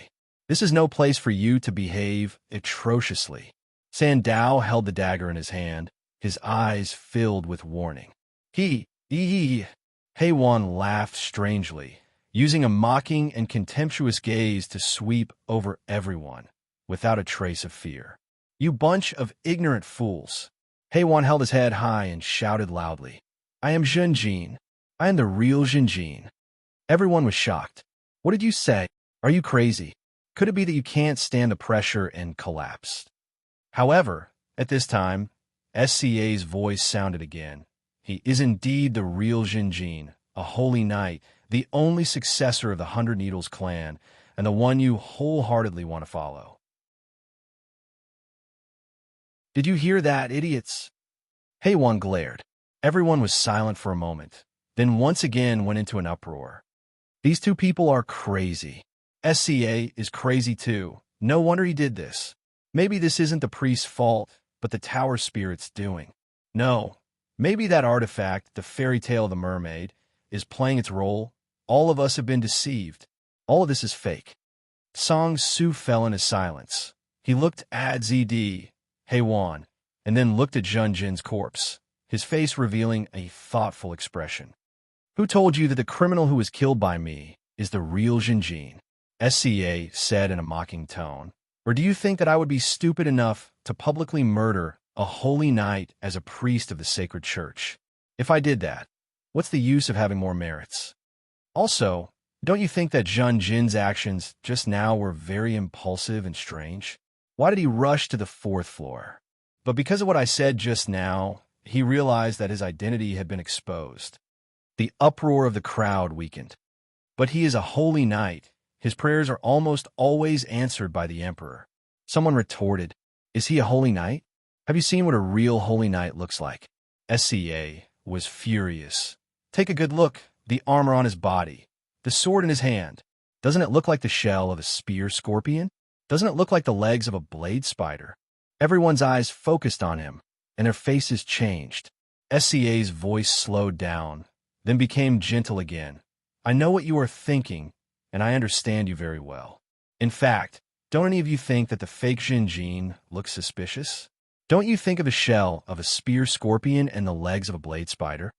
This is no place for you to behave atrociously. Sandao held the dagger in his hand, his eyes filled with warning. Hei Wan laughed strangely, using a mocking and contemptuous gaze to sweep over everyone, without a trace of fear. You bunch of ignorant fools. Hei Wan held his head high and shouted loudly. I am Zhen Jin. I am the real Zhen Jin. Everyone was shocked. What did you say? Are you crazy? Could it be that you can't stand the pressure and collapsed? However, at this time, SCA's voice sounded again. He is indeed the real Zhen Jin, a holy knight, the only successor of the 100 Needles clan, and the one you wholeheartedly want to follow. Did you hear that, idiots? Hei Wan glared. Everyone was silent for a moment, then once again went into an uproar. These two people are crazy. SCA is crazy too. No wonder he did this. Maybe this isn't the priest's fault, but the tower spirit's doing. No, maybe that artifact, the fairy tale of the mermaid, is playing its role. All of us have been deceived. All of this is fake. Song Su fell into silence. He looked at ZD, Hei Wan, and then looked at Zhen Jin's corpse, his face revealing a thoughtful expression. Who told you that the criminal who was killed by me is the real Zhen Jin? SCA said in a mocking tone. Or do you think that I would be stupid enough to publicly murder a holy knight as a priest of the sacred church? If I did that, what's the use of having more merits? Also, don't you think that Zhen Jin's actions just now were very impulsive and strange? Why did he rush to the 4th floor? But because of what I said just now, he realized that his identity had been exposed. The uproar of the crowd weakened. But he is a holy knight. His prayers are almost always answered by the emperor. Someone retorted, is he a holy knight? Have you seen what a real holy knight looks like? SCA was furious. Take a good look, the armor on his body, the sword in his hand. Doesn't it look like the shell of a spear scorpion? Doesn't it look like the legs of a blade spider? Everyone's eyes focused on him, and their faces changed. SCA's voice slowed down, then became gentle again. I know what you are thinking, and I understand you very well. In fact, don't any of you think that the fake Zhen Jin looks suspicious? Don't you think of the shell of a spear scorpion and the legs of a blade spider?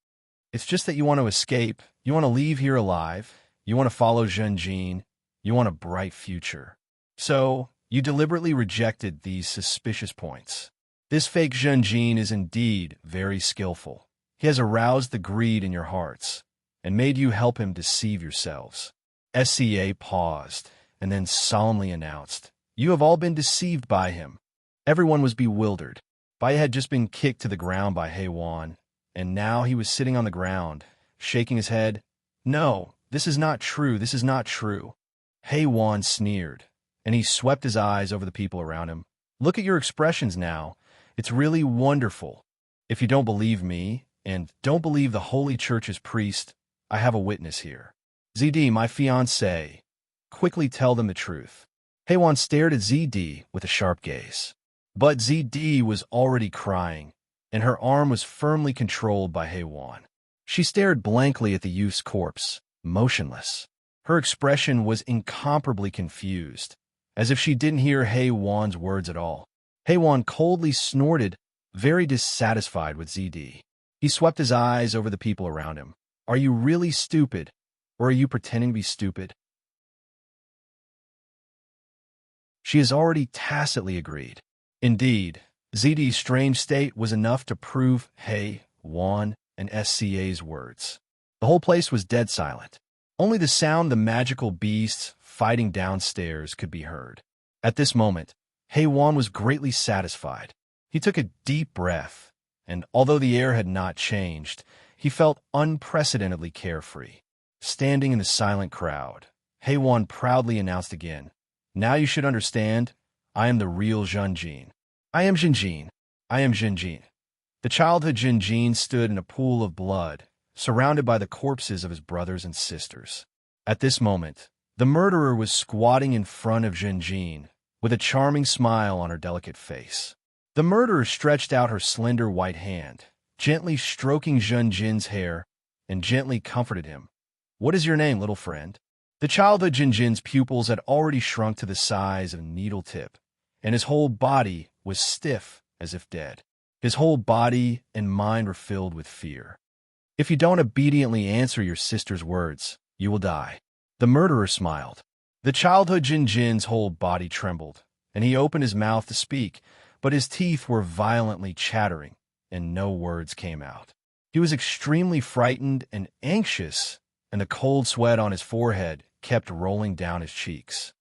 It's just that you want to escape, you want to leave here alive, you want to follow Zhen Jin, you want a bright future. So, you deliberately rejected these suspicious points. This fake Zhen Jin is indeed very skillful. He has aroused the greed in your hearts, and made you help him deceive yourselves. SCA paused, and then solemnly announced, you have all been deceived by him. Everyone was bewildered. Bai had just been kicked to the ground by Hei Wan, and now he was sitting on the ground, shaking his head. No, this is not true, this is not true. Hei Wan sneered, and he swept his eyes over the people around him. Look at your expressions now. It's really wonderful. If you don't believe me, and don't believe the Holy Church's priest, I have a witness here. ZD, my fiancé. quickly tell them the truth. Heiwan stared at ZD with a sharp gaze. But ZD was already crying, and her arm was firmly controlled by Heiwan. She stared blankly at the youth's corpse, motionless. Her expression was incomparably confused, as if she didn't hear Heiwan's words at all. Heiwan coldly snorted, very dissatisfied with ZD. He swept his eyes over the people around him. Are you really stupid, or are you pretending to be stupid? She has already tacitly agreed. Indeed, ZD's strange state was enough to prove Heiwan and SCA's words. The whole place was dead silent. Only the sound the magical beasts fighting downstairs could be heard. At this moment, Heiwan was greatly satisfied. He took a deep breath, and although the air had not changed, he felt unprecedentedly carefree. Standing in the silent crowd, Heiwan proudly announced again, "Now you should understand, I am the real Zhenjin. I am Zhenjin. I am Zhenjin." The childhood Zhenjin stood in a pool of blood, surrounded by the corpses of his brothers and sisters. At this moment, the murderer was squatting in front of Zhenjin, with a charming smile on her delicate face. The murderer stretched out her slender white hand, gently stroking Zhenjin's hair, and gently comforted him. "What is your name, little friend?" The childhood Zhenjin's pupils had already shrunk to the size of a needle tip, and his whole body was stiff as if dead. His whole body and mind were filled with fear. "If you don't obediently answer your sister's words, you will die." The murderer smiled. The childhood Zhenjin's whole body trembled, and he opened his mouth to speak, but his teeth were violently chattering, and no words came out. He was extremely frightened and anxious, and the cold sweat on his forehead kept rolling down his cheeks.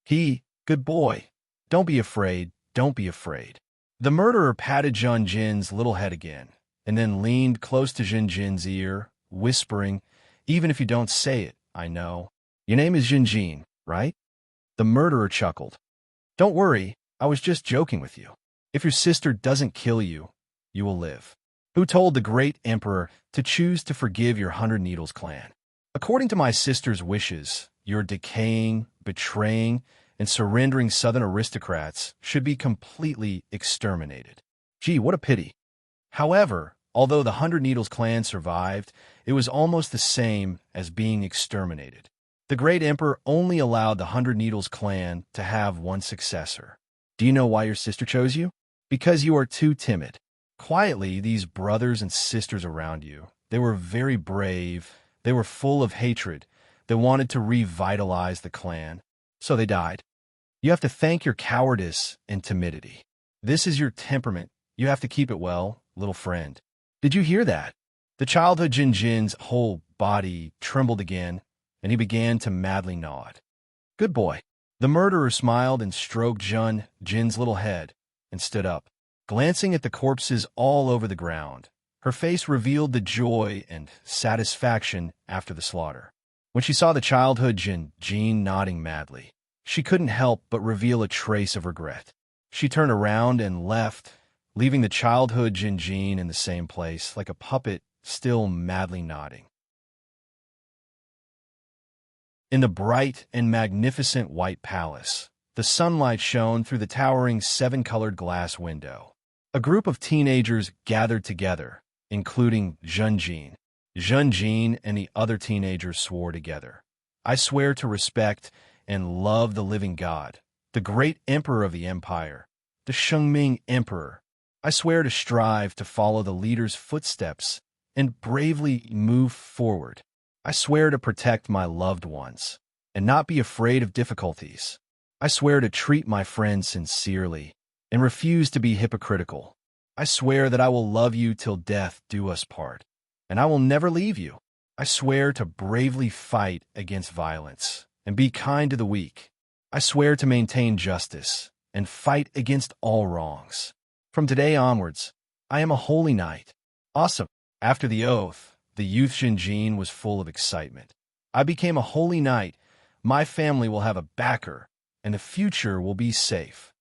"Good boy. Don't be afraid, don't be afraid." The murderer patted Zhenjin's little head again, and then leaned close to Zhenjin's ear, whispering, "Even if you don't say it, I know. Your name is Zhenjin, right?" The murderer chuckled. "Don't worry, I was just joking with you. If your sister doesn't kill you, you will live." "Who told the great emperor to choose to forgive your 100 Needles clan? According to my sister's wishes, your decaying, betraying, and surrendering southern aristocrats should be completely exterminated." Gee, what a pity. However, although the 100 Needles clan survived, it was almost the same as being exterminated. The great emperor only allowed the 100 Needles clan to have one successor. Do you know why your sister chose you? Because you are too timid. Quietly, these brothers and sisters around you, they were very brave, they were full of hatred, they wanted to revitalize the clan, so they died. You have to thank your cowardice and timidity. This is your temperament. You have to keep it well, little friend. Did you hear that? The childhood Zhenjin's whole body trembled again, and he began to madly nod. "Good boy." The murderer smiled and stroked Zhenjin's little head, and stood up, glancing at the corpses all over the ground. Her face revealed the joy and satisfaction after the slaughter. When she saw the childhood Zhenjin nodding madly, she couldn't help but reveal a trace of regret. She turned around and left, leaving the childhood Zhenjin in the same place, like a puppet still madly nodding. In the bright and magnificent white palace, the sunlight shone through the towering 7-colored glass window. A group of teenagers gathered together, including Zhenjin. Zhenjin and the other teenagers swore together, "I swear to respect and love the living God, the great emperor of the empire, the Shengming emperor. I swear to strive to follow the leader's footsteps and bravely move forward. I swear to protect my loved ones and not be afraid of difficulties. I swear to treat my friends sincerely and refuse to be hypocritical. I swear that I will love you till death do us part, and I will never leave you. I swear to bravely fight against violence and be kind to the weak. I swear to maintain justice and fight against all wrongs. From today onwards, I am a holy knight." Awesome. After the oath, the youth Zhenjin was full of excitement. "I became a holy knight. My family will have a backer, and the future will be safe."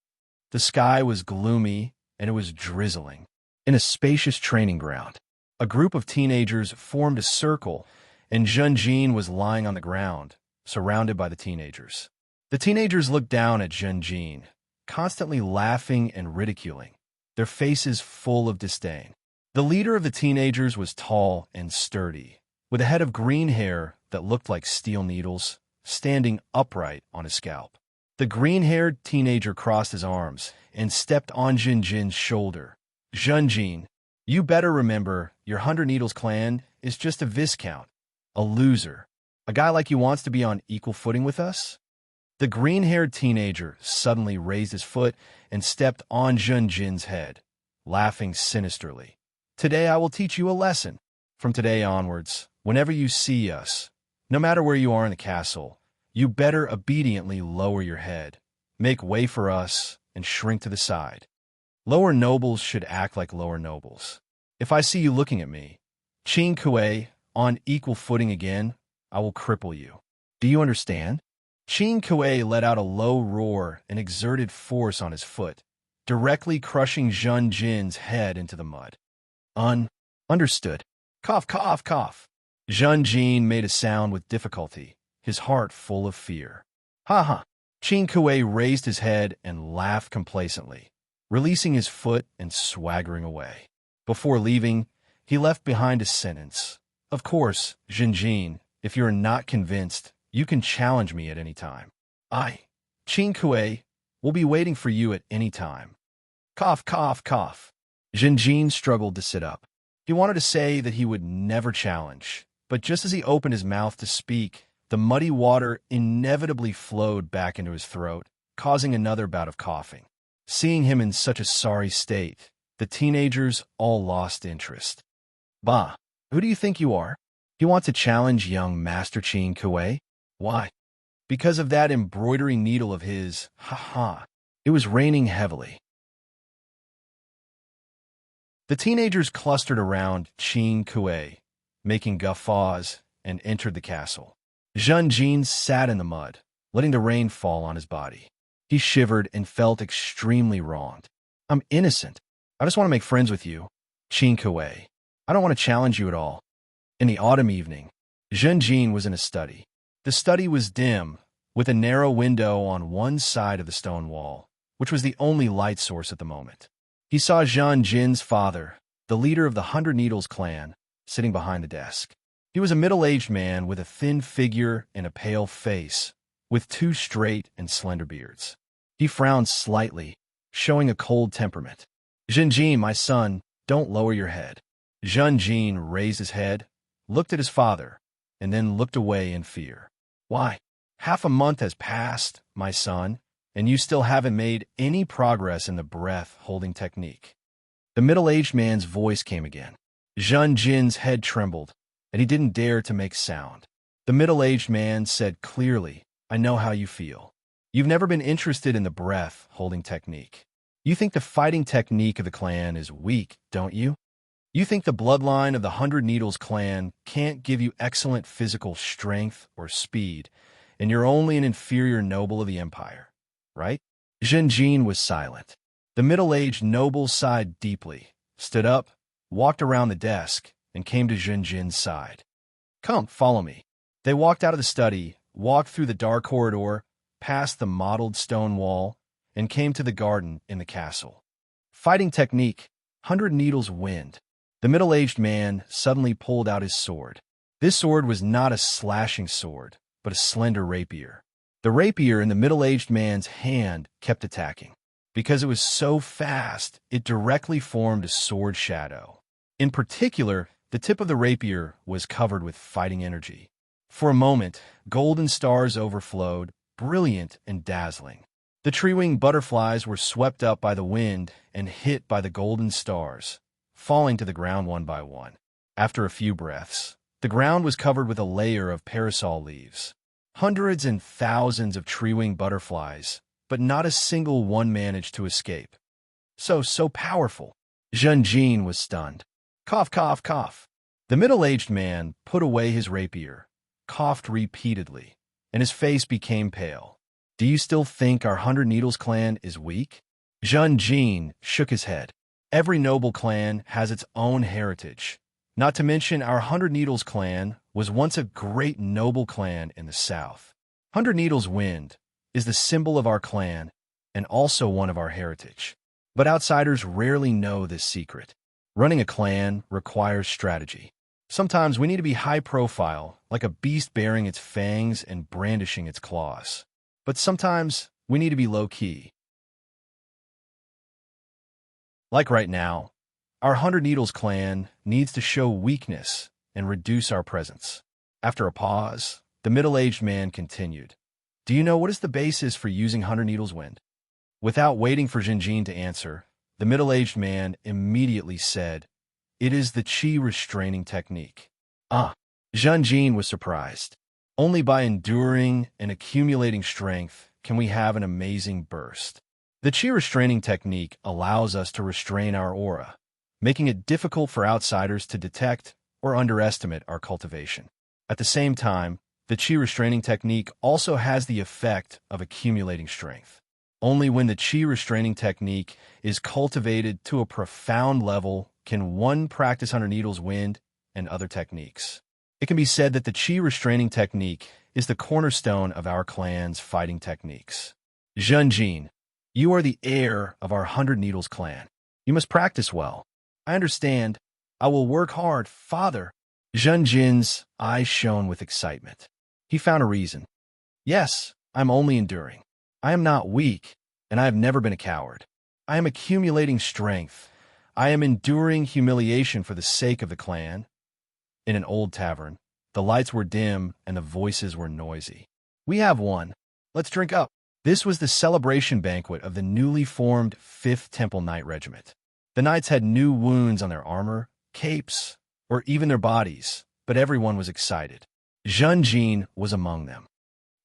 The sky was gloomy, and it was drizzling. In a spacious training ground, a group of teenagers formed a circle, and Zhenjin was lying on the ground, surrounded by the teenagers. The teenagers looked down at Zhenjin, constantly laughing and ridiculing, their faces full of disdain. The leader of the teenagers was tall and sturdy, with a head of green hair that looked like steel needles, standing upright on his scalp. The green-haired teenager crossed his arms and stepped on Zhenjin's shoulder. Zhenjin, you better remember your 100 Needles clan is just a Viscount, a loser. A guy like you wants to be on equal footing with us? The green-haired teenager suddenly raised his foot and stepped on Zhenjin's head, laughing sinisterly. Today I will teach you a lesson. From today onwards, whenever you see us, no matter where you are in the castle, you better obediently lower your head, make way for us, and shrink to the side. Lower nobles should act like lower nobles. If I see you looking at me, Qing Kuei, on equal footing again, I will cripple you. Do you understand? Qing Kuei let out a low roar and exerted force on his foot, directly crushing Zhenjin's head into the mud. Understood. Cough, cough, cough. Zhenjin made a sound with difficulty, his heart full of fear. Ha ha. Qing Kuei raised his head and laughed complacently, releasing his foot and swaggering away. Before leaving, he left behind a sentence. Of course, Zhenjin, if you're not convinced, you can challenge me at any time. Qing Kuei, will be waiting for you at any time. Cough, cough, cough. Zhenjin struggled to sit up. He wanted to say that he would never challenge, but just as he opened his mouth to speak, the muddy water inevitably flowed back into his throat, causing another bout of coughing. Seeing him in such a sorry state, the teenagers all lost interest. Bah, who do you think you are? You want to challenge young Master Qing Kuei? Why? Because of that embroidery needle of his, ha. It was raining heavily. The teenagers clustered around Qing Kuei, making guffaws, and entered the castle. Zhenjin sat in the mud, letting the rain fall on his body. He shivered and felt extremely wronged. I'm innocent. I just want to make friends with you, Qing Kuei. I don't want to challenge you at all. In the autumn evening, Zhenjin was in a study. The study was dim, with a narrow window on one side of the stone wall, which was the only light source at the moment. He saw Zhenjin's father, the leader of the 100 Needles clan, sitting behind the desk. He was a middle-aged man with a thin figure and a pale face, with two straight and slender beards. He frowned slightly, showing a cold temperament. Zhenjin, my son, don't lower your head. Zhenjin raised his head, looked at his father, and then looked away in fear. Why? Half a month has passed, my son, and you still haven't made any progress in the breath-holding technique. The middle-aged man's voice came again. Zhenjin's head trembled, and he didn't dare to make sound. The middle-aged man said clearly, I know how you feel. You've never been interested in the breath-holding technique. You think the fighting technique of the clan is weak, don't you? You think the bloodline of the 100 Needles clan can't give you excellent physical strength or speed, and you're only an inferior noble of the empire, right? Zhenjin was silent. The middle-aged noble sighed deeply, stood up, walked around the desk, and came to Zhenjin's side. Come, follow me. They walked out of the study, walked through the dark corridor, past the mottled stone wall, and came to the garden in the castle. Fighting technique, 100 Needles wind. The middle-aged man suddenly pulled out his sword. This sword was not a slashing sword, but a slender rapier. The rapier in the middle-aged man's hand kept attacking. Because it was so fast, it directly formed a sword shadow. In particular, the tip of the rapier was covered with fighting energy. For a moment, golden stars overflowed, brilliant and dazzling. The tree-winged butterflies were swept up by the wind and hit by the golden stars, falling to the ground one by one. After a few breaths, the ground was covered with a layer of parasol leaves. Hundreds and thousands of tree-winged butterflies, but not a single one managed to escape. So powerful. Zhenjin was stunned. Cough, cough, cough. The middle-aged man put away his rapier, coughed repeatedly, and his face became pale. Do you still think our 100 Needles clan is weak? Zhenjin shook his head. Every noble clan has its own heritage. Not to mention our 100 Needles clan was once a great noble clan in the south. 100 Needles Wind is the symbol of our clan and also one of our heritage. But outsiders rarely know this secret. Running a clan requires strategy. Sometimes we need to be high profile, like a beast baring its fangs and brandishing its claws. But sometimes we need to be low-key. Like right now, our 100 Needles clan needs to show weakness and reduce our presence. After a pause, the middle-aged man continued. Do you know what is the basis for using 100 Needles Wind? Without waiting for Jinjin to answer, the middle-aged man immediately said, It is the chi restraining technique. Jinjin was surprised. Only by enduring and accumulating strength can we have an amazing burst. The chi restraining technique allows us to restrain our aura, making it difficult for outsiders to detect or underestimate our cultivation. At the same time, the chi restraining technique also has the effect of accumulating strength. Only when the chi restraining technique is cultivated to a profound level can one practice 100 Needles Wind and other techniques. It can be said that the chi restraining technique is the cornerstone of our clan's fighting techniques. Jinjin, you are the heir of our 100 Needles clan. You must practice well. I understand. I will work hard, father. Jinjin's eyes shone with excitement. He found a reason. Yes, I'm only enduring. I am not weak, and I have never been a coward. I am accumulating strength. I am enduring humiliation for the sake of the clan. In an old tavern, the lights were dim and the voices were noisy. We have won. Let's drink up. This was the celebration banquet of the newly formed 5th Temple Knight Regiment. The knights had new wounds on their armor, capes, or even their bodies, but everyone was excited. Jinjin was among them.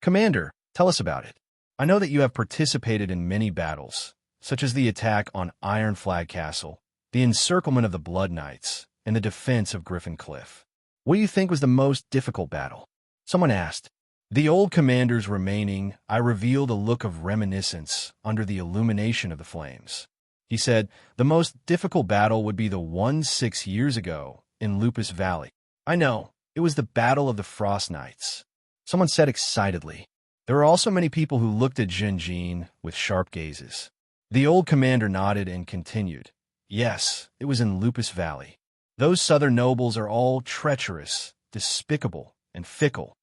Commander, tell us about it. I know that you have participated in many battles, such as the attack on Iron Flag Castle, the encirclement of the Blood Knights, and the defense of Griffin Cliff. What do you think was the most difficult battle? Someone asked. The old commander's remaining, I revealed a look of reminiscence under the illumination of the flames. He said, the most difficult battle would be the one 6 years ago in Lupus Valley. I know, it was the Battle of the Frost Knights. Someone said excitedly. There were also many people who looked at Jinjin with sharp gazes. The old commander nodded and continued. Yes, it was in Lupus Valley. Those southern nobles are all treacherous, despicable, and fickle.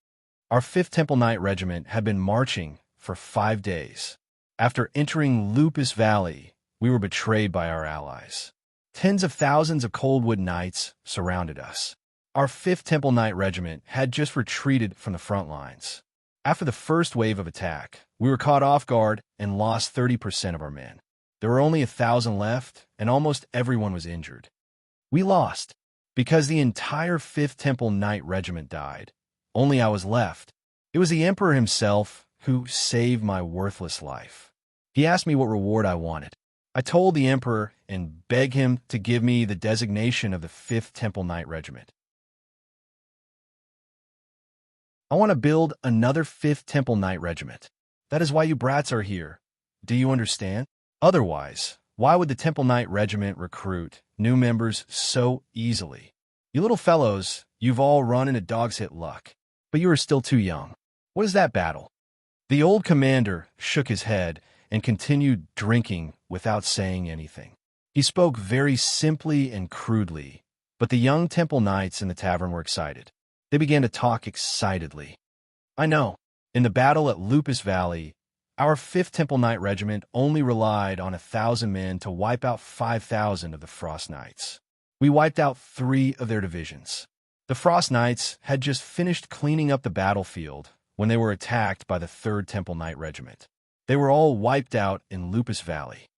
Our 5th Temple Knight Regiment had been marching for 5 days. After entering Lupus Valley, we were betrayed by our allies. Tens of thousands of Coldwood Knights surrounded us. Our 5th Temple Knight Regiment had just retreated from the front lines. After the first wave of attack, we were caught off guard and lost 30% of our men. There were only 1,000 left, and almost everyone was injured. We lost because the entire 5th Temple Knight Regiment died. Only I was left. It was the Emperor himself who saved my worthless life. He asked me what reward I wanted. I told the Emperor and begged him to give me the designation of the 5th Temple Knight Regiment. I want to build another 5th Temple Knight Regiment. That is why you brats are here. Do you understand? Otherwise, why would the Temple Knight Regiment recruit new members so easily? You little fellows, you've all run into dog's hit luck, but you are still too young. What is that battle? The old commander shook his head and continued drinking without saying anything. He spoke very simply and crudely, but the young Temple Knights in the tavern were excited. They began to talk excitedly. I know, in the battle at Lupus Valley, our 5th Temple Knight Regiment only relied on 1,000 men to wipe out 5,000 of the Frost Knights. We wiped out 3 of their divisions. The Frost Knights had just finished cleaning up the battlefield when they were attacked by the 3rd Temple Knight Regiment. They were all wiped out in Lupus Valley.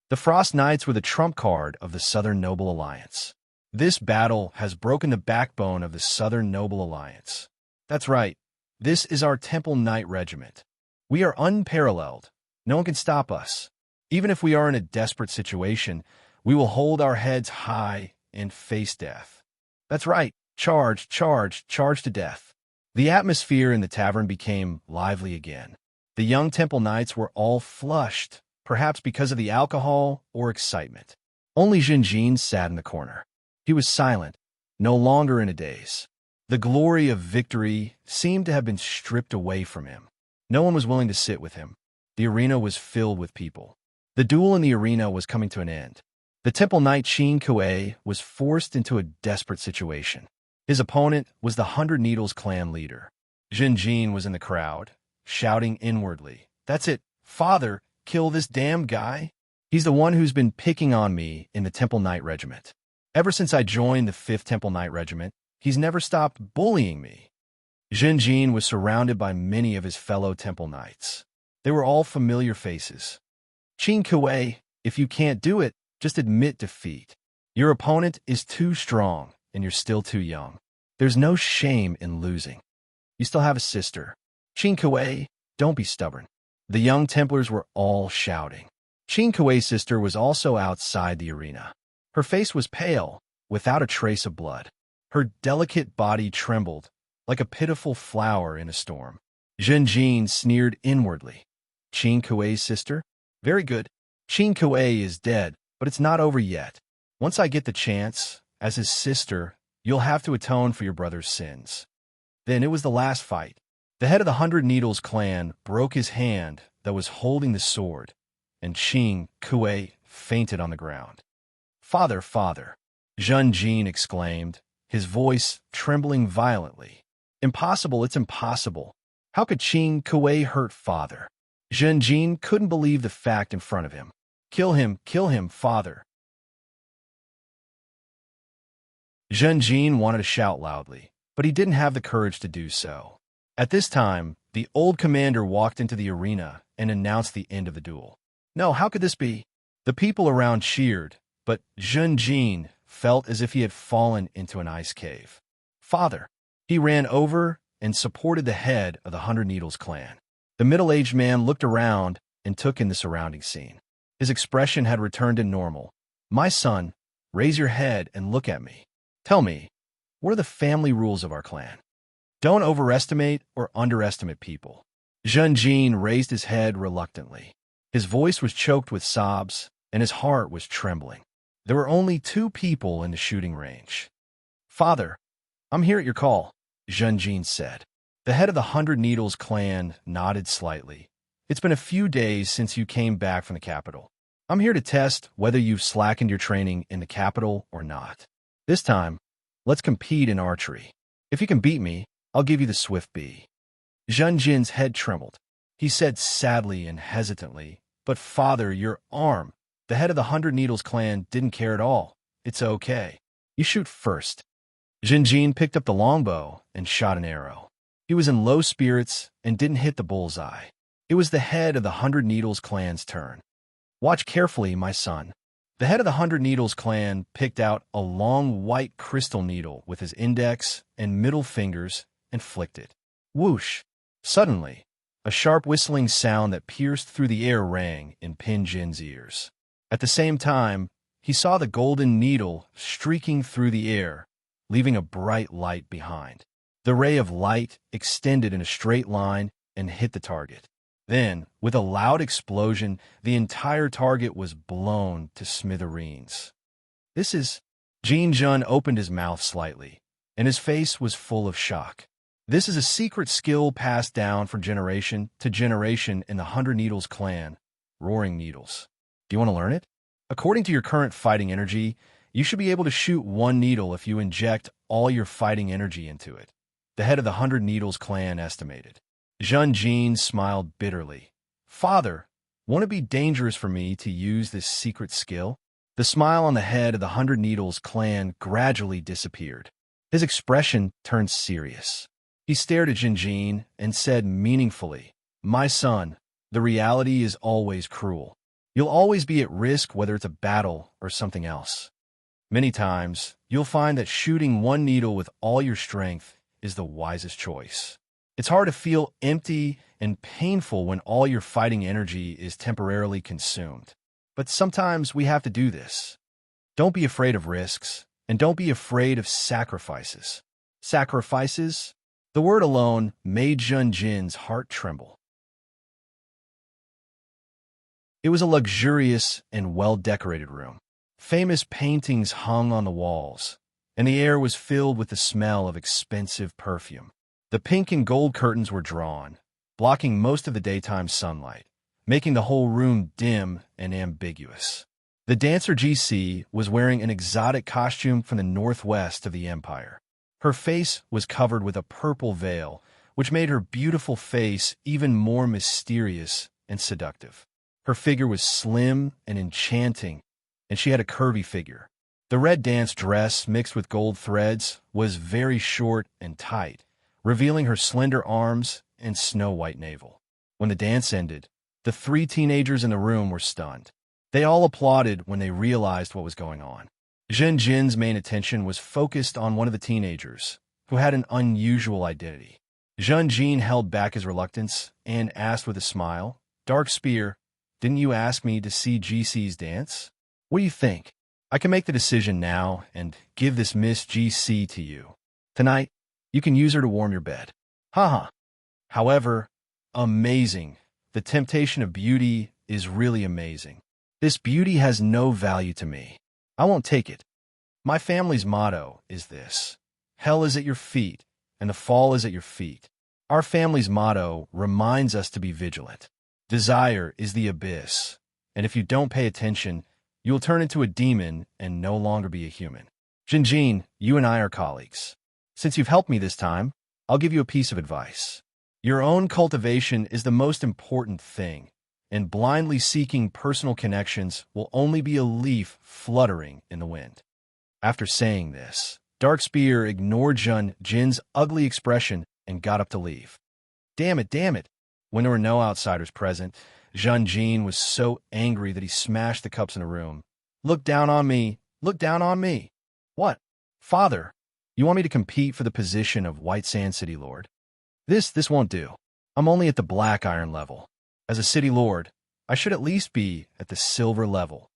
The Frost Knights were the trump card of the Southern Noble Alliance. This battle has broken the backbone of the Southern Noble Alliance. That's right. This is our Temple Knight Regiment. We are unparalleled. No one can stop us. Even if we are in a desperate situation, we will hold our heads high and face death. That's right. Charge, charge, charge to death. The atmosphere in the tavern became lively again. The young Temple Knights were all flushed, perhaps because of the alcohol or excitement. Only Jinjin sat in the corner. He was silent, no longer in a daze. The glory of victory seemed to have been stripped away from him. No one was willing to sit with him. The arena was filled with people. The duel in the arena was coming to an end. The temple knight Qin Kuei was forced into a desperate situation. His opponent was the Hundred Needles clan leader. Zhen Jin was in the crowd, shouting inwardly, "That's it, father, kill this damn guy. He's the one who's been picking on me in the Temple Knight Regiment. Ever since I joined the 5th Temple Knight Regiment, he's never stopped bullying me." Zhen Jin was surrounded by many of his fellow Temple Knights. They were all familiar faces. "Qin Kuei, if you can't do it, just admit defeat. Your opponent is too strong, and you're still too young. There's no shame in losing. You still have a sister. Qin Kuei, don't be stubborn." The young Templars were all shouting. Qin Kuei's sister was also outside the arena. Her face was pale, without a trace of blood. Her delicate body trembled, like a pitiful flower in a storm. Zhen Jin sneered inwardly. "Qin Kuei's sister? Very good. Qin Kuei is dead, but it's not over yet. Once I get the chance, as his sister, you'll have to atone for your brother's sins." Then it was the last fight. The head of the Hundred Needles clan broke his hand that was holding the sword, and Qin Kuei fainted on the ground. "Father, father," Zhen Jin exclaimed, his voice trembling violently. "Impossible, it's impossible. How could Qin Kuei hurt father?" Zhen Jin couldn't believe the fact in front of him. Kill him, father." Zhen Jin wanted to shout loudly, but he didn't have the courage to do so. At this time, the old commander walked into the arena and announced the end of the duel. No, how could this be? The people around cheered, but Zhen Jin felt as if he had fallen into an ice cave. "Father!" He ran over and supported the head of the Hundred Needles clan. The middle-aged man looked around and took in the surrounding scene. His expression had returned to normal. "My son, raise your head and look at me. Tell me, what are the family rules of our clan? Don't overestimate or underestimate people." Zhen Jin raised his head reluctantly. His voice was choked with sobs, and his heart was trembling. There were only 2 people in the shooting range. "Father, I'm here at your call," Zhen Jin said. The head of the Hundred Needles clan nodded slightly. "It's been a few days since you came back from the capital. I'm here to test whether you've slackened your training in the capital or not. This time, let's compete in archery. If you can beat me, I'll give you the Swift Bee." Zhen Jin's head trembled. He said sadly and hesitantly, "But father, your arm." The head of the Hundred Needles clan didn't care at all. "It's okay. You shoot first." Zhen Jin picked up the longbow and shot an arrow. He was in low spirits and didn't hit the bullseye. It was the head of the Hundred Needles clan's turn. "Watch carefully, my son." The head of the Hundred Needles clan picked out a long white crystal needle with his index and middle fingers and flicked it. Whoosh! Suddenly, a sharp whistling sound that pierced through the air rang in Pin Jin's ears. At the same time, he saw the golden needle streaking through the air, leaving a bright light behind. The ray of light extended in a straight line and hit the target. Then, with a loud explosion, the entire target was blown to smithereens. "This is..." Jin Jun opened his mouth slightly, and his face was full of shock. "This is a secret skill passed down from generation to generation in the Hundred Needles clan, Roaring Needles. Do you want to learn it? According to your current fighting energy, you should be able to shoot 1 needle if you inject all your fighting energy into it," the head of the Hundred Needles clan estimated. Zhen Jin smiled bitterly. "Father, won't it be dangerous for me to use this secret skill?" The smile on the head of the Hundred Needles clan gradually disappeared. His expression turned serious. He stared at Zhen Jin and said meaningfully, "My son, the reality is always cruel. You'll always be at risk whether it's a battle or something else. Many times, you'll find that shooting 1 needle with all your strength is the wisest choice. It's hard to feel empty and painful when all your fighting energy is temporarily consumed. But sometimes we have to do this. Don't be afraid of risks, and don't be afraid of sacrifices." Sacrifices? The word alone made Zhen Jin's heart tremble. It was a luxurious and well-decorated room. Famous paintings hung on the walls, and the air was filled with the smell of expensive perfume. The pink and gold curtains were drawn, blocking most of the daytime sunlight, making the whole room dim and ambiguous. The dancer GC was wearing an exotic costume from the northwest of the empire. Her face was covered with a purple veil, which made her beautiful face even more mysterious and seductive. Her figure was slim and enchanting, and she had a curvy figure. The red dance dress, mixed with gold threads, was very short and tight, revealing her slender arms and snow-white navel. When the dance ended, the 3 teenagers in the room were stunned. They all applauded when they realized what was going on. Zhen Jin's main attention was focused on one of the teenagers, who had an unusual identity. Zhen Jin held back his reluctance and asked with a smile, "Dark Spear, didn't you ask me to see GC's dance? What do you think? I can make the decision now and give this Miss GC to you. Tonight, you can use her to warm your bed." Haha. However, amazing. The temptation of beauty is really amazing. This beauty has no value to me. I won't take it. My family's motto is this: hell is at your feet, and the fall is at your feet. Our family's motto reminds us to be vigilant. Desire is the abyss, and if you don't pay attention, you will turn into a demon and no longer be a human. Jinjin, you and I are colleagues. Since you've helped me this time, I'll give you a piece of advice. Your own cultivation is the most important thing, and blindly seeking personal connections will only be a leaf fluttering in the wind. After saying this, Dark Spear ignored Zhen Jin's ugly expression and got up to leave. Damn it, damn it. When there were no outsiders present, Zhen Jin was so angry that he smashed the cups in the room. Look down on me! Look down on me! What? Father, you want me to compete for the position of White Sand City Lord? This won't do. I'm only at the Black Iron level. As a City Lord, I should at least be at the Silver level.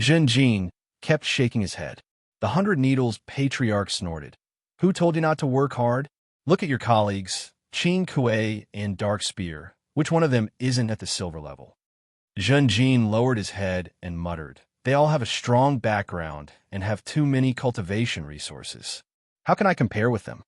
Zhen Jin kept shaking his head. The 100 Needles Patriarch snorted. Who told you not to work hard? Look at your colleagues, Qin Kuei and Dark Spear. Which one of them isn't at the Silver level? Zhen Jin lowered his head and muttered, "They all have a strong background and have too many cultivation resources. How can I compare with them?"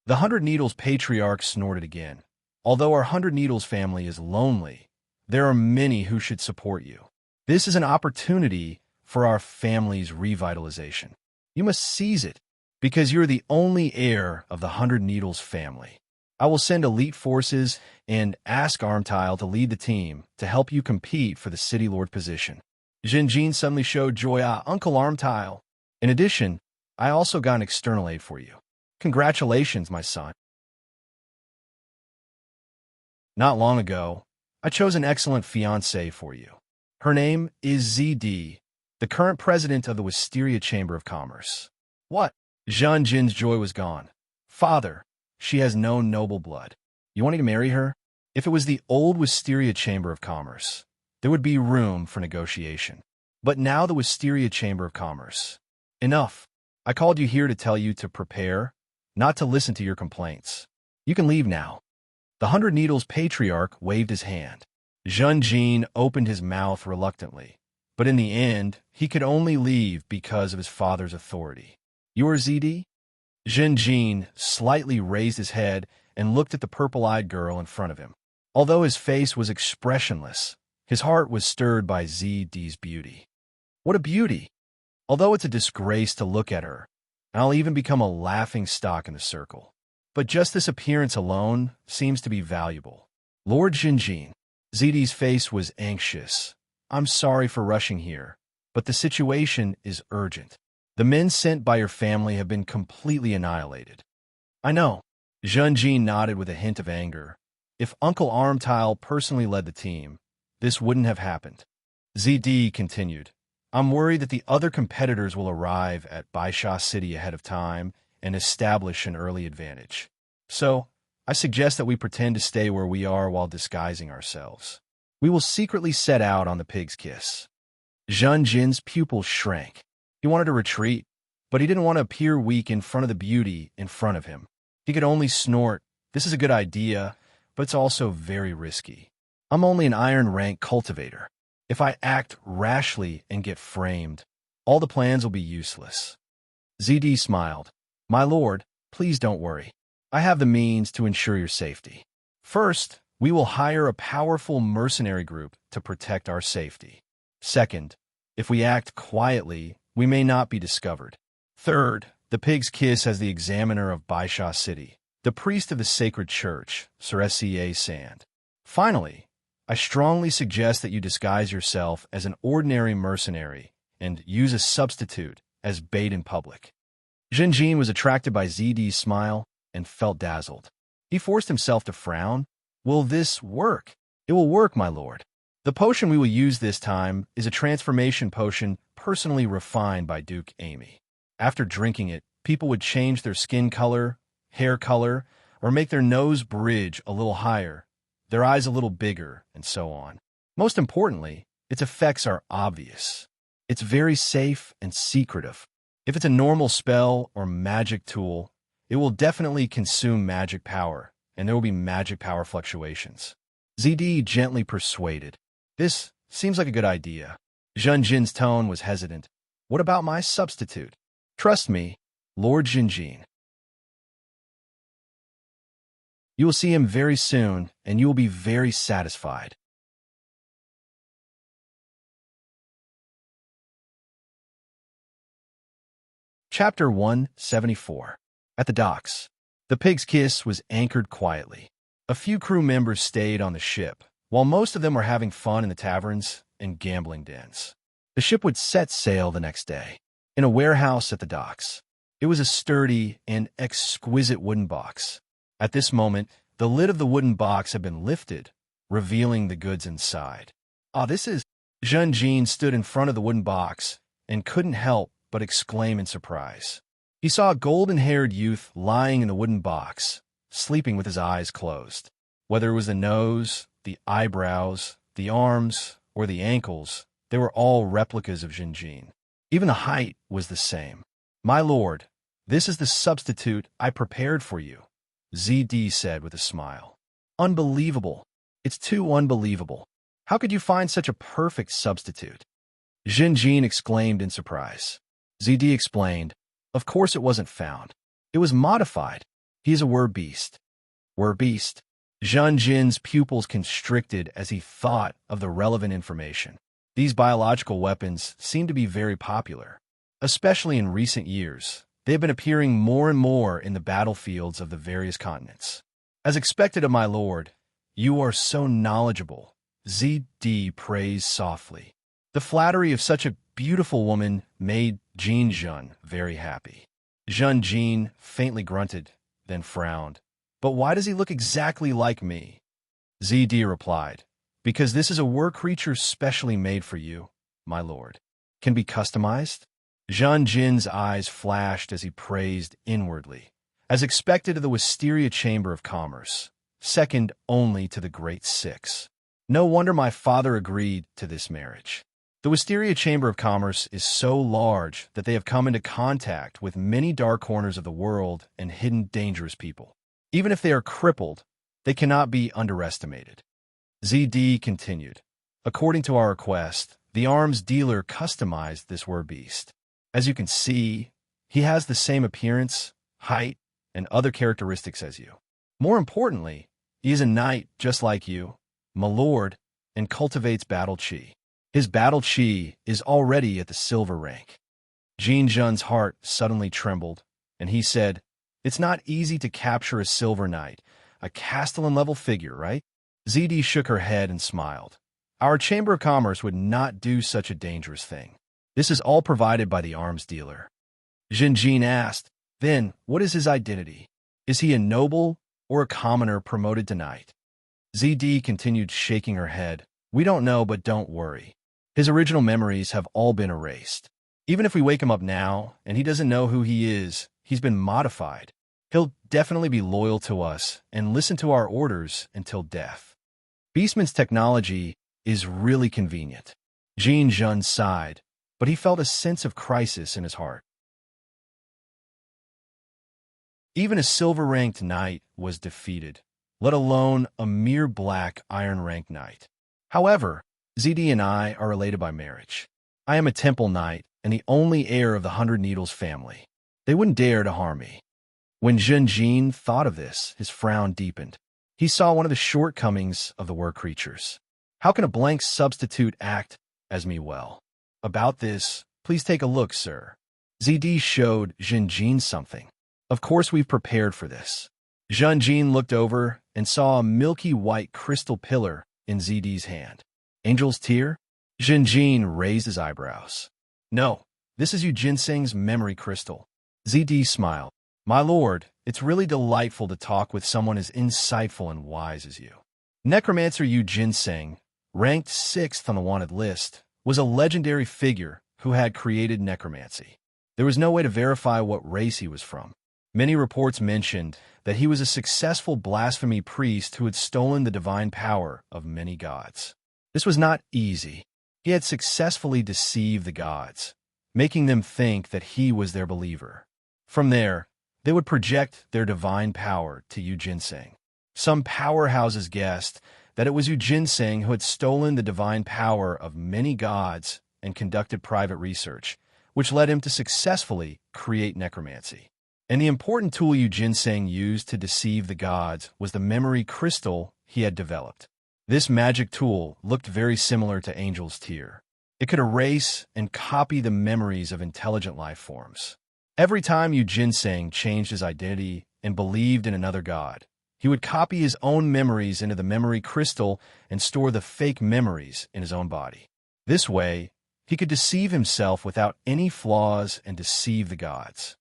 The 100 Needles Patriarch snorted again. Although our 100 Needles family is lonely, there are many who should support you. This is an opportunity for our family's revitalization. You must seize it, because you're the only heir of the 100 Needles family. I will send elite forces and ask Armtile to lead the team to help you compete for the City Lord position. Zhen Jin suddenly showed joy. Uncle Armtile. In addition, I also got an external aid for you. Congratulations, my son. Not long ago, I chose an excellent fiancée for you. Her name is ZD, the current president of the Wisteria Chamber of Commerce. What? Zhen Jin's joy was gone. Father, she has no noble blood. You want me to marry her? If it was the old Wisteria Chamber of Commerce, there would be room for negotiation. But now the Wisteria Chamber of Commerce. Enough. I called you here to tell you to prepare, not to listen to your complaints. You can leave now. The 100 Needles Patriarch waved his hand. Zhen Jin opened his mouth reluctantly, but in the end, he could only leave because of his father's authority. You are ZD? Zhen Jin slightly raised his head and looked at the purple-eyed girl in front of him. Although his face was expressionless, his heart was stirred by ZD's beauty. What a beauty! Although it's a disgrace to look at her, and I'll even become a laughing stock in the circle. But just this appearance alone seems to be valuable. Lord Jinjin. ZD's face was anxious. I'm sorry for rushing here, but the situation is urgent. The men sent by your family have been completely annihilated. I know. Zhen Jin nodded with a hint of anger. If Uncle Armtile personally led the team, this wouldn't have happened. ZD continued. I'm worried that the other competitors will arrive at Baisha City ahead of time and establish an early advantage. So, I suggest that we pretend to stay where we are while disguising ourselves. We will secretly set out on the Pig's Kiss. Zhen Jin's pupils shrank. He wanted to retreat, but he didn't want to appear weak in front of the beauty in front of him. He could only snort, "This is a good idea, but it's also very risky. I'm only an iron rank cultivator. If I act rashly and get framed, all the plans will be useless." ZD smiled. My lord, please don't worry. I have the means to ensure your safety. First, we will hire a powerful mercenary group to protect our safety. Second, if we act quietly, we may not be discovered. Third, the pig's kiss as the examiner of Baisha City, the priest of the sacred church, Serene Sand. Finally, I strongly suggest that you disguise yourself as an ordinary mercenary and use a substitute as bait in public. Jinjin was attracted by ZD's smile and felt dazzled. He forced himself to frown. Will this work? It will work, my lord. The potion we will use this time is a transformation potion personally refined by Duke Amy. After drinking it, people would change their skin color, hair color, or make their nose bridge a little higher, their eyes a little bigger, and so on. Most importantly, its effects are obvious. It's very safe and secretive. If it's a normal spell or magic tool, it will definitely consume magic power, and there will be magic power fluctuations. ZD gently persuaded. This seems like a good idea. Junjin's tone was hesitant. What about my substitute? Trust me, Lord Jinjin. You will see him very soon, and you will be very satisfied. Chapter 174. At the docks. The Pig's Kiss was anchored quietly. A few crew members stayed on the ship, while most of them were having fun in the taverns and gambling dens. The ship would set sail the next day. In a warehouse at the docks. It was a sturdy and exquisite wooden box. At this moment, the lid of the wooden box had been lifted, revealing the goods inside. This is... Junjin stood in front of the wooden box and couldn't help but exclaim in surprise. He saw a golden-haired youth lying in the wooden box, sleeping with his eyes closed. Whether it was the nose, the eyebrows, the arms, or the ankles, they were all replicas of Jinjin. Even the height was the same. My lord, this is the substitute I prepared for you, ZD said with a smile. Unbelievable. It's too unbelievable. How could you find such a perfect substitute? Jinjin exclaimed in surprise. ZD explained, of course it wasn't found. It was modified. He is a were-beast. Were-beast. Junjin's pupils constricted as he thought of the relevant information. These biological weapons seem to be very popular. Especially in recent years, they have been appearing more and more in the battlefields of the various continents. As expected of my lord, you are so knowledgeable, ZD praised softly. The flattery of such a beautiful woman made Jinjun very happy. Junjin faintly grunted, then frowned. But why does he look exactly like me? ZD replied, because this is a creature specially made for you, my lord. Can be customized? Junjin's eyes flashed as he praised inwardly, as expected of the Wisteria Chamber of Commerce, second only to the Great Six. No wonder my father agreed to this marriage. The Wisteria Chamber of Commerce is so large that they have come into contact with many dark corners of the world and hidden dangerous people. Even if they are crippled, they cannot be underestimated. ZD continued. According to our request, the arms dealer customized this were-beast. As you can see, he has the same appearance, height, and other characteristics as you. More importantly, he is a knight just like you, my lord, and cultivates battle chi. His battle chi is already at the silver rank. Jinjun's heart suddenly trembled, and he said, it's not easy to capture a silver knight, a castellan-level figure, right? ZD shook her head and smiled. Our Chamber of Commerce would not do such a dangerous thing. This is all provided by the arms dealer. Jinjin asked, then, what is his identity? Is he a noble or a commoner promoted to knight? ZD continued shaking her head. We don't know, but don't worry. His original memories have all been erased. Even if we wake him up now, and he doesn't know who he is, he's been modified. He'll definitely be loyal to us and listen to our orders until death. Beastman's technology is really convenient. Jinjun sighed, but he felt a sense of crisis in his heart. Even a silver-ranked knight was defeated, let alone a mere black iron-ranked knight. However, ZD and I are related by marriage. I am a temple knight and the only heir of the 100 Needles family. They wouldn't dare to harm me. When Zhenjin thought of this, his frown deepened. He saw one of the shortcomings of the word creatures. How can a blank substitute act as me well? About this, please take a look, sir. ZD showed Zhenjin something. Of course we've prepared for this. Zhenjin looked over and saw a milky white crystal pillar in ZD's hand. Angel's tear? Zhenjin raised his eyebrows. No, this is Yu Jinseng's memory crystal. ZD smiled. My lord, it's really delightful to talk with someone as insightful and wise as you. Necromancer Yu Jinseng, ranked 6th on the wanted list, was a legendary figure who had created necromancy. There was no way to verify what race he was from. Many reports mentioned that he was a successful blasphemy priest who had stolen the divine power of many gods. This was not easy. He had successfully deceived the gods, making them think that he was their believer. From there, they would project their divine power to Yu Jinseng. Some powerhouses guessed that it was Yu Jinseng who had stolen the divine power of many gods and conducted private research, which led him to successfully create necromancy. And the important tool Yu Jinseng used to deceive the gods was the memory crystal he had developed. This magic tool looked very similar to Angel's tear. It could erase and copy the memories of intelligent life forms. Every time Yu Jinseng changed his identity and believed in another god, he would copy his own memories into the memory crystal and store the fake memories in his own body. This way, he could deceive himself without any flaws and deceive the gods.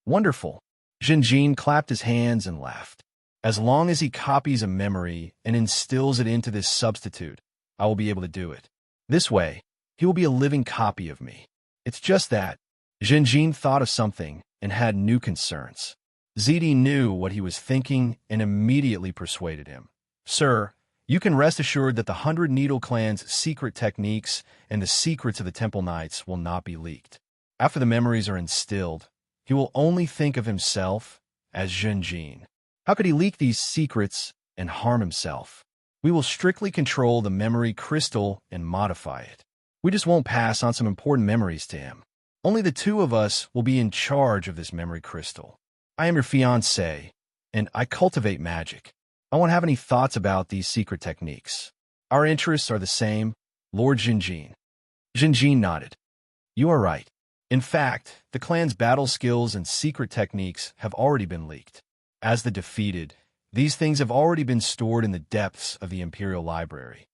Wonderful. Zhenjin clapped his hands and laughed. As long as he copies a memory and instills it into this substitute, I will be able to do it. This way, he will be a living copy of me. It's just that Zhenjin thought of something and had new concerns. ZD knew what he was thinking and immediately persuaded him. Sir, you can rest assured that the 100 Needle Clan's secret techniques and the secrets of the Temple Knights will not be leaked. After the memories are instilled, he will only think of himself as Zhenjin. How could he leak these secrets and harm himself? We will strictly control the memory crystal and modify it. We just won't pass on some important memories to him. Only the two of us will be in charge of this memory crystal. I am your fiancé, and I cultivate magic. I won't have any thoughts about these secret techniques. Our interests are the same, Lord Zhenjin. Zhenjin nodded. You are right. In fact, the clan's battle skills and secret techniques have already been leaked. As the defeated, these things have already been stored in the depths of the Imperial Library.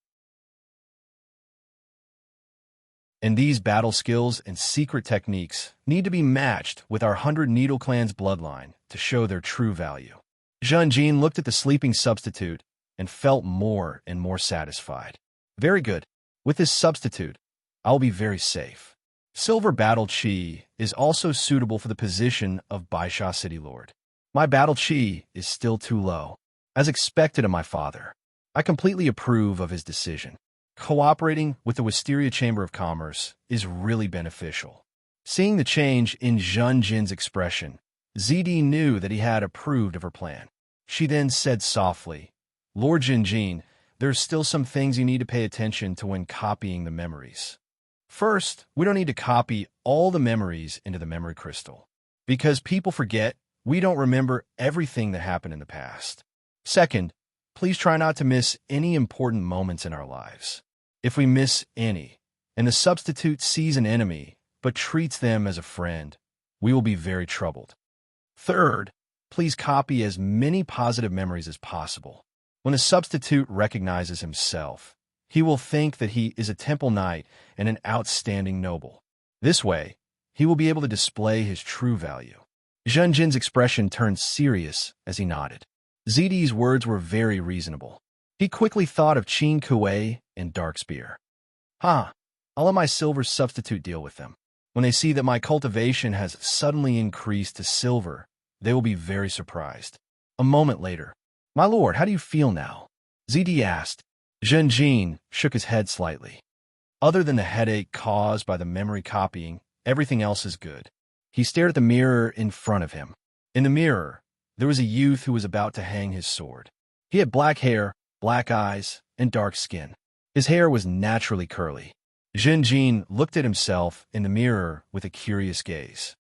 And these battle skills and secret techniques need to be matched with our 100 Needle Clan's bloodline to show their true value. Zhenjin looked at the sleeping substitute and felt more and more satisfied. Very good. With this substitute, I'll be very safe. Silver Battle Chi is also suitable for the position of Baisha City Lord. My Battle Chi is still too low, as expected of my father. I completely approve of his decision. Cooperating with the Wisteria Chamber of Commerce is really beneficial. Seeing the change in Zhenjin's expression, ZD knew that he had approved of her plan. She then said softly, Lord Zhenjin, there's still some things you need to pay attention to when copying the memories. First, we don't need to copy all the memories into the memory crystal. Because people forget, we don't remember everything that happened in the past. Second, please try not to miss any important moments in our lives. If we miss any, and the substitute sees an enemy but treats them as a friend, we will be very troubled. Third, please copy as many positive memories as possible. When the substitute recognizes himself, he will think that he is a temple knight and an outstanding noble. This way, he will be able to display his true value. Zhenjin's expression turned serious as he nodded. ZD's words were very reasonable. He quickly thought of Qin Kuei and Darkspear. I'll let my silver substitute deal with them. When they see that my cultivation has suddenly increased to silver, they will be very surprised. A moment later, my lord, how do you feel now? ZD asked. Zhenjin shook his head slightly. Other than the headache caused by the memory copying, everything else is good. He stared at the mirror in front of him. In the mirror, there was a youth who was about to hang his sword. He had black hair, black eyes, and dark skin. His hair was naturally curly. Zhenjin looked at himself in the mirror with a curious gaze.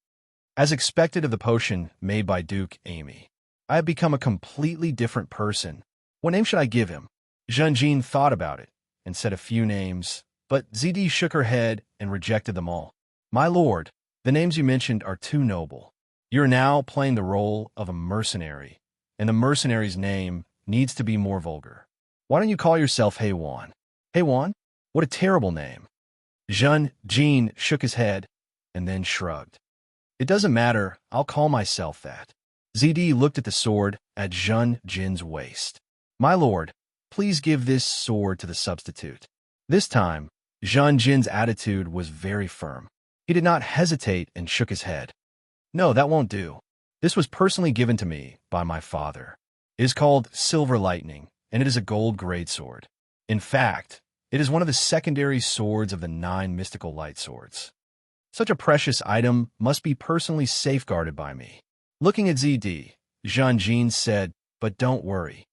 As expected of the potion made by Duke Amy, I have become a completely different person. What name should I give him? Jean thought about it and said a few names, but ZD shook her head and rejected them all. My lord, the names you mentioned are too noble. You're now playing the role of a mercenary, and the mercenary's name needs to be more vulgar. Why don't you call yourself Heywan? Heywan? What a terrible name. Jean shook his head and then shrugged. It doesn't matter, I'll call myself that. ZD looked at the sword at Jean's waist. My lord, please give this sword to the substitute. This time, Jean's attitude was very firm. He did not hesitate and shook his head. No, that won't do. This was personally given to me by my father. It is called Silver Lightning, and it is a gold greatsword. In fact, it is one of the secondary swords of the 9 mystical light swords. Such a precious item must be personally safeguarded by me. Looking at ZD, Jean said, but don't worry.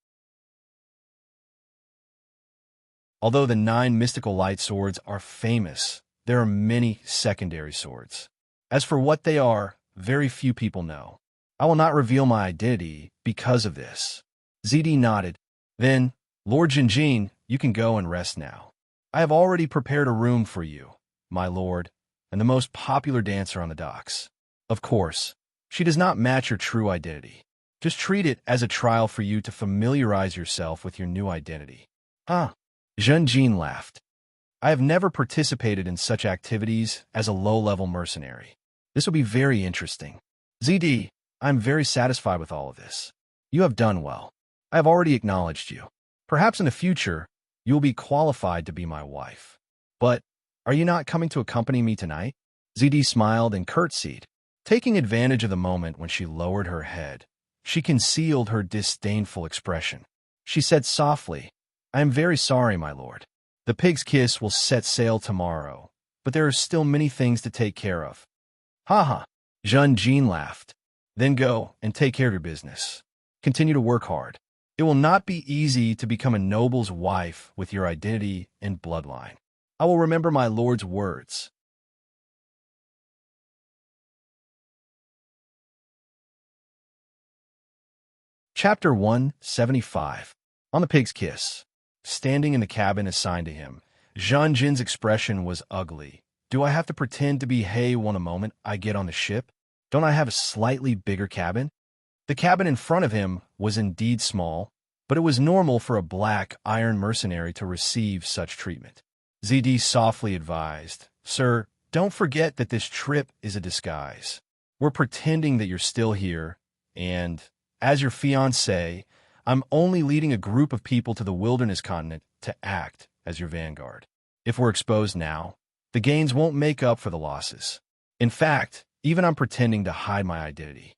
Although the 9 mystical light swords are famous, there are many secondary swords. As for what they are, very few people know. I will not reveal my identity because of this. ZD nodded. Then, Lord Jean, you can go and rest now. I have already prepared a room for you, my lord, and the most popular dancer on the docks. Of course, she does not match your true identity. Just treat it as a trial for you to familiarize yourself with your new identity. Huh? Jean laughed. I have never participated in such activities as a low-level mercenary. This will be very interesting. ZD, I am very satisfied with all of this. You have done well. I have already acknowledged you. Perhaps in the future, you will be qualified to be my wife. But are you not coming to accompany me tonight? ZD smiled and curtsied. Taking advantage of the moment when she lowered her head, she concealed her disdainful expression. She said softly, I am very sorry, my lord. The Pig's Kiss will set sail tomorrow, but there are still many things to take care of. Ha. Jean laughed. Then go and take care of your business. Continue to work hard. It will not be easy to become a noble's wife with your identity and bloodline. I will remember my lord's words. Chapter 175. On the Pig's Kiss. Standing in the cabin assigned to him, Jean's expression was ugly. Do I have to pretend to be Heywan a moment I get on the ship? Don't I have a slightly bigger cabin? The cabin in front of him was indeed small, but it was normal for a black iron mercenary to receive such treatment. ZD softly advised, Sir, don't forget that this trip is a disguise. We're pretending that you're still here, and, as your fiancé, I'm only leading a group of people to the wilderness continent to act as your vanguard. If we're exposed now, the gains won't make up for the losses. In fact, even I'm pretending to hide my identity.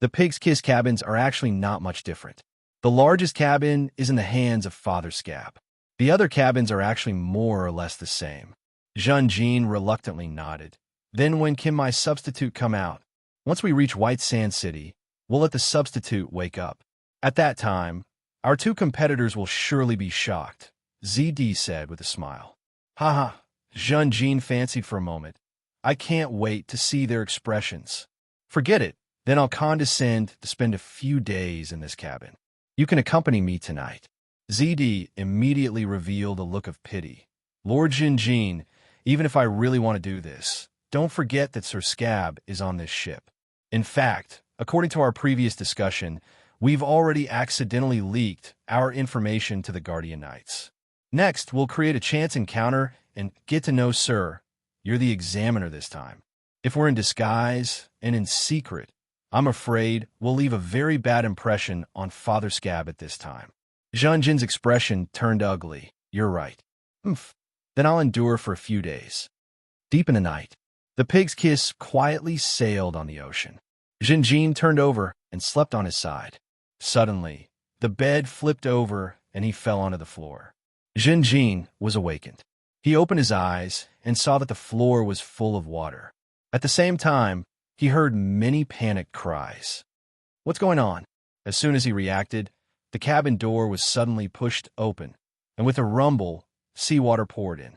The Pig's Kiss cabins are actually not much different. The largest cabin is in the hands of Father Scab. The other cabins are actually more or less the same. Jean reluctantly nodded. Then when can my substitute come out? Once we reach White Sand City, we'll let the substitute wake up. At that time, our 2 competitors will surely be shocked, ZD said with a smile. Haha, Jean fancied for a moment. I can't wait to see their expressions. Forget it, then I'll condescend to spend a few days in this cabin. You can accompany me tonight. ZD immediately revealed a look of pity. Lord Jean, even if I really want to do this, don't forget that Sir Scab is on this ship. In fact, according to our previous discussion, we've already accidentally leaked our information to the Guardian Knights. Next, we'll create a chance encounter and get to know Sir. You're the examiner this time. If we're in disguise and in secret, I'm afraid we'll leave a very bad impression on Father Scab at this time. Jean's expression turned ugly. You're right. Then I'll endure for a few days. Deep in the night, the Pig's Kiss quietly sailed on the ocean. Jean turned over and slept on his side. Suddenly, the bed flipped over and he fell onto the floor. Jean was awakened. He opened his eyes and saw that the floor was full of water. At the same time, he heard many panicked cries. What's going on? As soon as he reacted, the cabin door was suddenly pushed open, and with a rumble, seawater poured in.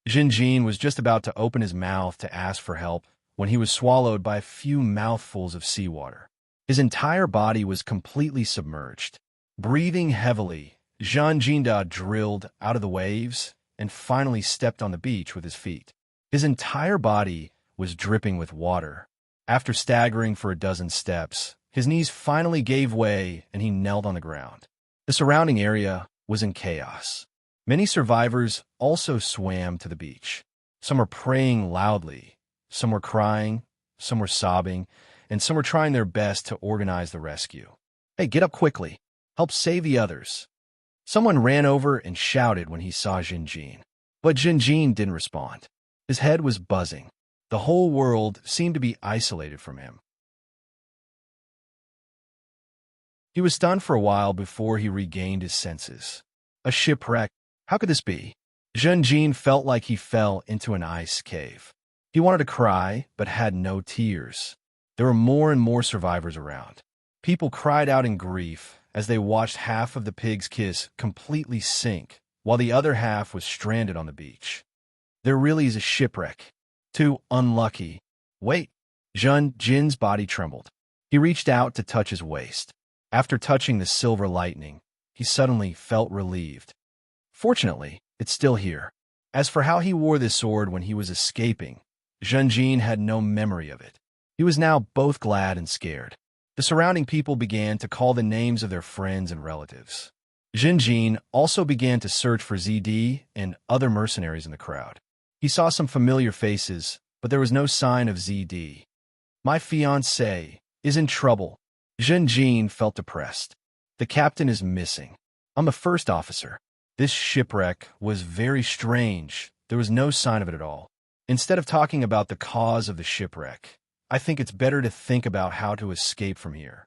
Jean was just about to open his mouth to ask for help when he was swallowed by a few mouthfuls of seawater. His entire body was completely submerged. Breathing heavily, Jean Jinda drilled out of the waves and finally stepped on the beach with his feet. His entire body was dripping with water. After staggering for a dozen steps, his knees finally gave way and he knelt on the ground. The surrounding area was in chaos. Many survivors also swam to the beach. Some were praying loudly, some were crying, some were sobbing, and some were trying their best to organize the rescue. "Hey, get up quickly. Help save the others." Someone ran over and shouted when he saw Jinjin. But Jinjin didn't respond. His head was buzzing. The whole world seemed to be isolated from him. He was stunned for a while before he regained his senses. A shipwreck? How could this be? Jinjin felt like he fell into an ice cave. He wanted to cry, but had no tears. There were more and more survivors around. People cried out in grief as they watched half of the pig's kiss completely sink, while the other half was stranded on the beach. There really is a shipwreck. Too unlucky. Wait. Jin's body trembled. He reached out to touch his waist. After touching the silver lightning, he suddenly felt relieved. Fortunately, it's still here. As for how he wore this sword when he was escaping, Jinjin had no memory of it. He was now both glad and scared. The surrounding people began to call the names of their friends and relatives. Jinjin also began to search for ZD and other mercenaries in the crowd. He saw some familiar faces, but there was no sign of ZD. My fiancé is in trouble. Jinjin felt depressed. The captain is missing. I'm a first officer. This shipwreck was very strange. There was no sign of it at all. Instead of talking about the cause of the shipwreck, I think it's better to think about how to escape from here.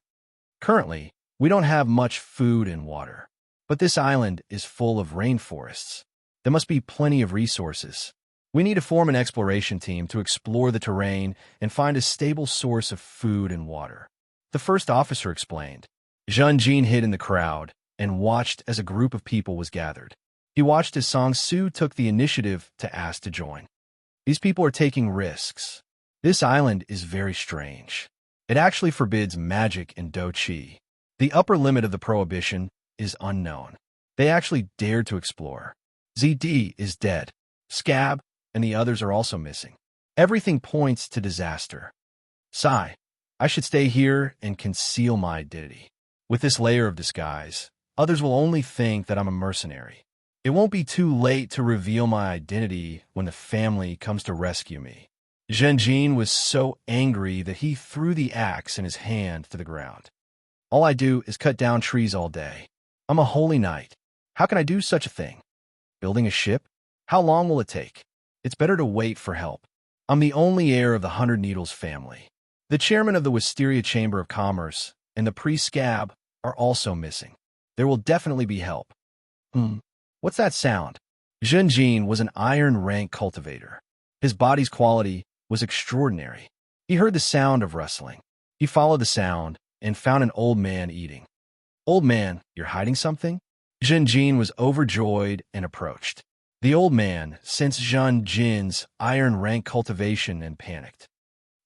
Currently, we don't have much food and water, but this island is full of rainforests. There must be plenty of resources. We need to form an exploration team to explore the terrain and find a stable source of food and water. The first officer explained. Jinjin hid in the crowd and watched as a group of people was gathered. He watched as Song Su took the initiative to ask to join. These people are taking risks. This island is very strange. It actually forbids magic and Do Chi. The upper limit of the prohibition is unknown. They actually dared to explore. ZD is dead. Scab and the others are also missing. Everything points to disaster. Sigh. I should stay here and conceal my identity. With this layer of disguise, others will only think that I'm a mercenary. It won't be too late to reveal my identity when the family comes to rescue me. Jinjin was so angry that he threw the axe in his hand to the ground. All I do is cut down trees all day. I'm a holy knight. How can I do such a thing? Building a ship? How long will it take? It's better to wait for help. I'm the only heir of the 100 Needles family. The chairman of the Wisteria Chamber of Commerce and the priest Scab are also missing. There will definitely be help. What's that sound? Jinjin was an iron rank cultivator. His body's quality was extraordinary. He heard the sound of rustling. He followed the sound and found an old man eating. Old man, you're hiding something? Jinjin was overjoyed and approached. The old man sensed Jin's iron rank cultivation and panicked.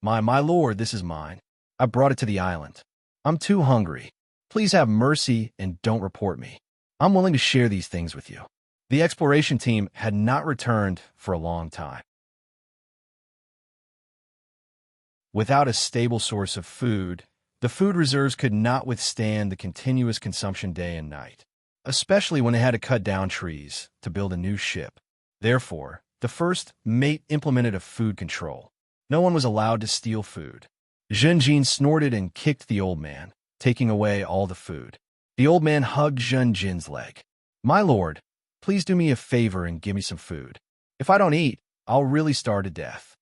My lord, this is mine. I brought it to the island. I'm too hungry. Please have mercy and don't report me. I'm willing to share these things with you. The exploration team had not returned for a long time. Without a stable source of food, the food reserves could not withstand the continuous consumption day and night, especially when they had to cut down trees to build a new ship. Therefore, the first mate implemented a food control. No one was allowed to steal food. Jinjin snorted and kicked the old man, taking away all the food. The old man hugged Jin's leg. My lord, please do me a favor and give me some food. If I don't eat, I'll really starve to death.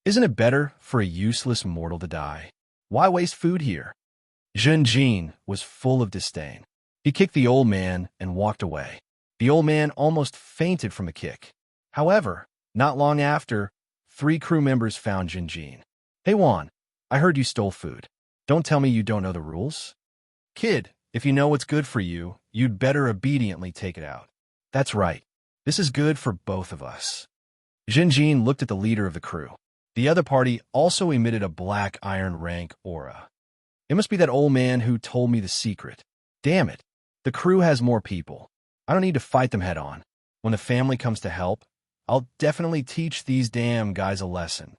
Isn't it better for a useless mortal to die? Why waste food here? Jinjin was full of disdain. He kicked the old man and walked away. The old man almost fainted from the kick. However, not long after, 3 crew members found Jinjin. Hey Juan, I heard you stole food. Don't tell me you don't know the rules. Kid, if you know what's good for you, you'd better obediently take it out. That's right. This is good for both of us. Jinjin looked at the leader of the crew. The other party also emitted a black iron rank aura. It must be that old man who told me the secret. Damn it. The crew has more people. I don't need to fight them head on. When the family comes to help, I'll definitely teach these damn guys a lesson.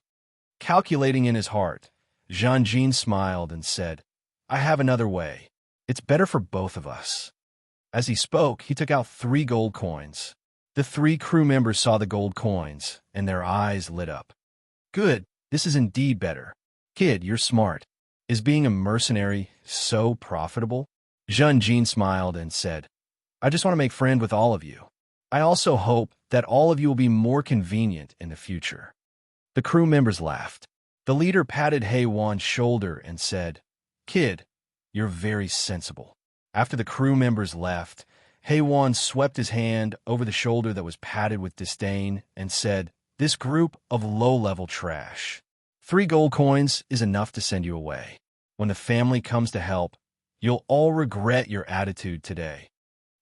Calculating in his heart, Jean-Jean smiled and said, I have another way. It's better for both of us. As he spoke, he took out 3 gold coins. The 3 crew members saw the gold coins, and their eyes lit up. Good, this is indeed better. Kid, you're smart. Is being a mercenary so profitable? Jean-Jean smiled and said, I just want to make friends with all of you. I also hope that all of you will be more convenient in the future. The crew members laughed. The leader patted Hei-Wan's shoulder and said, Kid, you're very sensible. After the crew members left, Hei-Wan swept his hand over the shoulder that was patted with disdain and said, This group of low-level trash. 3 gold coins is enough to send you away. When the family comes to help, you'll all regret your attitude today.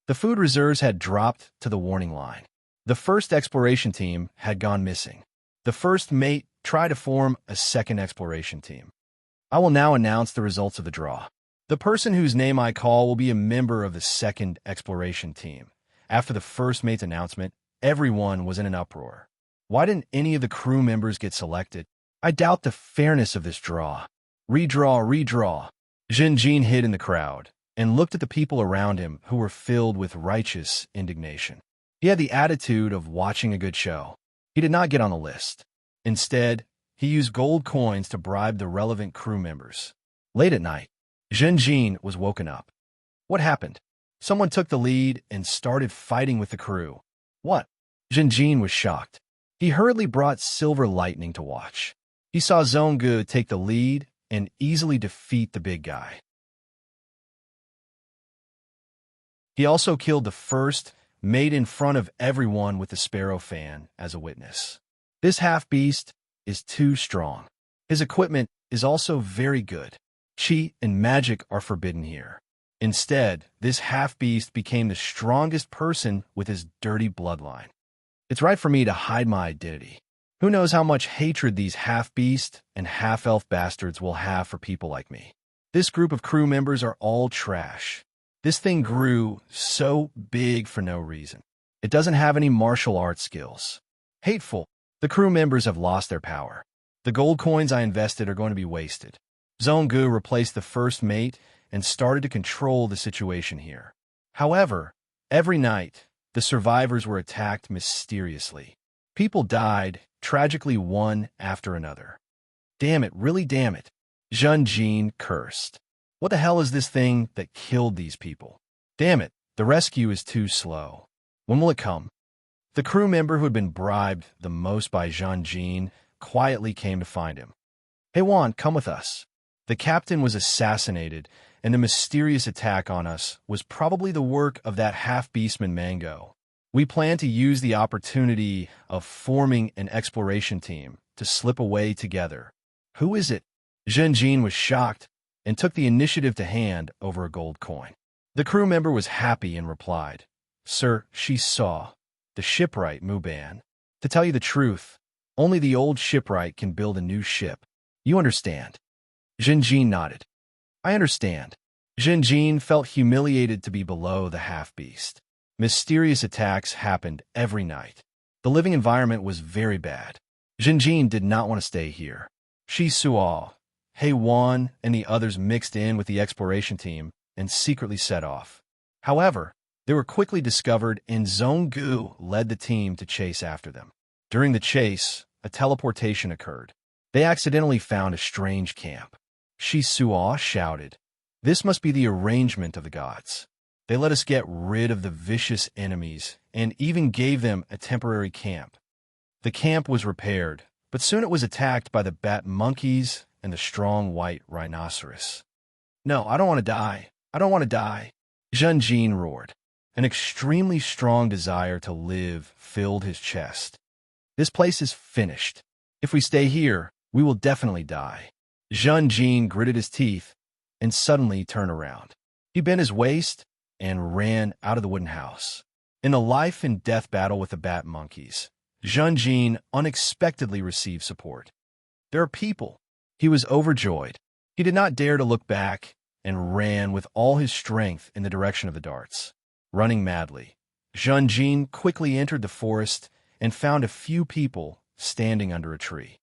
The food reserves had dropped to the warning line. The first exploration team had gone missing. The first mate tried to form a second exploration team. I will now announce the results of the draw. The person whose name I call will be a member of the second exploration team. After the first mate's announcement, everyone was in an uproar. Why didn't any of the crew members get selected? I doubt the fairness of this draw. Redraw. Jean-Jean hid in the crowd and looked at the people around him who were filled with righteous indignation. He had the attitude of watching a good show. He did not get on the list. Instead, he used gold coins to bribe the relevant crew members. Late at night, Jean-Jean was woken up. What happened? Someone took the lead and started fighting with the crew. What? Jean-Jean was shocked. He hurriedly brought Silver Lightning to watch. He saw Zhonggu take the lead and easily defeat the big guy. He also killed the first mate in front of everyone with the Sparrow fan as a witness. This half-beast is too strong. His equipment is also very good. Qi and magic are forbidden here. Instead, this half-beast became the strongest person with his dirty bloodline. It's right for me to hide my identity. Who knows how much hatred these half-beast and half-elf bastards will have for people like me. This group of crew members are all trash. This thing grew so big for no reason. It doesn't have any martial arts skills. Hateful. The crew members have lost their power. The gold coins I invested are going to be wasted. Zhonggu replaced the first mate and started to control the situation here. However, every night, the survivors were attacked mysteriously. People died, tragically one after another. Damn it, really damn it. Jean-Jean cursed. What the hell is this thing that killed these people? Damn it, the rescue is too slow. When will it come? The crew member who had been bribed the most by Jean-Jean quietly came to find him. Hei-Wan, come with us. The captain was assassinated, and the mysterious attack on us was probably the work of that half-beastman Mango. We plan to use the opportunity of forming an exploration team to slip away together. Who is it? Jean-Jean was shocked and took the initiative to hand over a gold coin. The crew member was happy and replied, Sir, she saw the shipwright Muban. To tell you the truth, only the old shipwright can build a new ship. You understand? Jean-Jean nodded. I understand. Jean-Jean felt humiliated to be below the half-beast. Mysterious attacks happened every night. The living environment was very bad. Jean-Jean did not want to stay here. She saw Hei-Wan and the others mixed in with the exploration team and secretly set off. However, they were quickly discovered and Zhonggu led the team to chase after them. During the chase, a teleportation occurred. They accidentally found a strange camp. Shi-Suo shouted, This must be the arrangement of the gods. They let us get rid of the vicious enemies and even gave them a temporary camp. The camp was repaired, but soon it was attacked by the bat monkeys and the strong white rhinoceros. No, I don't want to die. I don't want to die. Jean-Jean roared. An extremely strong desire to live filled his chest. This place is finished. If we stay here, we will definitely die. Jean-Jean gritted his teeth and suddenly turned around. He bent his waist and ran out of the wooden house. In the life and death battle with the bat monkeys, Jean-Jean unexpectedly received support. There are people. He was overjoyed. He did not dare to look back and ran with all his strength in the direction of the darts. Running madly, Jean quickly entered the forest and found a few people standing under a tree.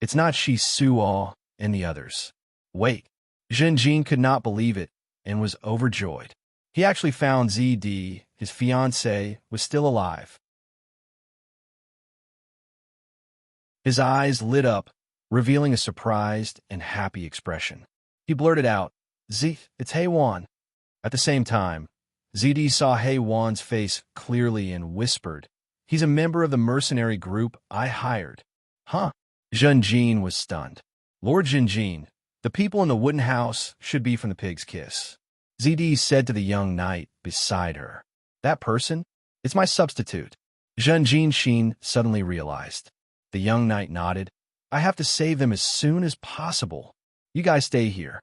It's not Shi-Suo and the others. Wait. Jean could not believe it and was overjoyed. He actually found ZD, his fiancée, was still alive. His eyes lit up, revealing a surprised and happy expression. He blurted out, "Z, it's Hei-Wan." At the same time, ZD saw Hei-Wan's face clearly and whispered, "He's a member of the mercenary group I hired." Huh? Jean was stunned. "Lord Jean, the people in the wooden house should be from the Pig's Kiss." ZD said to the young knight beside her, "That person? It's my substitute." Jean suddenly realized. The young knight nodded. "I have to save them as soon as possible. You guys stay here."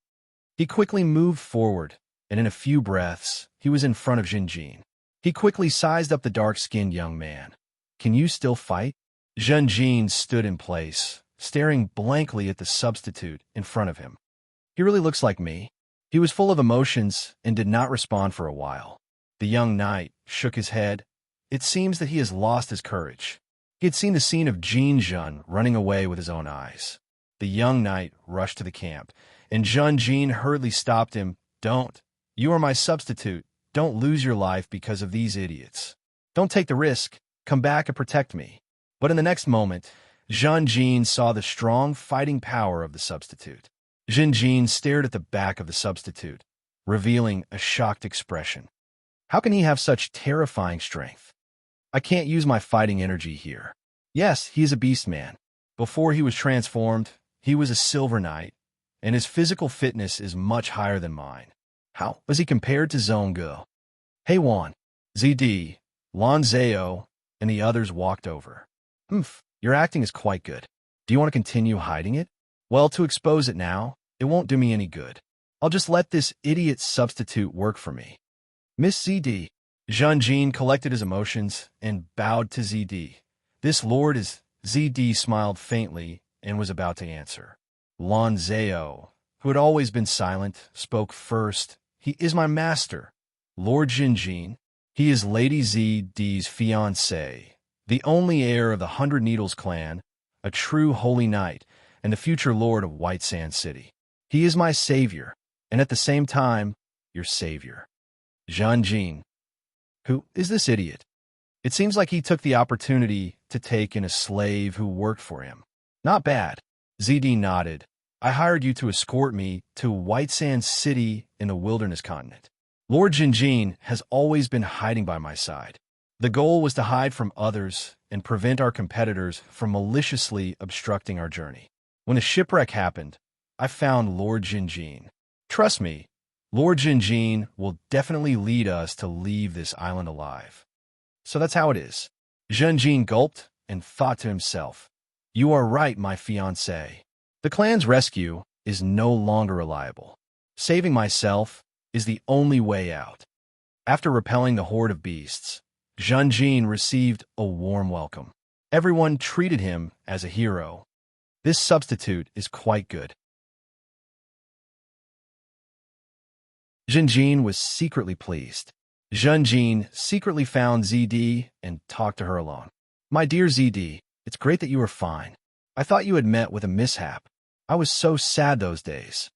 He quickly moved forward, and in a few breaths, he was in front of Jean. He quickly sized up the dark-skinned young man. "Can you still fight?" Jean stood in place, staring blankly at the substitute in front of him. "He really looks like me." He was full of emotions and did not respond for a while. The young knight shook his head. It seems that he has lost his courage. He had seen the scene of Jun running away with his own eyes. The young knight rushed to the camp, and Jean hurriedly stopped him. "Don't. You are my substitute. Don't lose your life because of these idiots. Don't take the risk. Come back and protect me." But in the next moment, Jean saw the strong fighting power of the substitute. Jean stared at the back of the substitute, revealing a shocked expression. How can he have such terrifying strength? I can't use my fighting energy here. Yes, he is a beast man. Before he was transformed, he was a silver knight, and his physical fitness is much higher than mine. How was he compared to Zhonggu? Hei-Wan, ZD, Lan Zhao, and the others walked over. Your acting is quite good. Do you want to continue hiding it? Well, to expose it now, it won't do me any good. I'll just let this idiot substitute work for me. Miss ZD. Jean collected his emotions and bowed to ZD. This lord is... ZD smiled faintly and was about to answer. Lan Zhao, who had always been silent, spoke first. "He is my master, Lord Jean. He is Lady ZD's fiancé, the only heir of the 100 Needles clan, a true holy knight, and the future lord of White Sand City. He is my savior, and at the same time, your savior." Jean. Who is this idiot? It seems like he took the opportunity to take in a slave who worked for him. Not bad. ZD nodded. I hired you to escort me to White Sand City in the Wilderness Continent. Lord Jean has always been hiding by my side. The goal was to hide from others and prevent our competitors from maliciously obstructing our journey. When the shipwreck happened, I found Lord Jean. Trust me, Lord Jean will definitely lead us to leave this island alive. So that's how it is. Jean gulped and thought to himself, "You are right, my fiancé. The clan's rescue is no longer reliable. Saving myself is the only way out." After repelling the horde of beasts, Jean received a warm welcome. Everyone treated him as a hero. This substitute is quite good. Jean was secretly pleased. Jean secretly found ZD and talked to her alone. "My dear ZD, it's great that you are fine. I thought you had met with a mishap. I was so sad those days."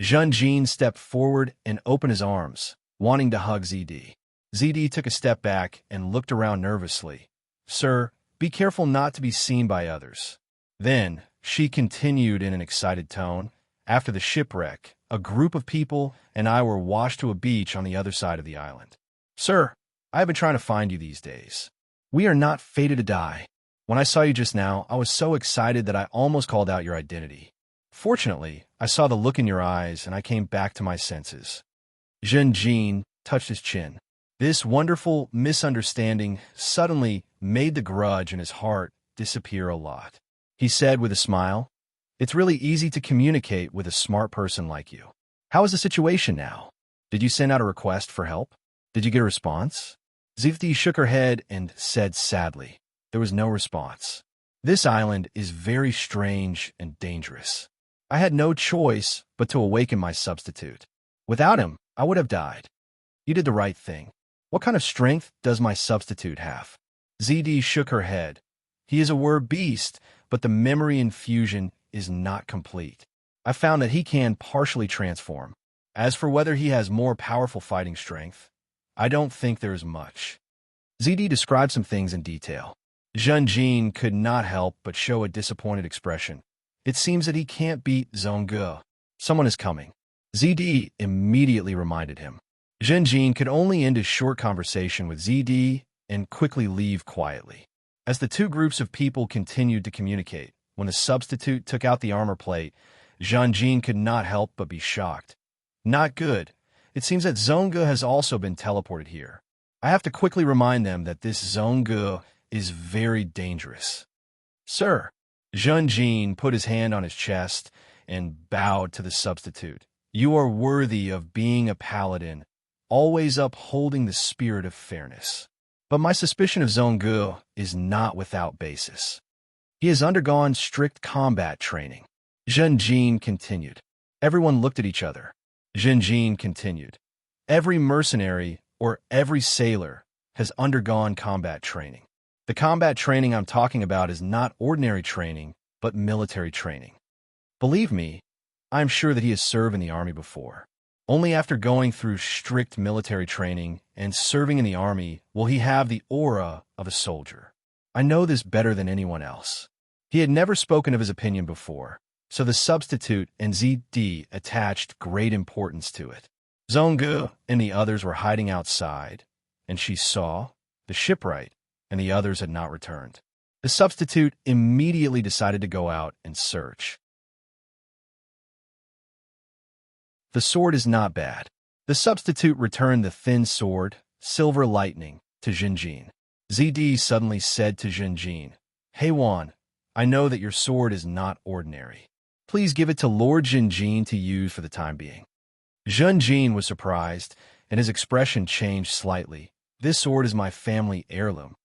Jean stepped forward and opened his arms, wanting to hug ZD. ZD took a step back and looked around nervously. "Sir, be careful not to be seen by others." Then, she continued in an excited tone, "After the shipwreck, a group of people and I were washed to a beach on the other side of the island. Sir, I have been trying to find you these days. We are not fated to die. When I saw you just now, I was so excited that I almost called out your identity. Fortunately, I saw the look in your eyes and I came back to my senses." Jean touched his chin. This wonderful misunderstanding suddenly made the grudge in his heart disappear a lot. He said with a smile, "It's really easy to communicate with a smart person like you. How is the situation now? Did you send out a request for help? Did you get a response?" Zifti shook her head and said sadly, "There was no response." This island is very strange and dangerous. I had no choice but to awaken my substitute. Without him, I would have died. You did the right thing. What kind of strength does my substitute have? ZD shook her head. He is a word beast, but the memory infusion is not complete. I found that he can partially transform. As for whether he has more powerful fighting strength, I don't think there is much. ZD described some things in detail. Zhenjin could not help but show a disappointed expression. It seems that he can't beat Zhongge. Someone is coming. ZD immediately reminded him. Zhenjin could only end his short conversation with ZD and quickly leave quietly. As the two groups of people continued to communicate, when the substitute took out the armor plate, Zhenjin could not help but be shocked. Not good. It seems that Zhongge has also been teleported here. I have to quickly remind them that this Zhongge is very dangerous. Sir, Zhenjin put his hand on his chest and bowed to the substitute. You are worthy of being a paladin, always upholding the spirit of fairness. But my suspicion of Zhongge is not without basis. He has undergone strict combat training. Zhenjin continued. Everyone looked at each other. Zhenjin continued. Every mercenary or every sailor has undergone combat training. The combat training I'm talking about is not ordinary training, but military training. Believe me, I'm sure that he has served in the army before. Only after going through strict military training and serving in the army will he have the aura of a soldier. I know this better than anyone else. He had never spoken of his opinion before, so the substitute and ZD attached great importance to it. Zhongge and the others were hiding outside, and she saw the shipwright and the others had not returned. The substitute immediately decided to go out and search. The sword is not bad. The substitute returned the thin sword, silver lightning, to Zhenjin. ZD suddenly said to Zhenjin, Hey Wan, I know that your sword is not ordinary. Please give it to Lord Zhenjin to use for the time being. Zhenjin was surprised, and his expression changed slightly. This sword is my family heirloom.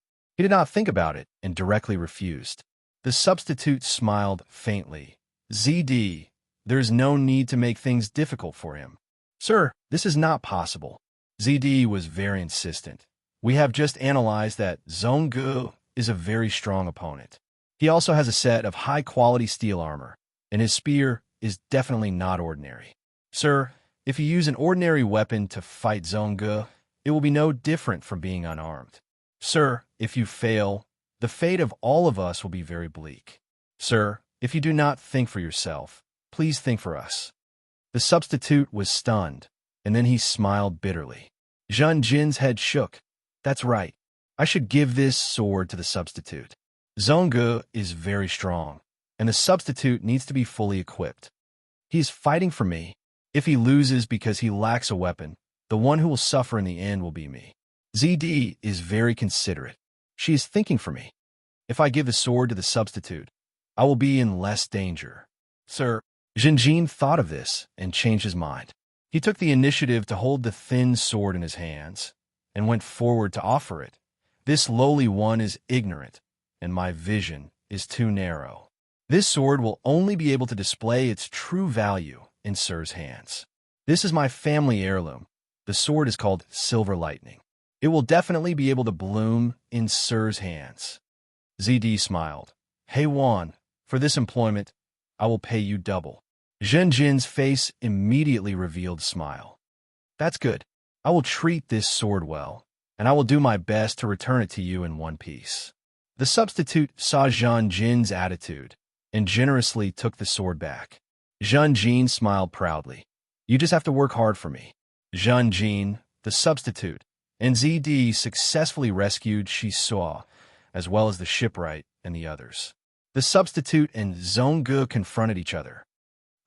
He did not think about it and directly refused. The substitute smiled faintly. ZD, there is no need to make things difficult for him. Sir, this is not possible. ZD was very insistent. We have just analyzed that Zhongge is a very strong opponent. He also has a set of high-quality steel armor, and his spear is definitely not ordinary. Sir, if you use an ordinary weapon to fight Zhongge, it will be no different from being unarmed. Sir, if you fail, the fate of all of us will be very bleak. Sir, if you do not think for yourself, please think for us. The substitute was stunned, and then he smiled bitterly. Zhenjin's head shook. That's right. I should give this sword to the substitute. Zhongge is very strong, and the substitute needs to be fully equipped. He is fighting for me. If he loses because he lacks a weapon, the one who will suffer in the end will be me. ZD is very considerate. She is thinking for me. If I give the sword to the substitute, I will be in less danger. Sir, Zhenjin thought of this and changed his mind. He took the initiative to hold the thin sword in his hands and went forward to offer it. This lowly one is ignorant, and my vision is too narrow. This sword will only be able to display its true value in Sir's hands. This is my family heirloom. The sword is called Silver Lightning. It will definitely be able to bloom in Sir's hands. ZD smiled. Hey Wan, for this employment, I will pay you double. Zhenjin's face immediately revealed a smile. That's good. I will treat this sword well, and I will do my best to return it to you in one piece. The substitute saw Zhenjin's attitude and generously took the sword back. Zhenjin smiled proudly. You just have to work hard for me. Zhenjin, the substitute, and ZD successfully rescued Shisua, as well as the shipwright and the others. The substitute and Zhongge confronted each other.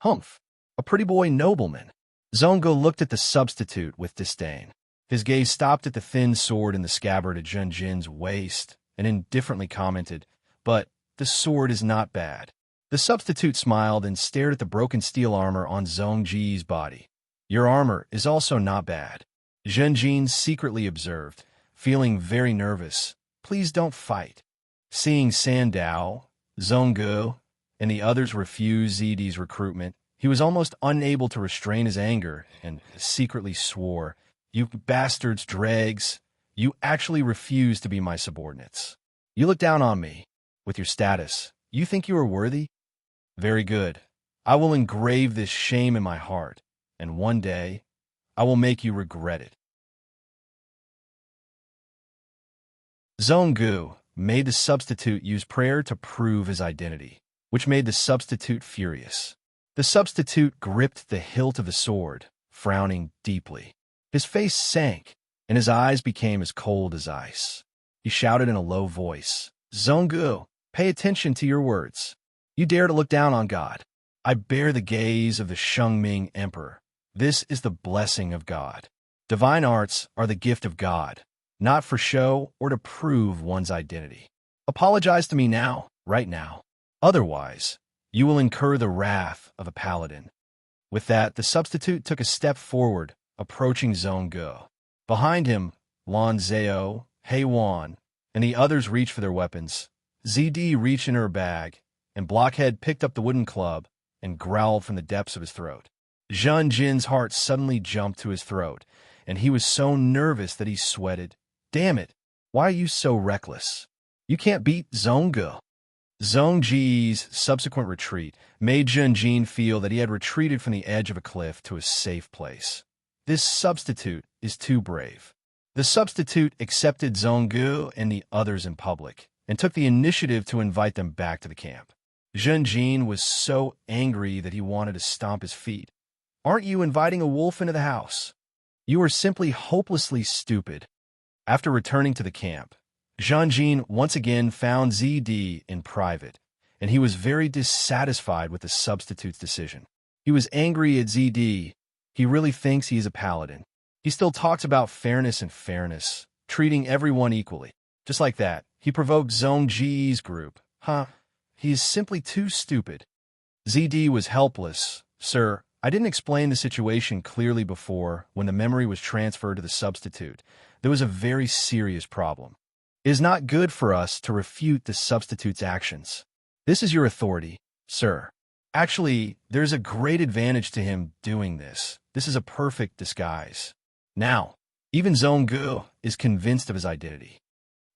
Humph, a pretty boy nobleman. Zhongge looked at the substitute with disdain. His gaze stopped at the thin sword in the scabbard at Zhenjin's waist and indifferently commented, but the sword is not bad. The substitute smiled and stared at the broken steel armor on Zhongji's body. Your armor is also not bad. Zhenjin secretly observed, feeling very nervous. Please don't fight. Seeing Sandao Zhonggu and the others refused ZD's recruitment, he was almost unable to restrain his anger and secretly swore, "You bastards, dregs, you actually refuse to be my subordinates. You look down on me. With your status, you think you are worthy? Very good. I will engrave this shame in my heart, and one day, I will make you regret it." Zhonggu made the substitute use prayer to prove his identity, which made the substitute furious. The substitute gripped the hilt of the sword, frowning deeply. His face sank, and his eyes became as cold as ice. He shouted in a low voice, "Zhonggu, pay attention to your words. You dare to look down on God. I bear the gaze of the Shengming Emperor. This is the blessing of God. Divine arts are the gift of God, not for show or to prove one's identity. Apologize to me now, right now. Otherwise, you will incur the wrath of a paladin." With that, the substitute took a step forward, approaching Zhonggu. Behind him, Lan Zhao, Heiwan, and the others reached for their weapons. ZD reached in her bag, and Blockhead picked up the wooden club and growled from the depths of his throat. Zhun Jin's heart suddenly jumped to his throat, and he was so nervous that he sweated. "Damn it, why are you so reckless? You can't beat Zhonggu." Zhongji's subsequent retreat made Zhun Jin feel that he had retreated from the edge of a cliff to a safe place. This substitute is too brave. The substitute accepted Zhonggu and the others in public, and took the initiative to invite them back to the camp. Zhun Jin was so angry that he wanted to stomp his feet. "Aren't you inviting a wolf into the house? You are simply hopelessly stupid." After returning to the camp, Zhun Jin once again found ZD in private, and he was very dissatisfied with the substitute's decision. He was angry at ZD. He really thinks he is a paladin. He still talks about fairness and fairness, treating everyone equally. Just like that, he provoked Zhongji's group. He is simply too stupid. ZD was helpless. "Sir, I didn't explain the situation clearly before when the memory was transferred to the substitute. There was a very serious problem. It is not good for us to refute the substitute's actions. This is your authority, sir. Actually, there's a great advantage to him doing this. This is a perfect disguise." Now, even Zhonggu is convinced of his identity.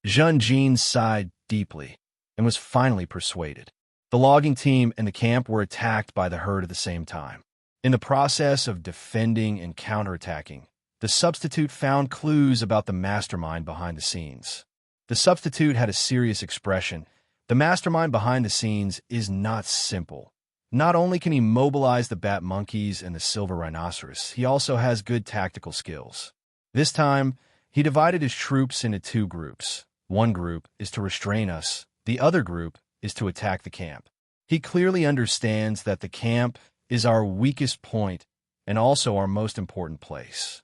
Zhun Jin sighed deeply and was finally persuaded. The logging team and the camp were attacked by the herd at the same time. In the process of defending and counterattacking, the substitute found clues about the mastermind behind the scenes. The substitute had a serious expression. The mastermind behind the scenes is not simple. Not only can he mobilize the bat monkeys and the silver rhinoceros, he also has good tactical skills. This time, he divided his troops into two groups. One group is to restrain us. The other group is to attack the camp. He clearly understands that the camp is our weakest point and also our most important place.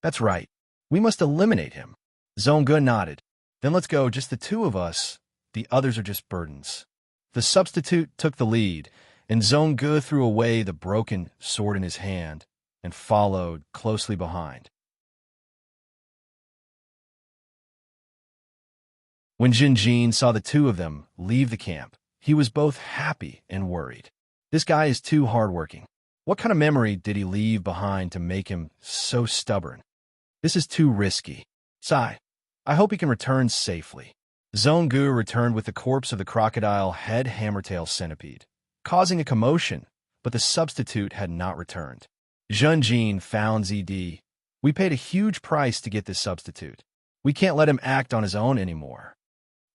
That's right. We must eliminate him. Zhonggu nodded. Then let's go, just the two of us. The others are just burdens. The substitute took the lead, and Zhonggu threw away the broken sword in his hand and followed closely behind. When Zhun Jin saw the two of them leave the camp, he was both happy and worried. This guy is too hardworking. What kind of memory did he leave behind to make him so stubborn? This is too risky. Sigh. I hope he can return safely. Zhonggu returned with the corpse of the crocodile head hammertail centipede, causing a commotion, but the substitute had not returned. Zhun Jin found ZD. "We paid a huge price to get this substitute. We can't let him act on his own anymore.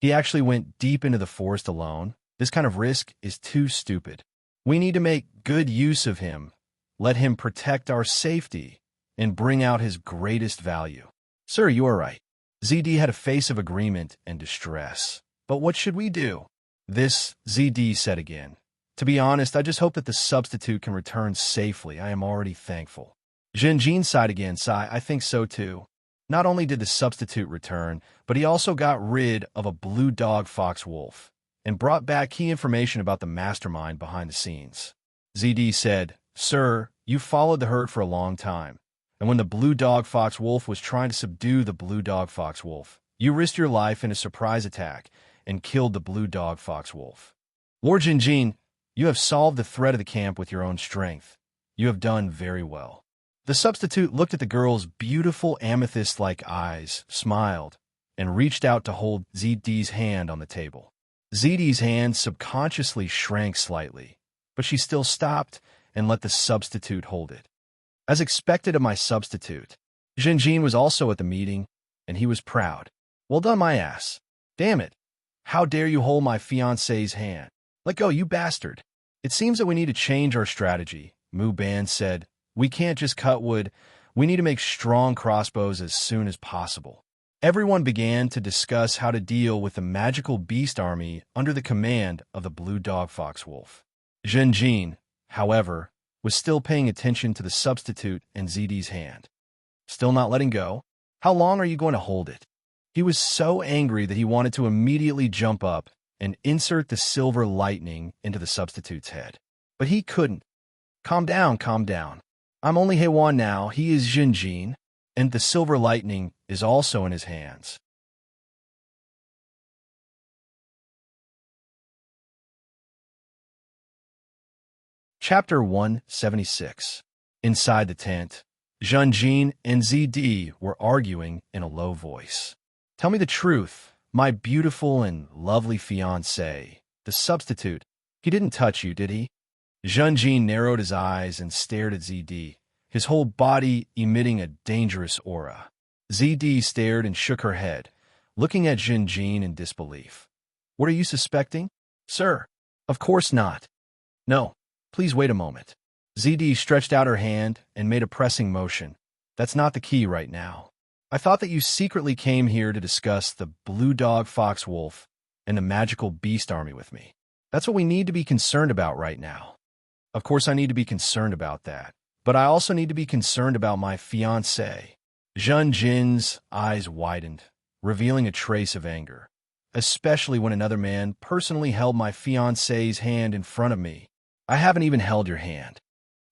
He actually went deep into the forest alone. This kind of risk is too stupid. We need to make good use of him, let him protect our safety, and bring out his greatest value." "Sir, you are right." ZD had a face of agreement and distress. "But what should we do?" This, ZD said again. "To be honest, I just hope that the substitute can return safely. I am already thankful." Zhun Jin sighed again. I think so too. Not only did the substitute return, but he also got rid of a blue dog fox wolf and brought back key information about the mastermind behind the scenes. ZD said, "Sir, you followed the herd for a long time. And when the blue dog fox wolf was trying to subdue the blue dog fox wolf, you risked your life in a surprise attack and killed the blue dog fox wolf. Lord Jinjin, you have solved the threat of the camp with your own strength. You have done very well. The substitute looked at the girl's beautiful amethyst-like eyes, smiled, and reached out to hold ZD's hand on the table. ZD's hand subconsciously shrank slightly, but she still stopped and let the substitute hold it. As expected of my substitute, Jinjin was also at the meeting, and he was proud. Well done, my ass. Damn it. How dare you hold my fiancé's hand? Let go, you bastard. It seems that we need to change our strategy, Mu Ban said. We can't just cut wood. We need to make strong crossbows as soon as possible. Everyone began to discuss how to deal with the magical beast army under the command of the blue dog fox wolf. Jinjin, however, was still paying attention to the substitute and ZD's hand. Still not letting go? How long are you going to hold it? He was so angry that he wanted to immediately jump up and insert the silver lightning into the substitute's head. But he couldn't. Calm down, calm down. I'm only Heiwan now, he is Jinjin, and the silver lightning is also in his hands. Chapter 176. Inside the tent, Jinjin and ZD were arguing in a low voice. Tell me the truth, my beautiful and lovely fiancé. The substitute, he didn't touch you, did he? Jinjin narrowed his eyes and stared at ZD, his whole body emitting a dangerous aura. ZD stared and shook her head, looking at Jinjin in disbelief. What are you suspecting? Sir, of course not. No, please wait a moment. ZD stretched out her hand and made a pressing motion. That's not the key right now. I thought that you secretly came here to discuss the blue dog fox wolf and the magical beast army with me. That's what we need to be concerned about right now. Of course I need to be concerned about that, but I also need to be concerned about my fiancé. Jin's eyes widened, revealing a trace of anger, especially when another man personally held my fiancé's hand in front of me. I haven't even held your hand.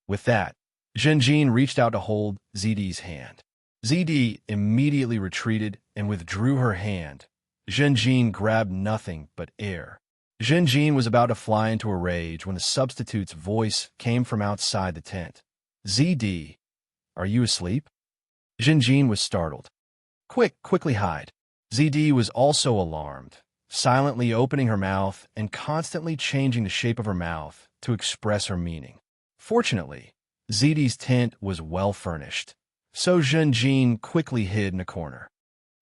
With that, Jinjin reached out to hold ZD's hand. ZD immediately retreated and withdrew her hand. Jinjin grabbed nothing but air. Jinjin was about to fly into a rage when the substitute's voice came from outside the tent. ZD, are you asleep? Jinjin was startled. Quickly hide. ZD was also alarmed, silently opening her mouth and constantly changing the shape of her mouth to express her meaning. Fortunately, ZD's tent was well furnished, so Jinjin quickly hid in a corner.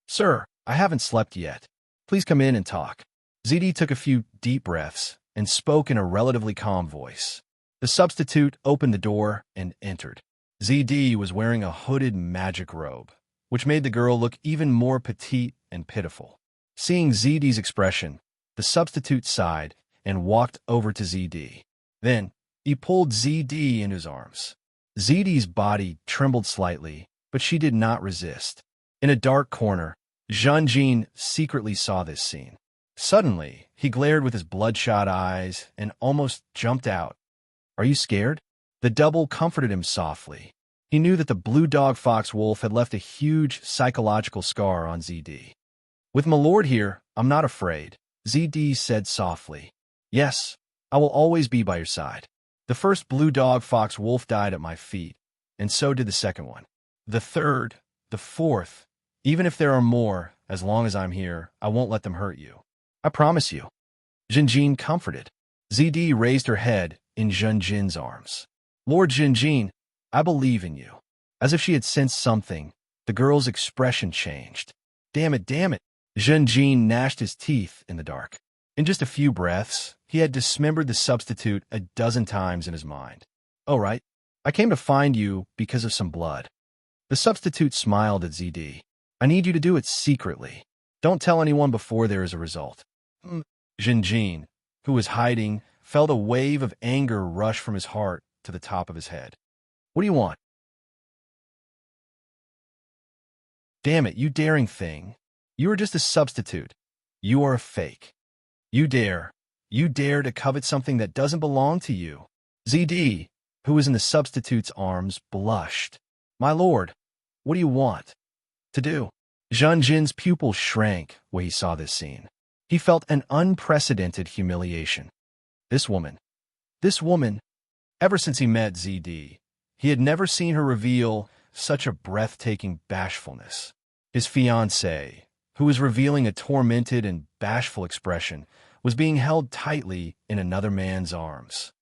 Sir, I haven't slept yet. Please come in and talk. ZD took a few deep breaths and spoke in a relatively calm voice. The substitute opened the door and entered. ZD was wearing a hooded magic robe, which made the girl look even more petite and pitiful. Seeing ZD's expression, the substitute sighed and walked over to ZD. Then, he pulled ZD into his arms. ZD's body trembled slightly, but she did not resist. In a dark corner, Jinjin secretly saw this scene. Suddenly, he glared with his bloodshot eyes and almost jumped out. Are you scared? The double comforted him softly. He knew that the blue dog fox wolf had left a huge psychological scar on ZD. With my lord here, I'm not afraid, ZD said softly. Yes, I will always be by your side. The first blue dog fox wolf died at my feet, and so did the second one. The third, the fourth, even if there are more, as long as I'm here, I won't let them hurt you. I promise you. Jinjin comforted. ZD raised her head in Jinjin's arms. Lord Jinjin, I believe in you. As if she had sensed something, the girl's expression changed. Damn it. Jinjin gnashed his teeth in the dark. In just a few breaths, he had dismembered the substitute a dozen times in his mind. Oh, right. I came to find you because of some blood. The substitute smiled at ZD. I need you to do it secretly. Don't tell anyone before there is a result. Jinjin, who was hiding, felt a wave of anger rush from his heart to the top of his head. What do you want? Damn it, you daring thing. You are just a substitute. You are a fake. You dare to covet something that doesn't belong to you. ZD, who was in the substitute's arms, blushed. My lord, what do you want to do? Jinjin's pupils shrank when he saw this scene. He felt an unprecedented humiliation. This woman. This woman. Ever since he met ZD, he had never seen her reveal such a breathtaking bashfulness. His fiancée, who was revealing a tormented and bashful expression, was being held tightly in another man's arms.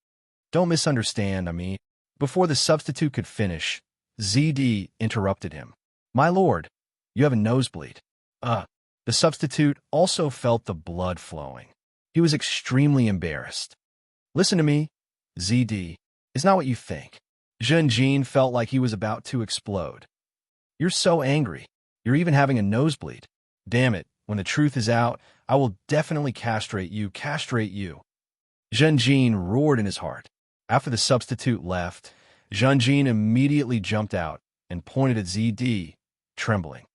Don't misunderstand, I mean. Before the substitute could finish, ZD interrupted him. My lord, you have a nosebleed. The substitute also felt the blood flowing. He was extremely embarrassed. Listen to me, ZD. It's not what you think. Junjin felt like he was about to explode. You're so angry. You're even having a nosebleed. Damn it, when the truth is out, I will definitely castrate you. Junjin roared in his heart. After the substitute left, Junjin immediately jumped out and pointed at ZD, trembling.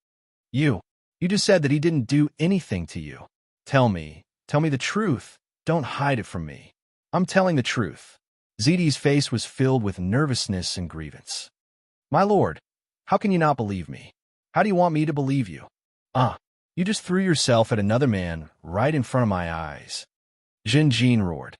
You just said that he didn't do anything to you. Tell me the truth. Don't hide it from me. I'm telling the truth. ZD's face was filled with nervousness and grievance. My lord, how can you not believe me? How do you want me to believe you? You just threw yourself at another man right in front of my eyes. Junjin roared.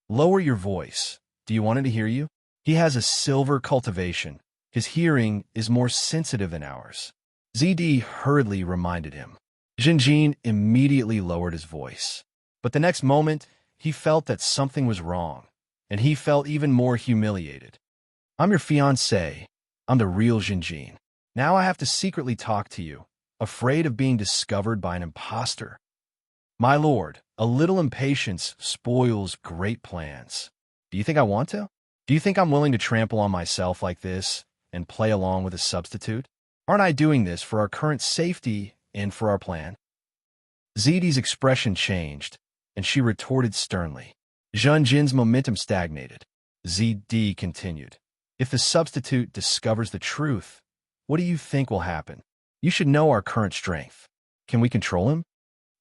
Lower your voice. Do you want him to hear you? He has a silver cultivation. His hearing is more sensitive than ours. ZD hurriedly reminded him. Junjin immediately lowered his voice. But the next moment, he felt that something was wrong, and he felt even more humiliated. I'm your fiancé. I'm the real Junjin. Now I have to secretly talk to you, afraid of being discovered by an impostor. My lord, a little impatience spoils great plans. Do you think I want to? Do you think I'm willing to trample on myself like this and play along with a substitute? Aren't I doing this for our current safety and for our plan? ZD's expression changed, and she retorted sternly. Junjin's momentum stagnated. ZD continued. If the substitute discovers the truth, what do you think will happen? You should know our current strength. Can we control him?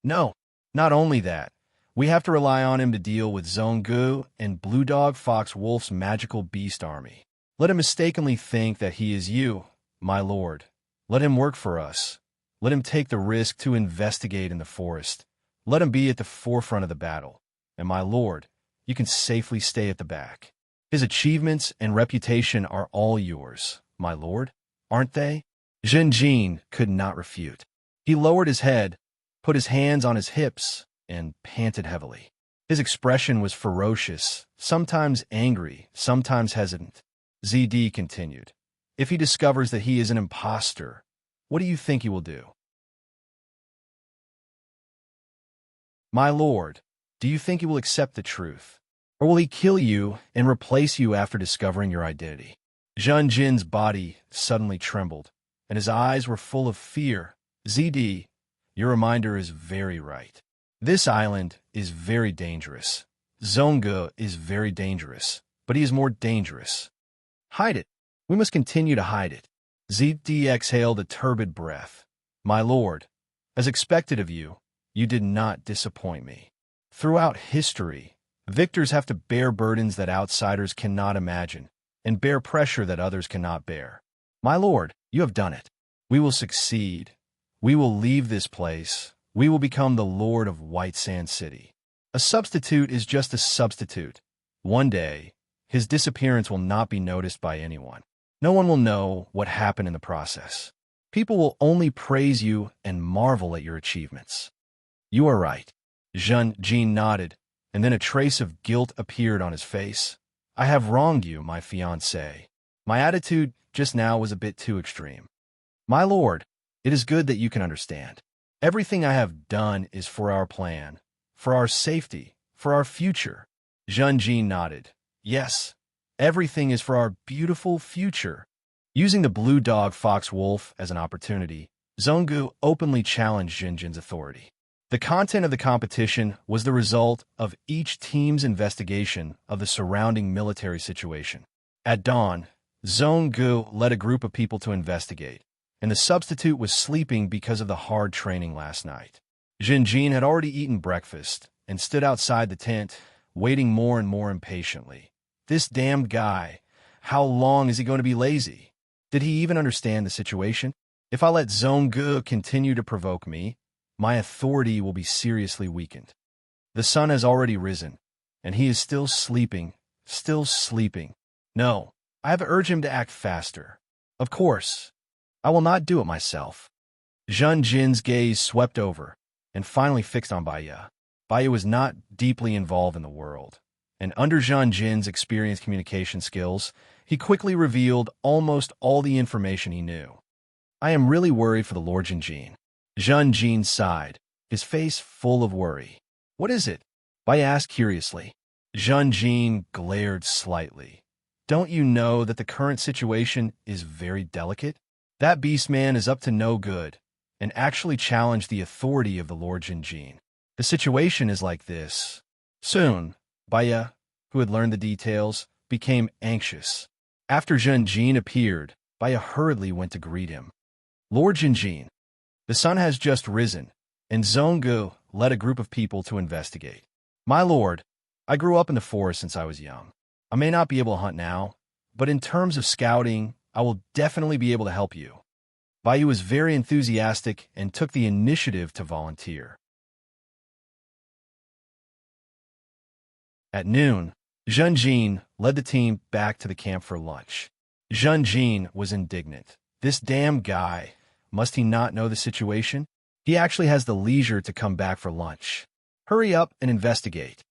No, not only that. We have to rely on him to deal with Zhonggu and Blue Dog Fox Wolf's magical beast army. Let him mistakenly think that he is you, my lord. Let him work for us. Let him take the risk to investigate in the forest. Let him be at the forefront of the battle. And my lord, you can safely stay at the back. His achievements and reputation are all yours, my lord, aren't they? Junjin could not refute. He lowered his head, put his hands on his hips, and panted heavily. His expression was ferocious, sometimes angry, sometimes hesitant. ZD continued. If he discovers that he is an impostor, what do you think he will do? My lord, do you think he will accept the truth? Or will he kill you and replace you after discovering your identity? Junjin's body suddenly trembled, and his eyes were full of fear. ZD, your reminder is very right. This island is very dangerous. Zhonggu is very dangerous, but he is more dangerous. Hide it. We must continue to hide it. ZD exhaled a turbid breath. My lord, as expected of you, you did not disappoint me. Throughout history, victors have to bear burdens that outsiders cannot imagine, and bear pressure that others cannot bear. My lord, you have done it. We will succeed. We will leave this place. We will become the lord of White Sand City. A substitute is just a substitute. One day, his disappearance will not be noticed by anyone. No one will know what happened in the process. People will only praise you and marvel at your achievements. You are right. Junjin nodded, and then a trace of guilt appeared on his face. I have wronged you, my fiancé. My attitude just now was a bit too extreme. My lord, it is good that you can understand. Everything I have done is for our plan, for our safety, for our future. Junjin nodded. Yes, everything is for our beautiful future. Using the Blue Dog Fox Wolf as an opportunity, Zhonggu openly challenged Junjin's authority. The content of the competition was the result of each team's investigation of the surrounding military situation. At dawn, Zhonggu led a group of people to investigate, and the substitute was sleeping because of the hard training last night. Junjin had already eaten breakfast and stood outside the tent, waiting more and more impatiently. This damned guy, how long is he going to be lazy? Did he even understand the situation? If I let Zhonggu continue to provoke me, my authority will be seriously weakened. The sun has already risen, and he is still sleeping, still sleeping. No, I have urged him to act faster. Of course, I will not do it myself. Zhun Jin's gaze swept over and finally fixed on Baya. Baya was not deeply involved in the world, and under Zhun Jin's experienced communication skills, he quickly revealed almost all the information he knew. I am really worried for the Lord Jinjin. Zhun Jin sighed, his face full of worry. What is it? Baya asked curiously. Zhun Jin glared slightly. Don't you know that the current situation is very delicate? That beast man is up to no good, and actually challenged the authority of the Lord Jinjin. The situation is like this. Soon, Baya, who had learned the details, became anxious. After Zhun Jin appeared, Baya hurriedly went to greet him. Lord Jinjin, the sun has just risen, and Zhonggu led a group of people to investigate. My lord, I grew up in the forest since I was young. I may not be able to hunt now, but in terms of scouting, I will definitely be able to help you. Baya was very enthusiastic and took the initiative to volunteer. At noon, Zhun Jin led the team back to the camp for lunch. Zhun Jin was indignant. This damn guy, must he not know the situation? He actually has the leisure to come back for lunch. Hurry up and investigate.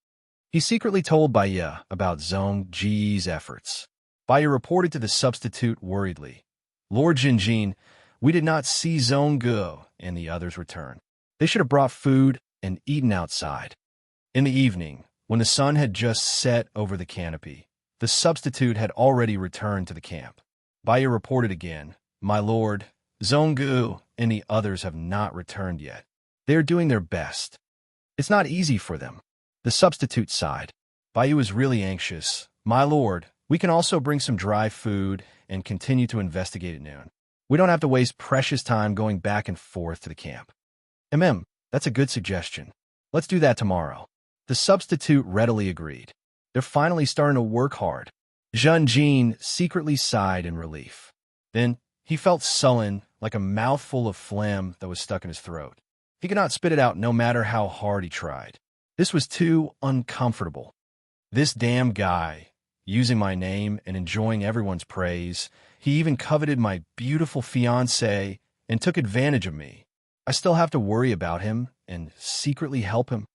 He secretly told Baya about Zhong Ji's efforts. Baya reported to the substitute worriedly. Lord Jinjin, we did not see Zhonggu and the others return. They should have brought food and eaten outside. In the evening, when the sun had just set over the canopy, the substitute had already returned to the camp. Baya reported again, My lord, Zhonggu and the others have not returned yet. They are doing their best. It's not easy for them. The substitute sighed. Baya was really anxious. My lord, we can also bring some dry food and continue to investigate at noon. We don't have to waste precious time going back and forth to the camp. That's a good suggestion. Let's do that tomorrow. The substitute readily agreed. They're finally starting to work hard. Zhun Jin secretly sighed in relief. Then he felt sullen, like a mouthful of phlegm that was stuck in his throat. He could not spit it out no matter how hard he tried. This was too uncomfortable. This damn guy, using my name and enjoying everyone's praise, he even coveted my beautiful fiancée and took advantage of me. I still have to worry about him and secretly help him.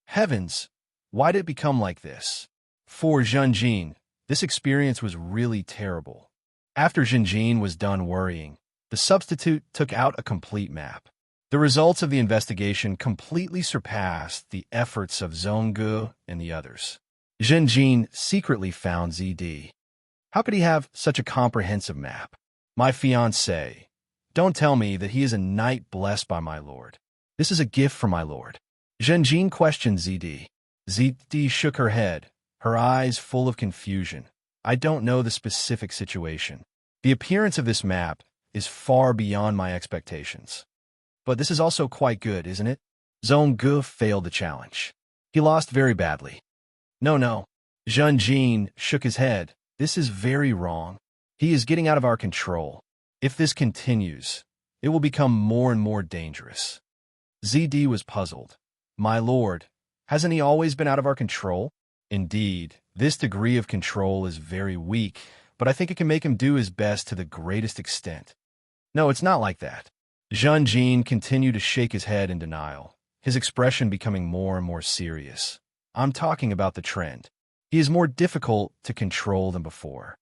Heavens, why did it become like this? For Zhun Jin, this experience was really terrible. After Zhun Jin was done worrying, the substitute took out a complete map. The results of the investigation completely surpassed the efforts of Zhonggu and the others. Zhun Jin secretly found ZD. How could he have such a comprehensive map? My fiancé, don't tell me that he is a knight blessed by my lord. This is a gift from my lord. Zhun Jin questioned ZD. ZD shook her head, her eyes full of confusion. I don't know the specific situation. The appearance of this map is far beyond my expectations. But this is also quite good, isn't it? Zhonggu failed the challenge. He lost very badly. No. Zhun Jin shook his head. This is very wrong. He is getting out of our control. If this continues, it will become more and more dangerous. ZD was puzzled. My lord, hasn't he always been out of our control? Indeed, this degree of control is very weak, but I think it can make him do his best to the greatest extent. No, it's not like that. Zhun Jin continued to shake his head in denial, his expression becoming more and more serious. I'm talking about the trend. He is more difficult to control than before.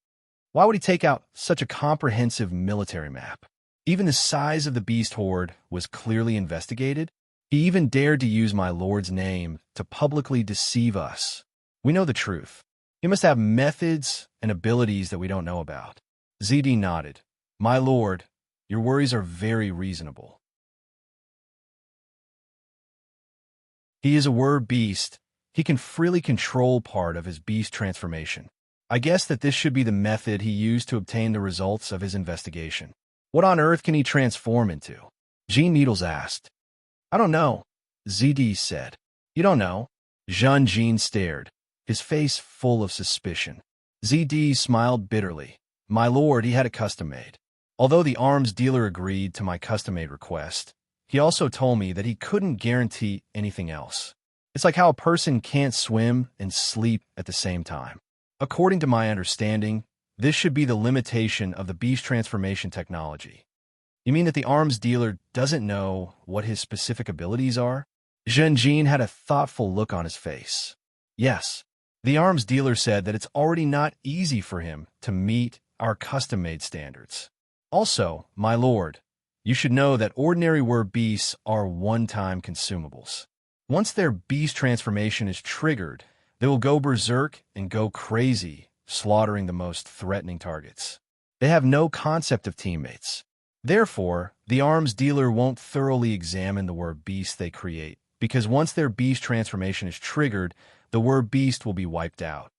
Why would he take out such a comprehensive military map? Even the size of the beast horde was clearly investigated. He even dared to use my lord's name to publicly deceive us. We know the truth. He must have methods and abilities that we don't know about. ZD nodded. My lord, your worries are very reasonable. He is a word beast. He can freely control part of his beast transformation. I guess that this should be the method he used to obtain the results of his investigation. What on earth can he transform into? Jean Needles asked. I don't know, ZD said. You don't know? Zhun Jin stared, his face full of suspicion. ZD smiled bitterly. My lord, he had it custom-made. Although the arms dealer agreed to my custom-made request, he also told me that he couldn't guarantee anything else. It's like how a person can't swim and sleep at the same time. According to my understanding, this should be the limitation of the beast transformation technology. You mean that the arms dealer doesn't know what his specific abilities are? Zhenjin had a thoughtful look on his face. Yes, the arms dealer said that it's already not easy for him to meet our custom-made standards. Also, my lord, you should know that ordinary were beasts are one-time consumables. Once their beast transformation is triggered, they will go berserk and go crazy, slaughtering the most threatening targets. They have no concept of teammates. Therefore, the arms dealer won't thoroughly examine the were beast they create, because once their beast transformation is triggered, the were beast will be wiped out.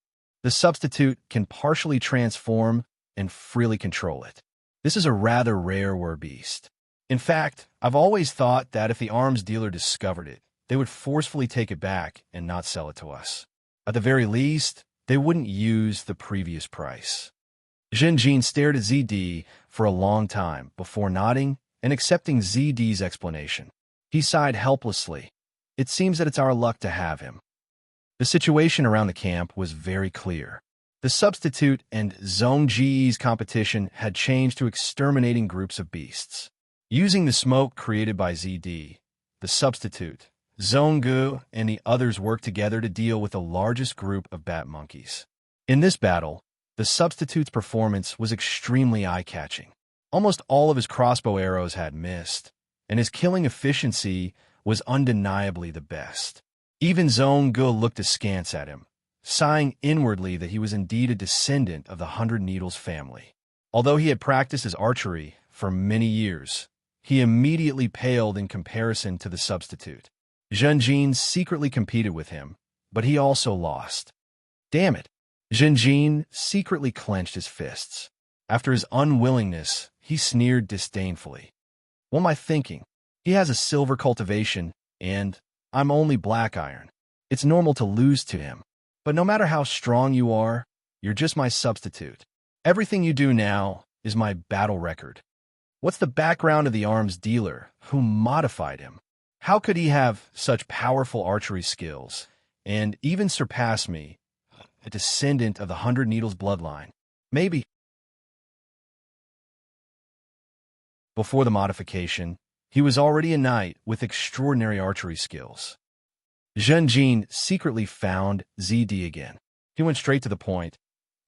The substitute can partially transform and freely control it. This is a rather rare were beast. In fact, I've always thought that if the arms dealer discovered it, they would forcefully take it back and not sell it to us. At the very least, they wouldn't use the previous price. Zhenjin stared at ZD for a long time before nodding and accepting ZD's explanation. He sighed helplessly. It seems that it's our luck to have him. The situation around the camp was very clear. The substitute and Zhongji's competition had changed to exterminating groups of beasts. Using the smoke created by ZD, the substitute, Zhonggu, and the others worked together to deal with the largest group of bat monkeys. In this battle, the substitute's performance was extremely eye-catching. Almost all of his crossbow arrows had missed, and his killing efficiency was undeniably the best. Even Zhonggu looked askance at him, sighing inwardly that he was indeed a descendant of the 100 Needles family. Although he had practiced his archery for many years, he immediately paled in comparison to the substitute. Zhenjin secretly competed with him, but he also lost. Damn it! Zhenjin secretly clenched his fists. After his unwillingness, he sneered disdainfully. What am I thinking? He has a silver cultivation, and I'm only black iron. It's normal to lose to him. But no matter how strong you are, you're just my substitute. Everything you do now is my battle record. What's the background of the arms dealer who modified him? How could he have such powerful archery skills and even surpass me, a descendant of the 100 Needles bloodline? Maybe. Before the modification, he was already a knight with extraordinary archery skills. Zhenjin secretly found ZD again. He went straight to the point.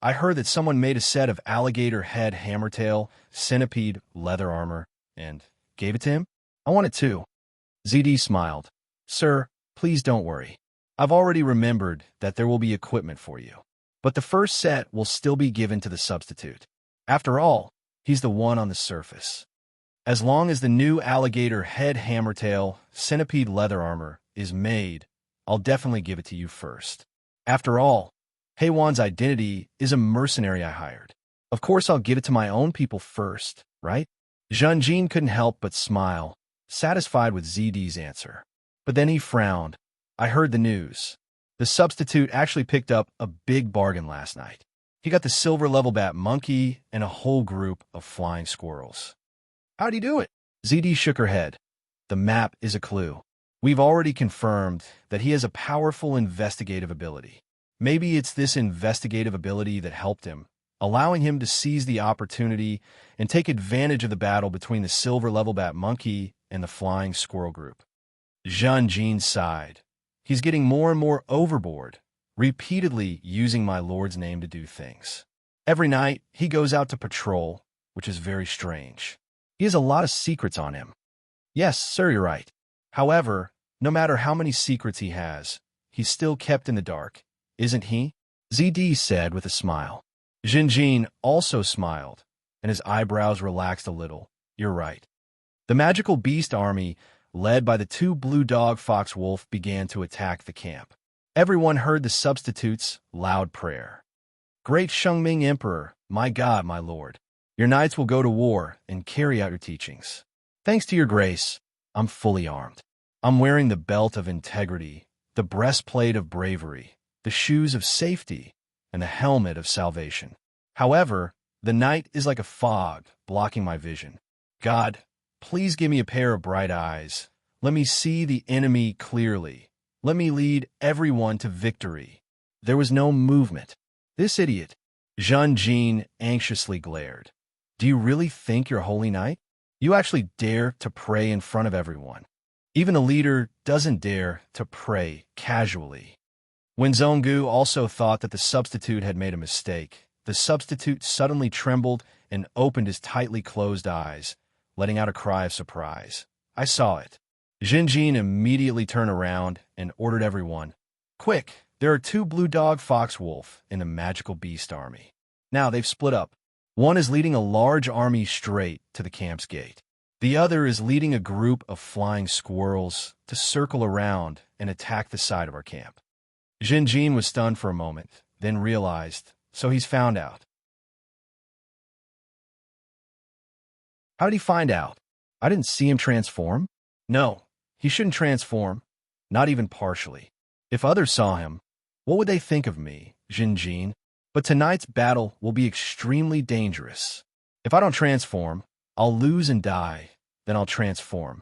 I heard that someone made a set of alligator head hammertail, centipede leather armor, and gave it to him? I want it too. ZD smiled. Sir, please don't worry. I've already remembered that there will be equipment for you. But the first set will still be given to the substitute. After all, he's the one on the surface. As long as the new alligator head hammertail, centipede leather armor is made, I'll definitely give it to you first. After all, Heiwan's identity is a mercenary I hired. Of course I'll give it to my own people first, right? Zhenjin couldn't help but smile, satisfied with ZD's answer. But then he frowned. I heard the news. The substitute actually picked up a big bargain last night. He got the silver level bat monkey and a whole group of flying squirrels. How'd he do it? ZD shook her head. The map is a clue. We've already confirmed that he has a powerful investigative ability. Maybe it's this investigative ability that helped him, allowing him to seize the opportunity and take advantage of the battle between the silver level bat monkey and the flying squirrel group. Zhenjin sighed. He's getting more and more overboard, repeatedly using my lord's name to do things. Every night, he goes out to patrol, which is very strange. He has a lot of secrets on him. Yes, sir, you're right. However, no matter how many secrets he has, he's still kept in the dark, isn't he? ZD said with a smile. Zhenjin also smiled, and his eyebrows relaxed a little. You're right. The magical beast army, led by the two blue dog fox wolf, began to attack the camp. Everyone heard the substitute's loud prayer. Great Shengming Emperor, my God, my lord, your knights will go to war and carry out your teachings. Thanks to your grace, I'm fully armed. I'm wearing the belt of integrity, the breastplate of bravery, the shoes of safety, and the helmet of salvation. However, the night is like a fog, blocking my vision. God, please give me a pair of bright eyes. Let me see the enemy clearly, Let me lead everyone to victory. There was no movement. This idiot. Jean anxiously glared. Do you really think you're Holy Knight? You actually dare to pray in front of everyone. Even a leader doesn't dare to pray casually. When Zongu also thought that the substitute had made a mistake, the substitute suddenly trembled and opened his tightly closed eyes, letting out a cry of surprise. I saw it. Jinjin immediately turned around and ordered everyone, "Quick, there are 2 blue dog fox wolf in the magical beast army. Now they've split up. One is leading a large army straight to the camp's gate. The other is leading a group of flying squirrels to circle around and attack the side of our camp." Jinjin was stunned for a moment, then realized, so he's found out. How did he find out? I didn't see him transform? No, he shouldn't transform, not even partially. If others saw him, what would they think of me, Jinjin? But tonight's battle will be extremely dangerous. If I don't transform, I'll lose and die, then I'll transform.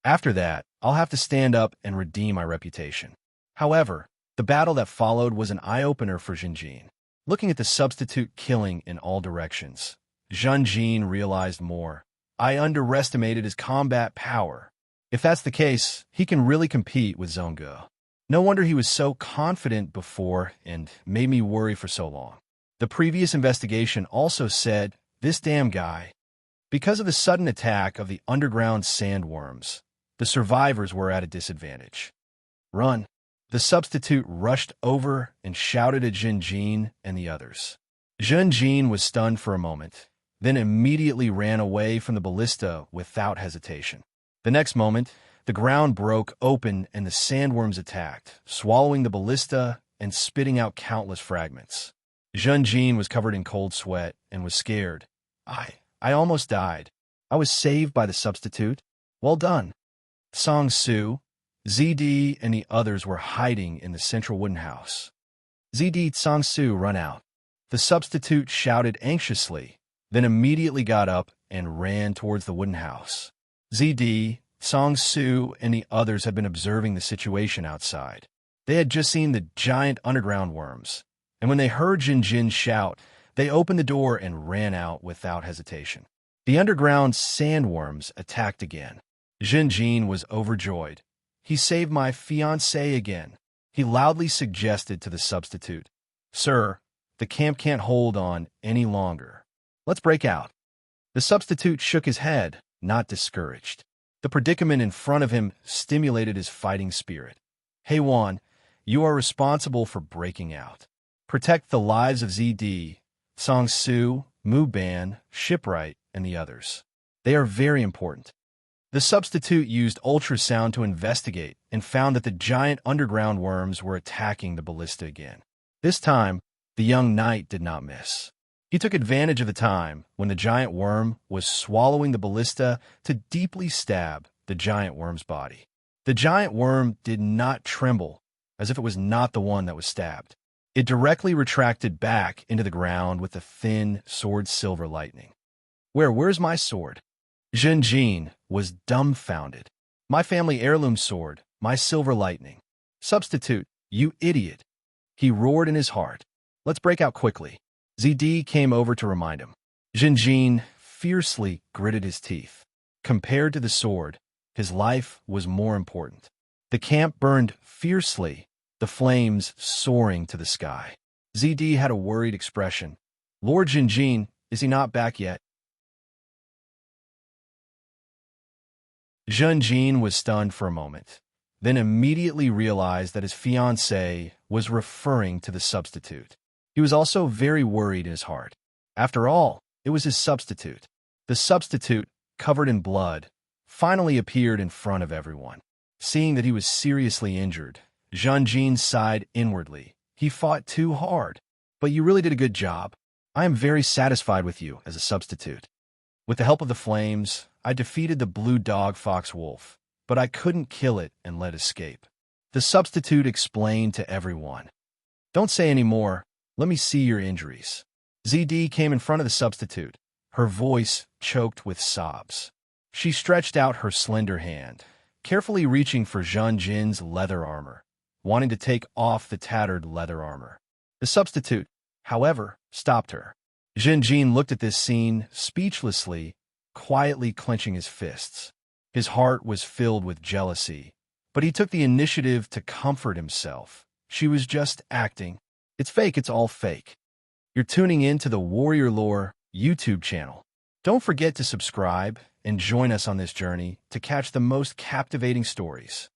After that, I'll have to stand up and redeem my reputation. However, the battle that followed was an eye-opener for Jinjin. Looking at the substitute killing in all directions, Jinjin realized more. I underestimated his combat power. If that's the case, he can really compete with Zongu. No wonder he was so confident before and made me worry for so long. The previous investigation also said, this damn guy. Because of the sudden attack of the underground sandworms, the survivors were at a disadvantage. Run. The substitute rushed over and shouted at Jinjin and the others. Jinjin was stunned for a moment, then immediately ran away from the ballista without hesitation. The next moment, the ground broke open and the sandworms attacked, swallowing the ballista and spitting out countless fragments. Jinjin was covered in cold sweat and was scared. I almost died. I was saved by the substitute. Well done. Song Su, ZD, and the others were hiding in the central wooden house. ZD, Song Su, run out. The substitute shouted anxiously, then immediately got up and ran towards the wooden house. ZD, Song Su, and the others had been observing the situation outside. They had just seen the giant underground worms, and when they heard Jinjin shout, they opened the door and ran out without hesitation. The underground sandworms attacked again. Jinjin was overjoyed. He saved my fiancée again. He loudly suggested to the substitute, "Sir, the camp can't hold on any longer. Let's break out." The substitute shook his head, not discouraged. The predicament in front of him stimulated his fighting spirit. "Heiwan, you are responsible for breaking out. Protect the lives of ZD, Song Su, Mu Ban, Shipwright, and the others. They are very important." The substitute used ultrasound to investigate and found that the giant underground worms were attacking the ballista again. This time, the young knight did not miss. He took advantage of the time when the giant worm was swallowing the ballista to deeply stab the giant worm's body. The giant worm did not tremble, as if it was not the one that was stabbed. It directly retracted back into the ground with a thin sword silver lightning. Where's my sword?" Jinjin was dumbfounded. "My family heirloom sword, my silver lightning." "Substitute, you idiot." He roared in his heart. "Let's break out quickly." ZD came over to remind him. Jinjin fiercely gritted his teeth. Compared to the sword, his life was more important. The camp burned fiercely, the flames soaring to the sky. ZD had a worried expression. "Lord Jinjin, is he not back yet?" Jinjin was stunned for a moment, then immediately realized that his fiancée was referring to the substitute. He was also very worried in his heart. After all, it was his substitute. The substitute, covered in blood, finally appeared in front of everyone. Seeing that he was seriously injured, Jinjin sighed inwardly. He fought too hard, but you really did a good job. I am very satisfied with you as a substitute. With the help of the flames, I defeated the blue dog fox wolf, but I couldn't kill it and let escape. The substitute explained to everyone. "Don't say any more. Let me see your injuries." ZD came in front of the substitute, her voice choked with sobs. She stretched out her slender hand, carefully reaching for Jin's leather armor. wanting to take off the tattered leather armor. The substitute, however, stopped her. Jinjin looked at this scene speechlessly, quietly clenching his fists. His heart was filled with jealousy, but he took the initiative to comfort himself. She was just acting. It's fake, it's all fake. You're tuning in to the Warrior Lore YouTube channel. Don't forget to subscribe and join us on this journey to catch the most captivating stories.